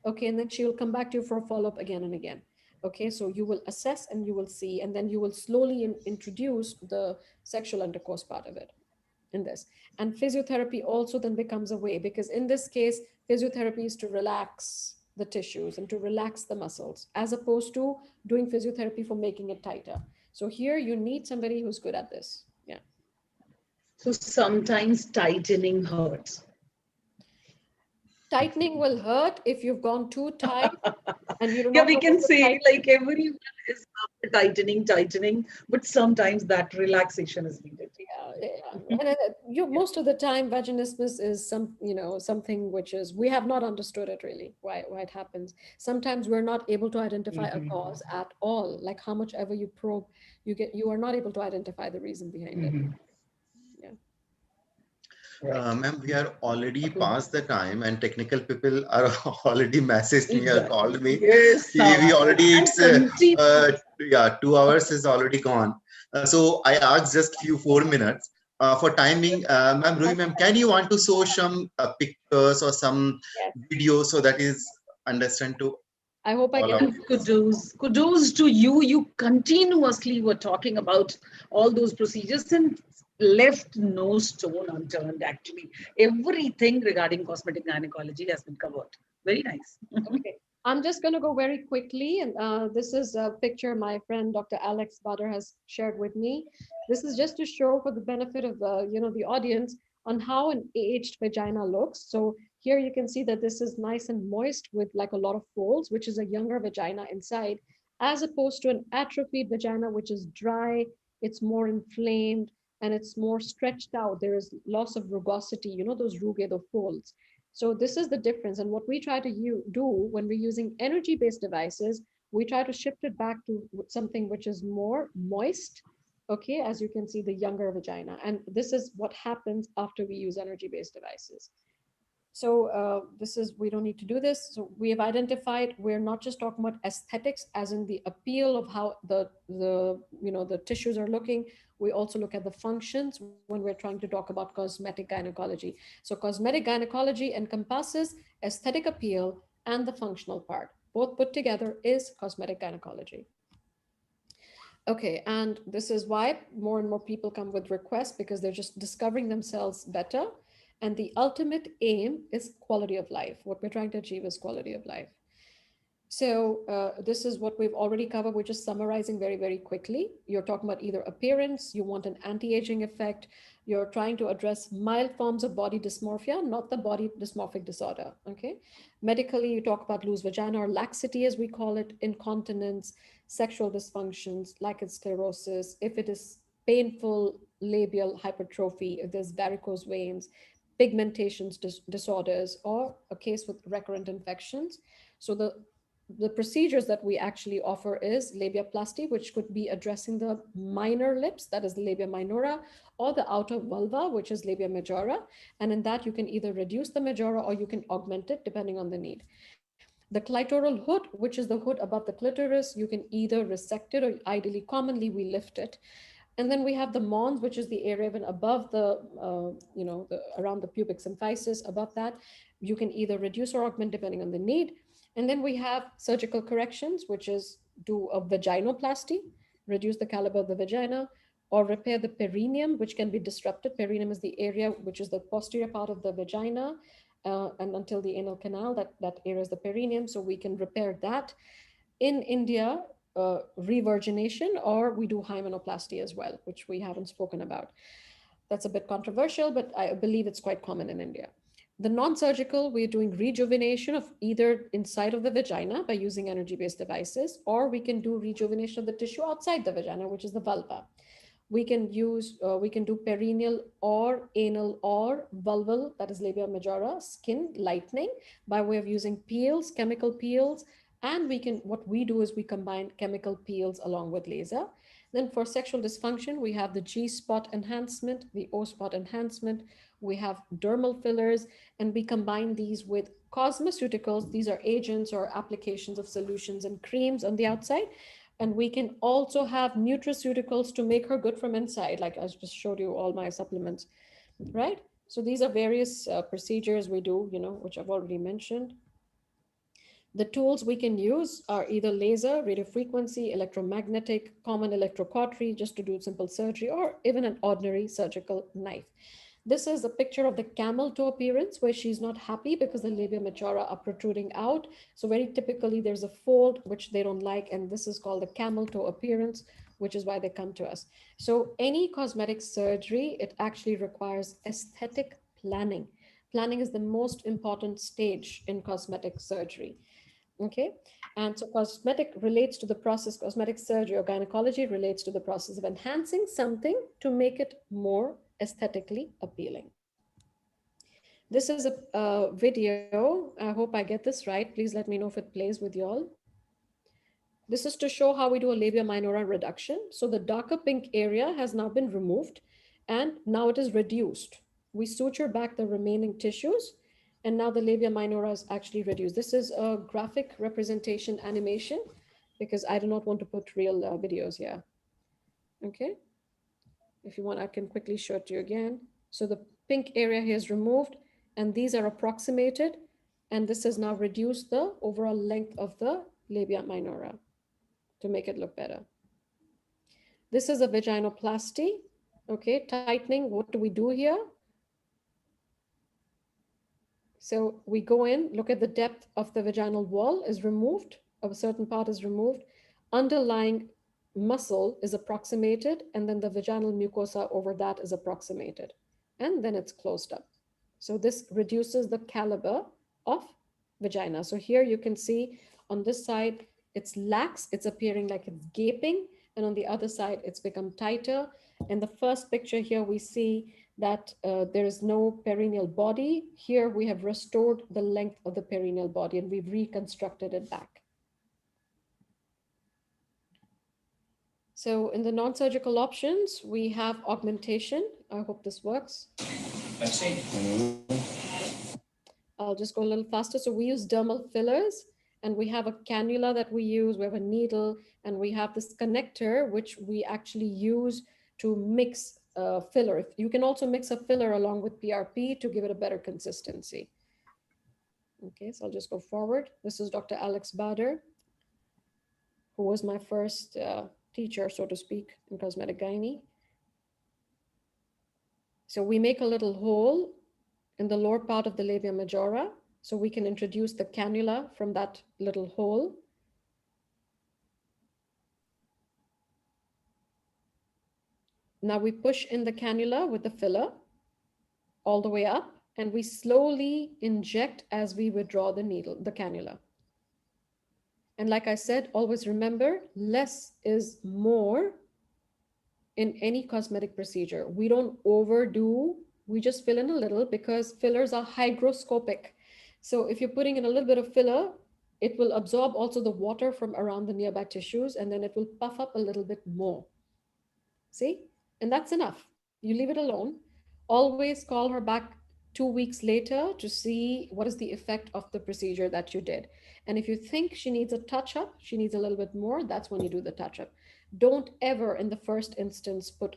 Okay, and then she will come back to you for a follow-up again and again. Okay, so you will assess and you will see, and then you will slowly introduce the sexual intercourse part of it in this. And physiotherapy also then becomes a way, because in this case, physiotherapy is to relax the tissues and to relax the muscles, as opposed to doing physiotherapy for making it tighter. So here you need somebody who's good at this. Yeah. So sometimes tightening hurts. Tightening will hurt if you've gone too tight. And you don't yeah, we can say like everyone is tightening, but sometimes that relaxation is needed. Yeah. And most of the time, vaginismus is something which is, we have not understood it really, why it happens. Sometimes we're not able to identify a cause at all. Like how much ever you probe, you are not able to identify the reason behind it. Ma'am, we are already past the time, and technical people are already messaged me or called me. Yes, we already, it's 2 hours is already gone. So I asked just 4 minutes for timing. Ma'am, Ruhi ma'am, can you want to show some pictures or some videos so that is understand to? I hope I can. Kudos to you. You continuously were talking about all those procedures and left no stone unturned. Actually, everything regarding cosmetic gynecology has been covered. Very nice. Okay. I'm just going to go very quickly. And this is a picture my friend Dr. Alex Butter has shared with me. This is just to show for the benefit of the audience on how an aged vagina looks. So here you can see that this is nice and moist with like a lot of folds, which is a younger vagina inside, as opposed to an atrophied vagina, which is dry, it's more inflamed, and it's more stretched out. There is loss of rugosity, those rugae, the folds. So this is the difference. And what we try to do when we're using energy-based devices, we try to shift it back to something which is more moist, okay, as you can see, the younger vagina. And this is what happens after we use energy-based devices. So this is, we don't need to do this. So we have identified, we're not just talking about aesthetics as in the appeal of how the tissues are looking. We also look at the functions when we're trying to talk about cosmetic gynecology. So cosmetic gynecology encompasses aesthetic appeal and the functional part. Both put together is cosmetic gynecology. Okay, and this is why more and more people come with requests, because they're just discovering themselves better. And the ultimate aim is quality of life. What we're trying to achieve is quality of life. So this is what we've already covered. We're just summarizing very, very quickly. You're talking about either appearance, you want an anti-aging effect, you're trying to address mild forms of body dysmorphia, not the body dysmorphic disorder, okay? Medically, you talk about loose vagina or laxity, as we call it, incontinence, sexual dysfunctions, lichen sclerosis, if it is painful labial hypertrophy, if there's varicose veins, pigmentations disorders, or a case with recurrent infections. So the procedures that we actually offer is labiaplasty, which could be addressing the minor lips, that is the labia minora, or the outer vulva, which is labia majora. And in that, you can either reduce the majora or you can augment it depending on the need. The clitoral hood, which is the hood above the clitoris, you can either resect it or ideally, commonly, we lift it. And then we have the mons, which is the area even above around the pubic symphysis. Above that, you can either reduce or augment depending on the need. And then we have surgical corrections, which is do a vaginoplasty, reduce the caliber of the vagina, or repair the perineum, which can be disrupted. Perineum is the area which is the posterior part of the vagina, and until the anal canal, that area is the perineum. So we can repair that. In India, revirgination, or we do hymenoplasty as well, which we haven't spoken about. That's a bit controversial, but I believe it's quite common in India. The non-surgical, we're doing rejuvenation of either inside of the vagina by using energy-based devices, or we can do rejuvenation of the tissue outside the vagina, which is the vulva. We can do perineal or anal or vulval, that is labia majora, skin lightening by way of using peels, chemical peels. And what we do is we combine chemical peels along with laser. Then for sexual dysfunction, we have the G-spot enhancement, the O-spot enhancement, we have dermal fillers, and we combine these with cosmeceuticals. These are agents or applications of solutions and creams on the outside. And we can also have nutraceuticals to make her good from inside, like I just showed you all my supplements, right? So these are various procedures we do, which I've already mentioned. The tools we can use are either laser, radiofrequency, electromagnetic, common electrocautery, just to do simple surgery, or even an ordinary surgical knife. This is a picture of the camel toe appearance, where she's not happy because the labia majora are protruding out. So very typically there's a fold which they don't like, and this is called the camel toe appearance, which is why they come to us. So any cosmetic surgery, it actually requires aesthetic planning. Planning is the most important stage in cosmetic surgery. Okay, and so cosmetic relates to the process, cosmetic surgery or gynecology relates to the process of enhancing something to make it more aesthetically appealing. This is a video. I hope I get this right. Please let me know if it plays with y'all. This is to show how we do a labia minora reduction. So the darker pink area has now been removed, and now it is reduced. We suture back the remaining tissues, and now the labia minora is actually reduced. This is a graphic representation animation because I do not want to put real videos here. Okay. If you want, I can quickly show it to you again. So the pink area here is removed, and these are approximated, and this has now reduced the overall length of the labia minora to make it look better. This is a vaginoplasty. Okay, tightening. What do we do here? So we go in, look at the depth of the vaginal wall is removed, of a certain part is removed, underlying muscle is approximated, and then the vaginal mucosa over that is approximated, and then it's closed up. So this reduces the caliber of vagina. So here you can see on this side, it's lax, it's appearing like it's gaping, and on the other side, it's become tighter. In the first picture here, we see that there is no perineal body. Here we have restored the length of the perineal body and we've reconstructed it back. So in the non-surgical options, we have augmentation. I hope this works. I'll just go a little faster. So we use dermal fillers, and we have a cannula that we use, we have a needle, and we have this connector, which we actually use to mix a filler. You can also mix a filler along with PRP to give it a better consistency. Okay, so I'll just go forward. This is Dr. Alex Bader, who was my first teacher, so to speak, in cosmetic gynae. So we make a little hole in the lower part of the labia majora, so we can introduce the cannula from that little hole. Now we push in the cannula with the filler all the way up, and we slowly inject as we withdraw the needle, the cannula. And like I said, always remember, less is more in any cosmetic procedure. We don't overdo, we just fill in a little because fillers are hygroscopic. So if you're putting in a little bit of filler, it will absorb also the water from around the nearby tissues, and then it will puff up a little bit more. See? And that's enough. You leave it alone. Always call her back 2 weeks later to see what is the effect of the procedure that you did. And if you think she needs a touch-up, she needs a little bit more, that's when you do the touch-up. Don't ever in the first instance put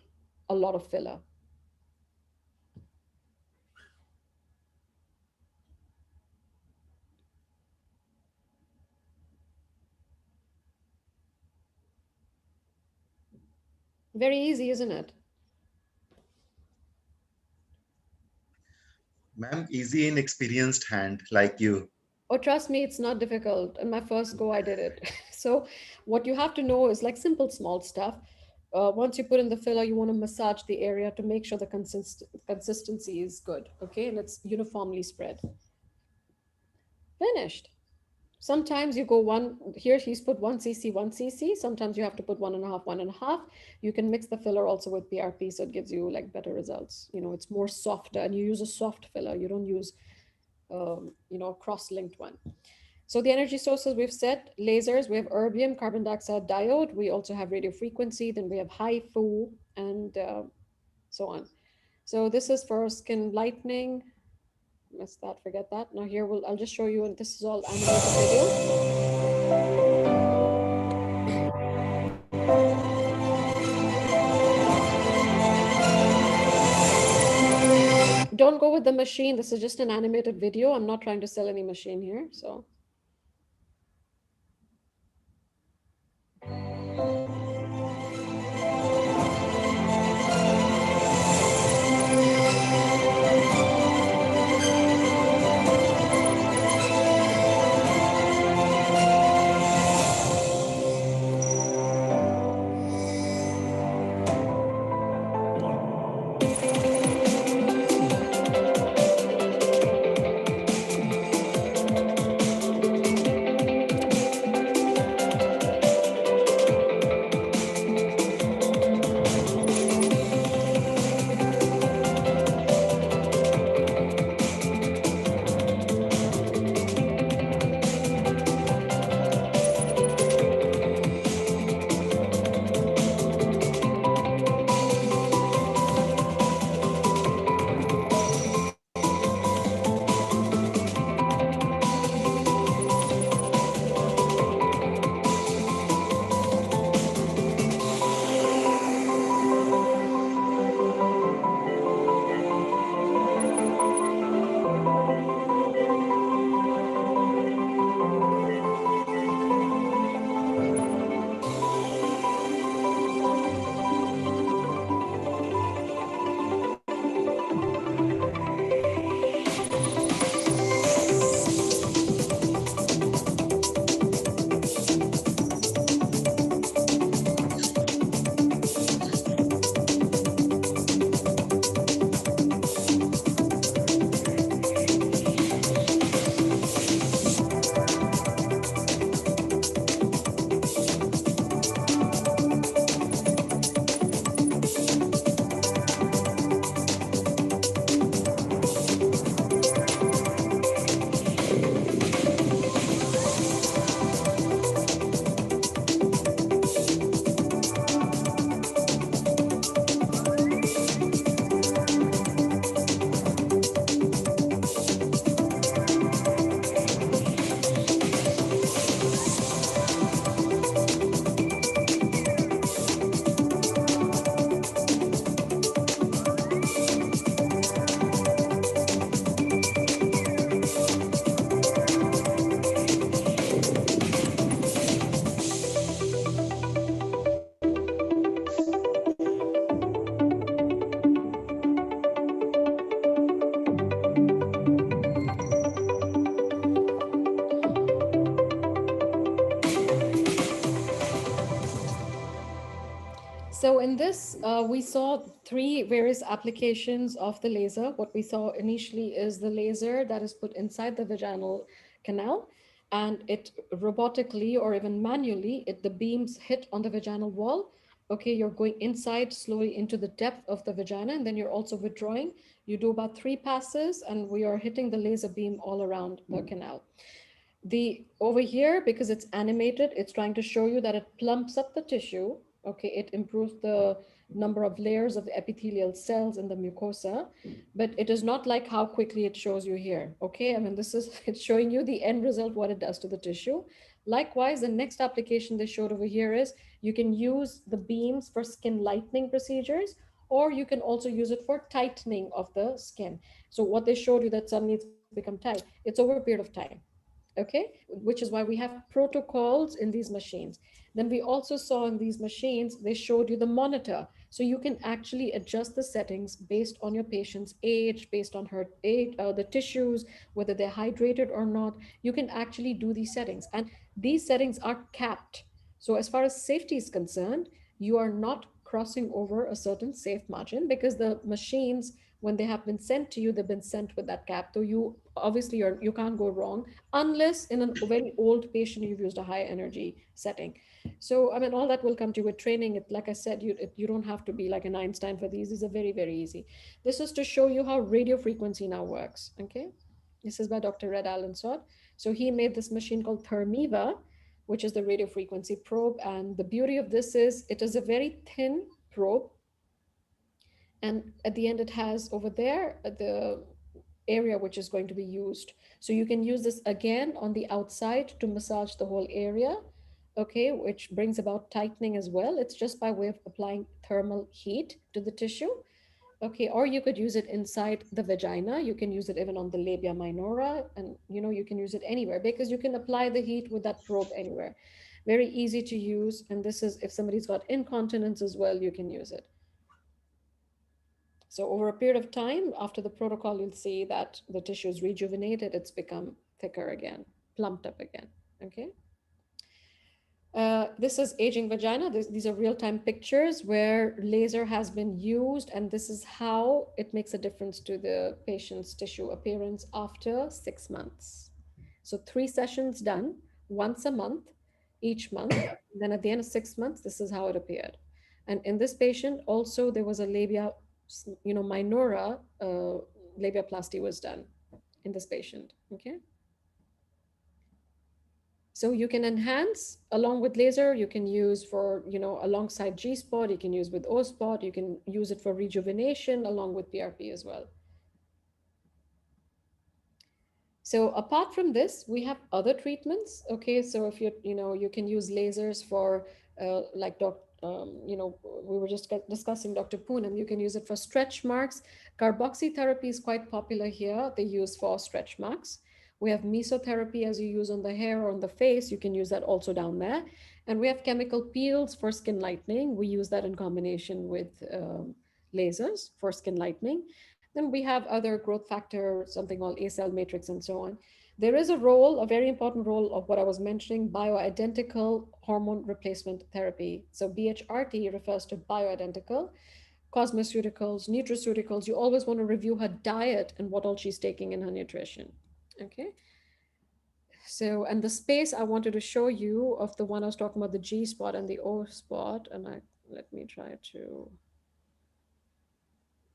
a lot of filler. Very easy, isn't it? Ma'am, easy and experienced hand like you. Oh, trust me, it's not difficult. In my first go, I did it. So what you have to know is like simple, small stuff. Once you put in the filler, you want to massage the area to make sure the consistency is good, okay? And it's uniformly spread. Finished. Sometimes you go one, here he's put 1 cc, 1 cc. Sometimes you have to put 1.5, 1.5. You can mix the filler also with PRP, so it gives you like better results. You know, it's more softer, and you use a soft filler. You don't use, you know, a cross-linked one. So the energy sources we've set, lasers, we have erbium, carbon dioxide diode. We also have radio frequency, then we have HIFU, and so on. So this is for skin lightening. Missed that, forget that. Now here I'll just show you, and this is all animated video. Don't go with the machine. This is just an animated video. I'm not trying to sell any machine here, so. So in this, we saw three various applications of the laser. What we saw initially is the laser that is put inside the vaginal canal, and it robotically or even manually, the beams hit on the vaginal wall. Okay, you're going inside slowly into the depth of the vagina, and then you're also withdrawing. You do about 3 passes, and we are hitting the laser beam all around the canal. The over here, because it's animated, it's trying to show you that it plumps up the tissue. Okay, it improves the number of layers of the epithelial cells in the mucosa, but it is not like how quickly it shows you here. Okay, I mean, this is it's showing you the end result, what it does to the tissue. Likewise, the next application they showed over here is you can use the beams for skin lightening procedures, or you can also use it for tightening of the skin. So what they showed you that suddenly it's become tight, it's over a period of time. Okay, which is why we have protocols in these machines. Then we also saw in these machines, they showed you the monitor, so you can actually adjust the settings based on your patient's age, based on her age, the tissues, whether they're hydrated or not. You can actually do these settings, and these settings are capped. So as far as safety is concerned, you are not crossing over a certain safe margin, because the machines, when they have been sent to you, they've been sent with that cap. So you obviously you can't go wrong, unless in a very old patient you've used a high energy setting. So I mean, all that will come to you with training. It, like I said, you don't have to be like an Einstein for these. These are very, very easy. This is to show you how radio frequency now works. Okay, this is by Dr. Red Allen Sod. So he made this machine called Thermiva, which is the radio frequency probe. And the beauty of this is it is a very thin probe, and at the end it has over there the area which is going to be used. So you can use this again on the outside to massage the whole area, okay, which brings about tightening as well. It's just by way of applying thermal heat to the tissue. Okay, or you could use it inside the vagina. You can use it even on the labia minora, and you can use it anywhere, because you can apply the heat with that probe anywhere. Very easy to use, and this is if somebody's got incontinence as well, you can use it. So over a period of time, after the protocol, you'll see that the tissue is rejuvenated, it's become thicker again, plumped up again, okay? This is aging vagina. These are real-time pictures where laser has been used, and this is how it makes a difference to the patient's tissue appearance after 6 months. So 3 sessions done once a month, each month. Then at the end of 6 months, this is how it appeared. And in this patient, also there was a labia, minora labiaplasty was done in this patient. Okay. So you can enhance along with laser. You can use for, alongside G-spot. You can use with O-spot. You can use it for rejuvenation along with PRP as well. So apart from this, we have other treatments. Okay, so if you can use lasers for like we were just discussing Dr. Poonam, you can use it for stretch marks. Carboxytherapy is quite popular here. They use for stretch marks. We have mesotherapy as you use on the hair or on the face. You can use that also down there. And we have chemical peels for skin lightening. We use that in combination with lasers for skin lightening. Then we have other growth factor, something called A-cell matrix and so on. There is a role, a very important role of what I was mentioning, bioidentical hormone replacement therapy. So BHRT refers to bioidentical. Cosmeceuticals, nutraceuticals, you always want to review her diet and what all she's taking in her nutrition. Okay. So, and the space I wanted to show you of the one I was talking about, the G spot and the O spot, and let me try to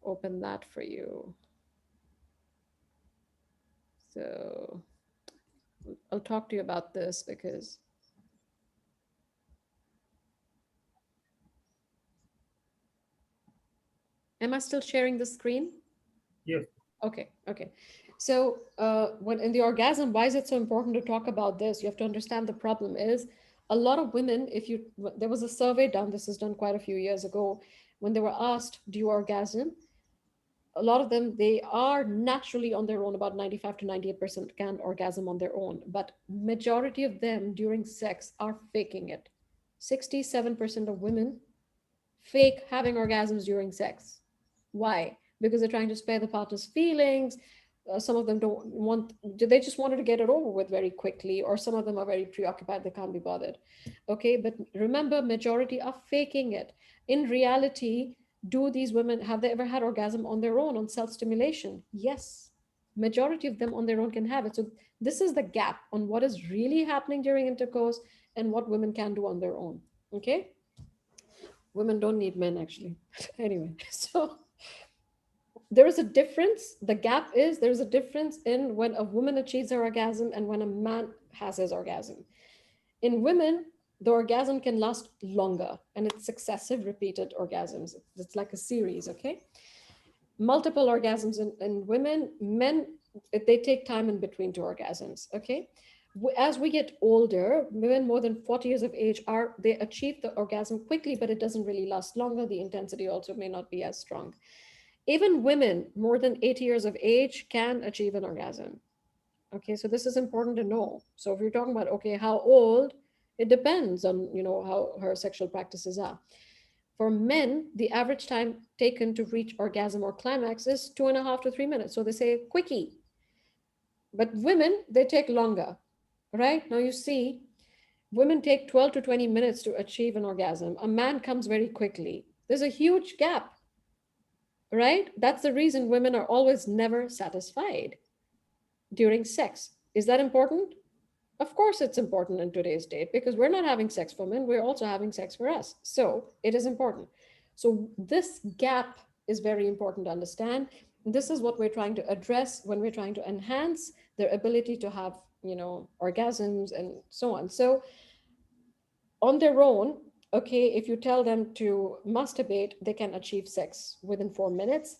open that for you. So I'll talk to you about this because am I still sharing the screen? Yes. Okay. So when in the orgasm, why is it so important to talk about this? You have to understand the problem is a lot of women, there was a survey done, this is done quite a few years ago, when they were asked, do you orgasm? A lot of them, they are naturally on their own, about 95 to 98% can orgasm on their own, but majority of them during sex are faking it. 67% of women fake having orgasms during sex. Why? Because they're trying to spare the partner's feelings. Some of them don't want, they just wanted to get it over with very quickly, or some of them are very preoccupied, they can't be bothered. Okay, but remember, majority are faking it. In reality, do these women, have they ever had orgasm on their own, on self-stimulation? Yes. Majority of them on their own can have it. So this is the gap on what is really happening during intercourse and what women can do on their own. Okay, women don't need men actually. Anyway, so there is a difference. The gap is, there's a difference in when a woman achieves her orgasm and when a man has his orgasm. In women, the orgasm can last longer, and it's successive repeated orgasms. It's like a series. Okay, multiple orgasms in women. Men, they take time in between two orgasms. Okay, as we get older, women more than 40 years of age, they achieve the orgasm quickly, but it doesn't really last longer. The intensity also may not be as strong. Even women more than 80 years of age can achieve an orgasm. Okay, so this is important to know. So if you're talking about, okay, how old, it depends on, how her sexual practices are. For men, the average time taken to reach orgasm or climax is 2.5 to 3 minutes. So they say quickie. But women, they take longer, right? Now you see, women take 12 to 20 minutes to achieve an orgasm. A man comes very quickly. There's a huge gap, right? That's the reason women are always never satisfied during sex. Is that important? Of course it's important in today's date, because we're not having sex for men, we're also having sex for us. So it is important. So this gap is very important to understand. This is what we're trying to address when we're trying to enhance their ability to have, orgasms and so on. So on their own, okay, if you tell them to masturbate, they can achieve sex within 4 minutes.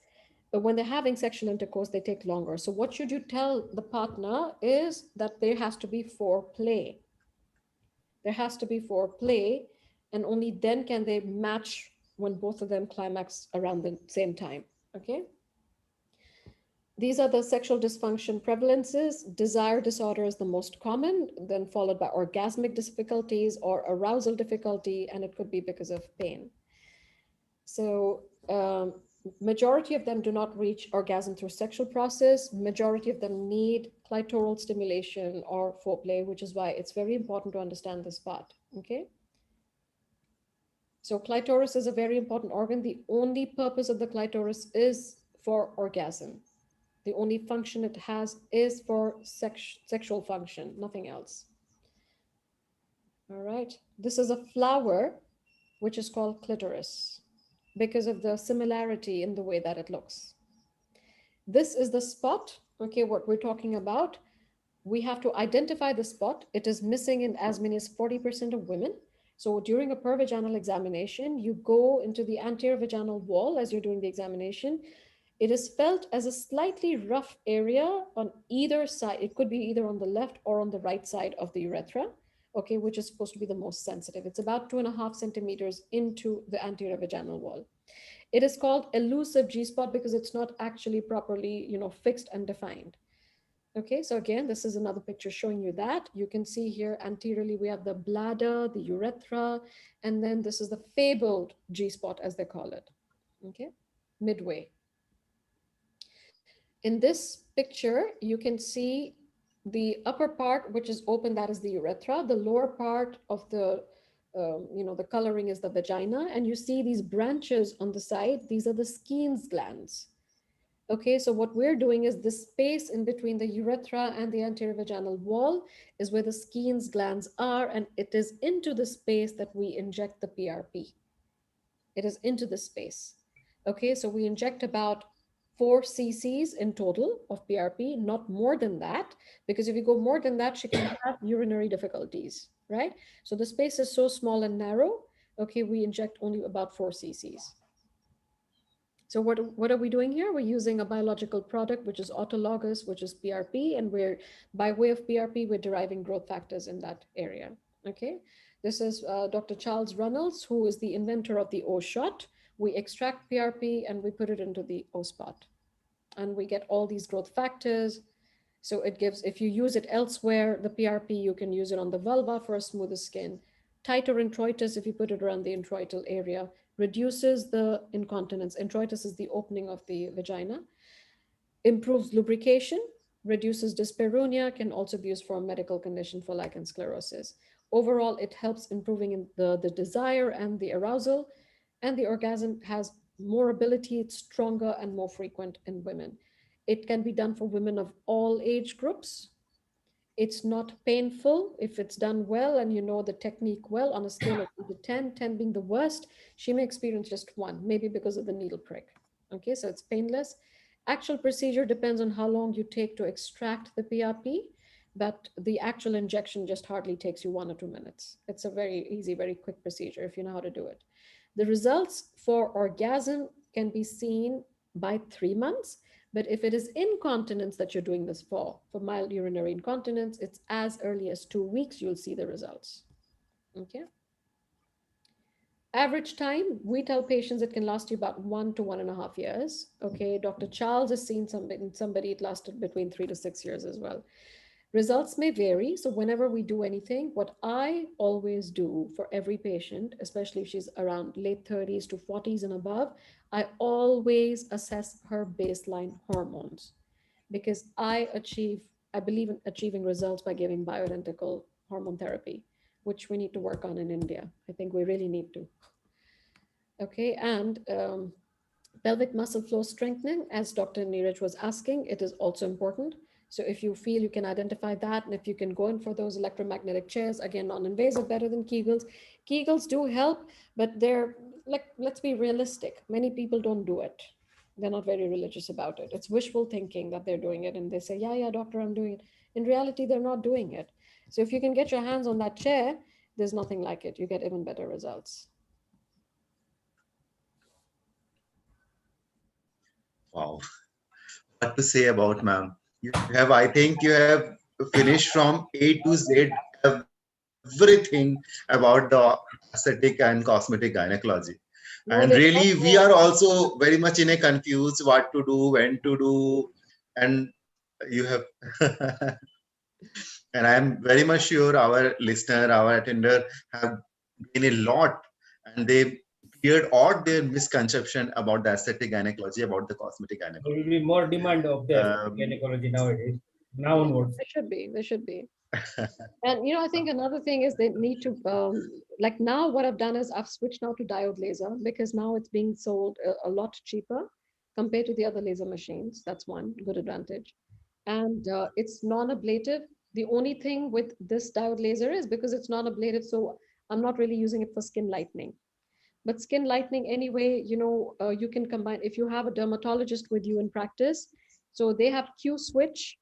But when they're having sexual intercourse, they take longer. So what should you tell the partner is that there has to be foreplay. There has to be foreplay, and only then can they match when both of them climax around the same time. Okay. These are the sexual dysfunction prevalences. Desire disorder is the most common, then followed by orgasmic difficulties or arousal difficulty, and it could be because of pain. So majority of them do not reach orgasm through sexual process. Majority of them need clitoral stimulation or foreplay, which is why it's very important to understand this part. Okay. So clitoris is a very important organ. The only purpose of the clitoris is for orgasm. The only function it has is for sexual function, nothing else. All right. This is a flower, which is called clitoris, because of the similarity in the way that it looks. This is the spot, okay, what we're talking about. We have to identify the spot. It is missing in as many as 40% of women. So during a pervaginal examination, you go into the anterior vaginal wall as you're doing the examination. It is felt as a slightly rough area on either side. It could be either on the left or on the right side of the urethra, okay, which is supposed to be the most sensitive. It's about 2.5 centimeters into the anterior vaginal wall. It is called elusive G-spot because it's not actually properly, fixed and defined. Okay, so again, this is another picture showing you that. You can see here anteriorly, we have the bladder, the urethra, and then this is the fabled G-spot, as they call it, okay, midway. In this picture, you can see the upper part, which is open, that is the urethra. The lower part of the, the coloring is the vagina. And you see these branches on the side. These are the Skene's glands. Okay, so what we're doing is the space in between the urethra and the anterior vaginal wall is where the Skene's glands are. And it is into the space that we inject the PRP. It is into the space. Okay, so we inject about 4 cc's in total of PRP, not more than that, because if you go more than that, she can have urinary difficulties, right? So the space is so small and narrow. Okay, we inject only about 4 cc's. So what are we doing here? We're using a biological product, which is autologous, which is PRP, and we're, by way of PRP, we're deriving growth factors in that area. Okay, this is Dr. Charles Runnels, who is the inventor of the O shot. We extract PRP and we put it into the O spot, and we get all these growth factors. So it gives, if you use it elsewhere, the PRP, you can use it on the vulva for a smoother skin. Tighter introitus, if you put it around the introital area, reduces the incontinence. Introitus is the opening of the vagina. improves lubrication, reduces dyspareunia, can also be used for a medical condition for lichen sclerosis. Overall, it helps improving in the desire and the arousal, and the orgasm has more ability, it's stronger and more frequent in women. It can be done for women of all age groups. It's not painful if it's done well and you know the technique well. On a scale of 1 to 10, 10 being the worst, she may experience just 1, maybe because of the needle prick. Okay, so it's painless. Actual procedure depends on how long you take to extract the PRP, but the actual injection just hardly takes you 1 or 2 minutes. It's a very easy, very quick procedure if you know how to do it. The results for orgasm can be seen by 3 months, but if it is incontinence that you're doing this for mild urinary incontinence, it's as early as 2 weeks, you'll see the results. Okay. Average time, we tell patients it can last you about 1 to 1.5 years. Okay. Dr. Charles has seen somebody it lasted between 3 to 6 years as well. Results may vary. So whenever we do anything, what I always do for every patient, especially if she's around late 30s to 40s and above, I always assess her baseline hormones, because I believe in achieving results by giving bioidentical hormone therapy, which we need to work on in India. I think we really need to. Okay, and pelvic muscle floor strengthening, as Dr. Neeraj was asking, it is also important. So if you feel you can identify that, and if you can go in for those electromagnetic chairs, again, non-invasive, better than Kegels. Kegels do help, but they're like, let's be realistic. Many people don't do it. They're not very religious about it. It's wishful thinking that they're doing it. And they say, yeah, doctor, I'm doing it. In reality, they're not doing it. So if you can get your hands on that chair, there's nothing like it. You get even better results. Wow. What to say about ma'am? I think you have finished from A to Z everything about the aesthetic and cosmetic gynecology. No, And there's really, not we more. are also very much in a confused what to do, when to do, and you have. And I am very much sure our listener, our attender have been a lot, and they cleared all their misconception about the aesthetic gynecology, about the cosmetic There gynecology. will be more demand of the gynecology nowadays. Now onwards. There should be. There should be. And I think another thing is they need to like, now what I've done is I've switched now to diode laser, because now it's being sold a lot cheaper compared to the other laser machines. That's one good advantage. And it's non-ablative. The only thing with this diode laser is because it's non-ablative, so I'm not really using it for skin lightening. But skin lightening anyway, you can combine, if you have a dermatologist with you in practice, so they have Q switch,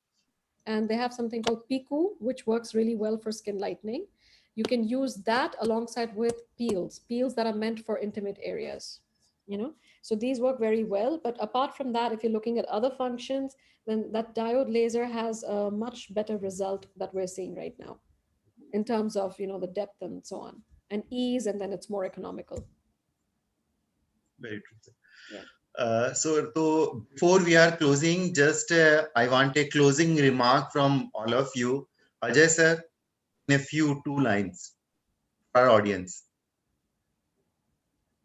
and they have something called Piku, which works really well for skin lightening. You can use that alongside with peels that are meant for intimate areas, So these work very well. But apart from that, if you're looking at other functions, then that diode laser has a much better result that we're seeing right now in terms of, the depth and so on, and ease, and then it's more economical. Very true. Yeah. So before we are closing, just I want a closing remark from all of you. Ajay sir, in a few 2 lines for our audience.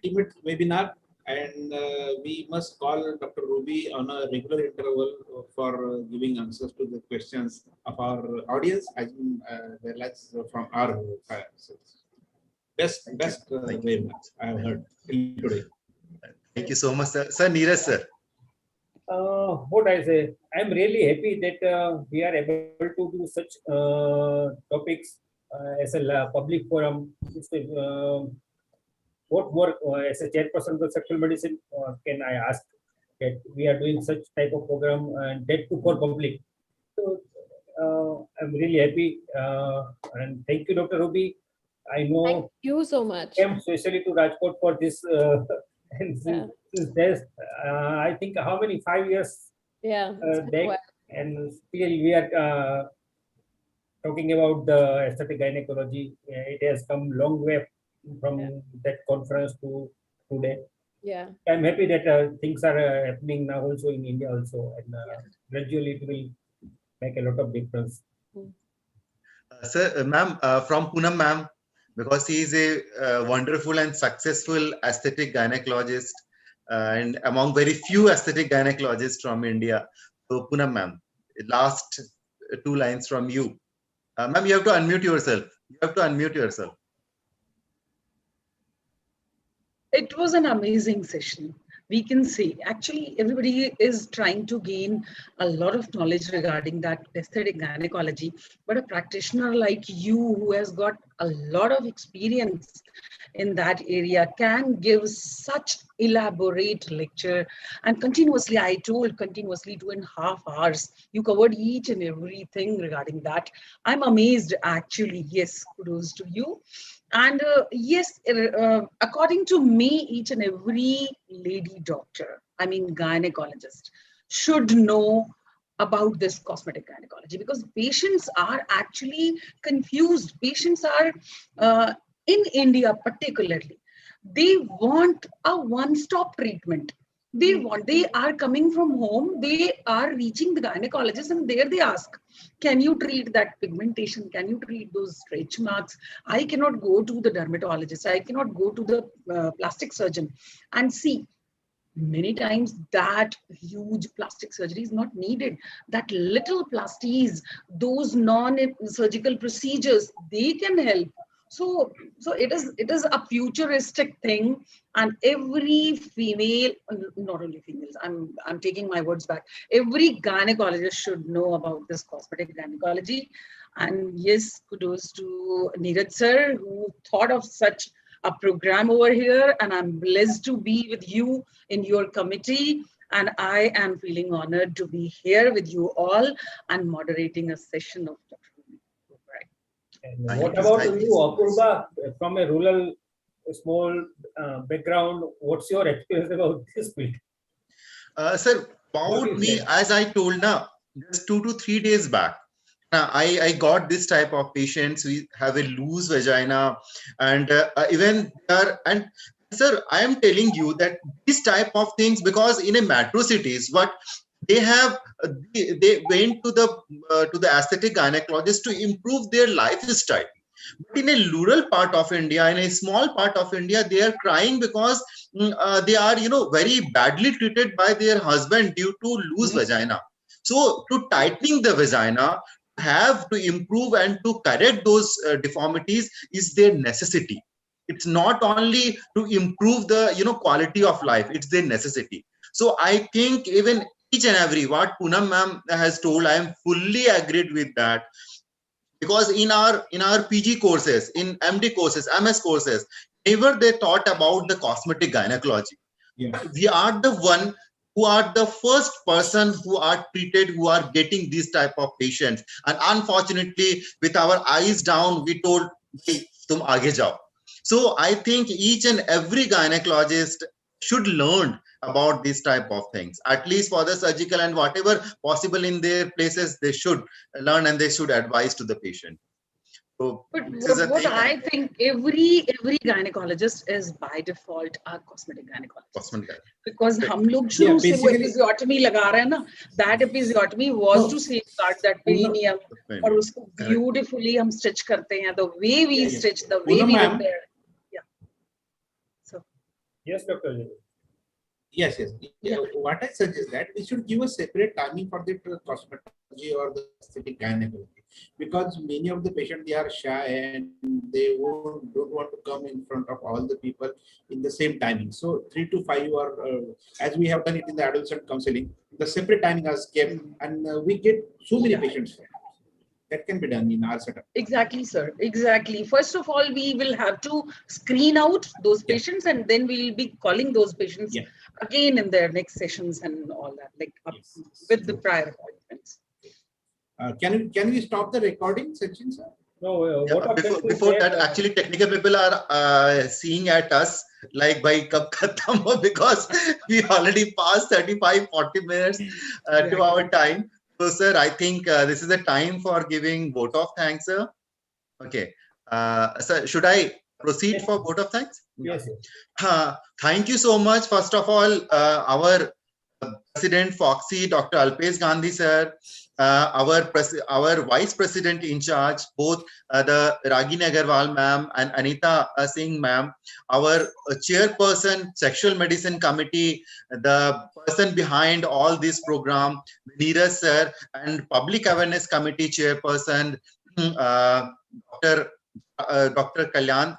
Ultimate webinar, and we must call Dr. Ruby on a regular interval for giving answers to the questions of our audience. I think that's from our best webinar I have heard till today. Thank you so much, sir. Sir, Neeraj sir. What I say, I'm really happy that we are able to do such topics as a public forum. What work as a chairperson of the sexual medicine can I ask that we are doing such type of program, and that too for public. So I'm really happy, and thank you, Dr. Ruby. I know. Thank you so much. Came especially to Rajkot for this, and since there's, I think how many 5 years back, and still we are talking about the aesthetic gynecology. It has come long way from that conference to today. Yeah, I'm happy that things are happening now also in India also, and gradually it will make a lot of difference. Sir, ma'am, from Poonam ma'am, because he is a wonderful and successful aesthetic gynecologist, and among very few aesthetic gynecologists from India. So Poonam ma'am, last 2 lines from you. Ma'am, you have to unmute yourself. You have to unmute yourself. It was an amazing session. We can see actually everybody is trying to gain a lot of knowledge regarding that aesthetic gynecology, but a practitioner like you who has got a lot of experience in that area can give such elaborate lecture, and continuously, I told continuously 2.5 hours, you covered each and everything regarding that. I'm amazed actually. Yes, kudos to you. And yes, according to me, each and every lady doctor, I mean gynecologist, should know about this cosmetic gynecology, because patients are actually confused. Patients are in India particularly, they want a one-stop treatment. They are coming from home, they are reaching the gynecologist, and there they ask, can you treat that pigmentation? Can you treat those stretch marks? I cannot go to the dermatologist. I cannot go to the plastic surgeon and see. Many times that huge plastic surgery is not needed. That little plasties, those non-surgical procedures, they can help. So it is a futuristic thing, and every female, not only females, I'm taking my words back, every gynecologist should know about this cosmetic gynecology. And yes, kudos to Neeraj sir, who thought of such a program over here, and I'm blessed to be with you in your committee, and I am feeling honored to be here with you all and moderating a session of Dr. And what about you, Apurva, from a rural, small background? What's your experience about this field? Sir, about me, as I told now, just 2 to 3 days back, I got this type of patients. We have a loose vagina, and even there. And sir, I am telling you that this type of things, because in a metro cities, what they have, they went to the aesthetic gynecologist to improve their lifestyle. But in a rural part of India, in a small part of India, they are crying because they are, very badly treated by their husband due to loose vagina. So to tightening the vagina, have to improve and to correct those deformities is their necessity. It's not only to improve the quality of life, it's their necessity. So I think even each and every what Poonam ma'am has told, I am fully agreed with that. Because in our PG courses, in MD courses, MS courses, never they thought about the cosmetic gynecology. Yeah. We are the one who are the first person who are treated, who are getting these type of patients. And unfortunately, with our eyes down, we told, hey, tum aage jao. So I think each and every gynecologist should learn about these type of things, at least for the surgical and whatever possible in their places, they should learn and they should advise to the patient. So, but what I think, every gynecologist is by default a cosmetic gynecologist. Because हम लोग शुरू से वो episiotomy लगा रहे हैं ना, that episiotomy was to safeguard that perineum, और उसको beautifully हम stitch करते हैं, the way we stitch, the way we repair. Yeah. So. Yes, Dr. Yes. Yeah. What I suggest that we should give a separate timing for the cosmetology or the aesthetic gynecology, because many of the patients, they are shy and they don't want to come in front of all the people in the same timing. So 3 to 5 or as we have done it in the adolescent counseling, the separate timing has kept, and we get so many patients. That can be done in our setup. Exactly, sir. Exactly. First of all, we will have to screen out those patients, and then we will be calling those patients again in their next sessions and all that, like with the prior appointments. Can we stop the recording, Sachin sir? No. Before that, actually, technical people are seeing at us like by kab khatam ho, because we already passed 35-40 minutes to our time. So, sir, I think this is the time for giving vote of thanks, sir. Okay. Sir, should I proceed for vote of thanks? Yes. Thank you so much. First of all, our President Foxy, Dr. Alpesh Gandhi, sir. our vice president in charge, both the Ragini Agarwal ma'am and Anita Singh ma'am, our chairperson, sexual medicine committee, the person behind all this program, Neeraj sir, and public awareness committee chairperson, Dr. Kalyan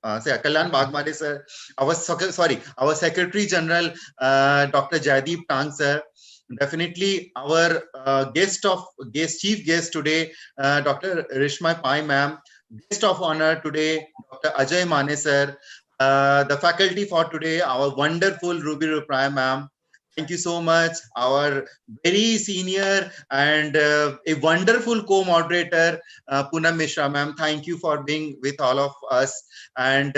Bagmare sir, our Secretary General, Dr. Jaideep Tang sir, definitely our chief guest today, Dr. Rishma Pai ma'am, guest of honor today, Dr. Ajay Mane sir, the faculty for today, our wonderful Ruby Ruprai ma'am. Thank you so much. Our very senior and a wonderful co-moderator, Poonam Mishra ma'am. Thank you for being with all of us. And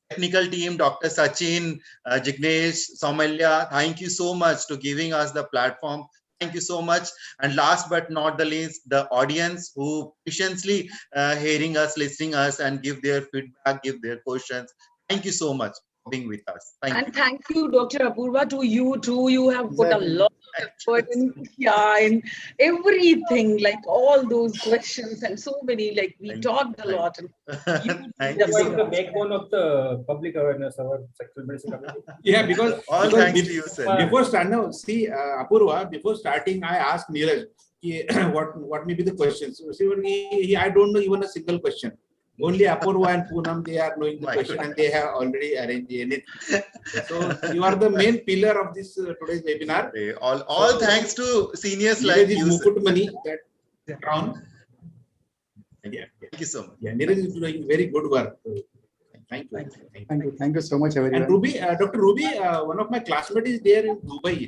technical team, Dr. Sachin, Jignesh, Somalia, thank you so much to giving us the platform. Thank you so much. And last but not the least, the audience who patiently hearing us, listening us, and give their feedback, give their questions. Thank you so much for being with us. And thank you, Dr. Apurva, to you too. You have put a lot of effort in, in everything, like all those questions and so many, like we talked a lot. Thank you so the much. backbone of the public awareness, our sexual medicine committee. Yeah, because thanks to you, sir. Before Apurva, before starting, I asked Neeraj what may be the questions. So, see, I don't know even a single question. Only Apurva and Poonam, they are knowing the question and they have already arranged it. So you are the main pillar of this today's webinar. All thanks to seniors like you. Mukut money that round. Yeah. Thank you so much. Yeah, Neeraj is doing very good work. Thank you. Thank you so much, everyone. And Ruby, Dr. Ruby, one of my classmates is there in Dubai.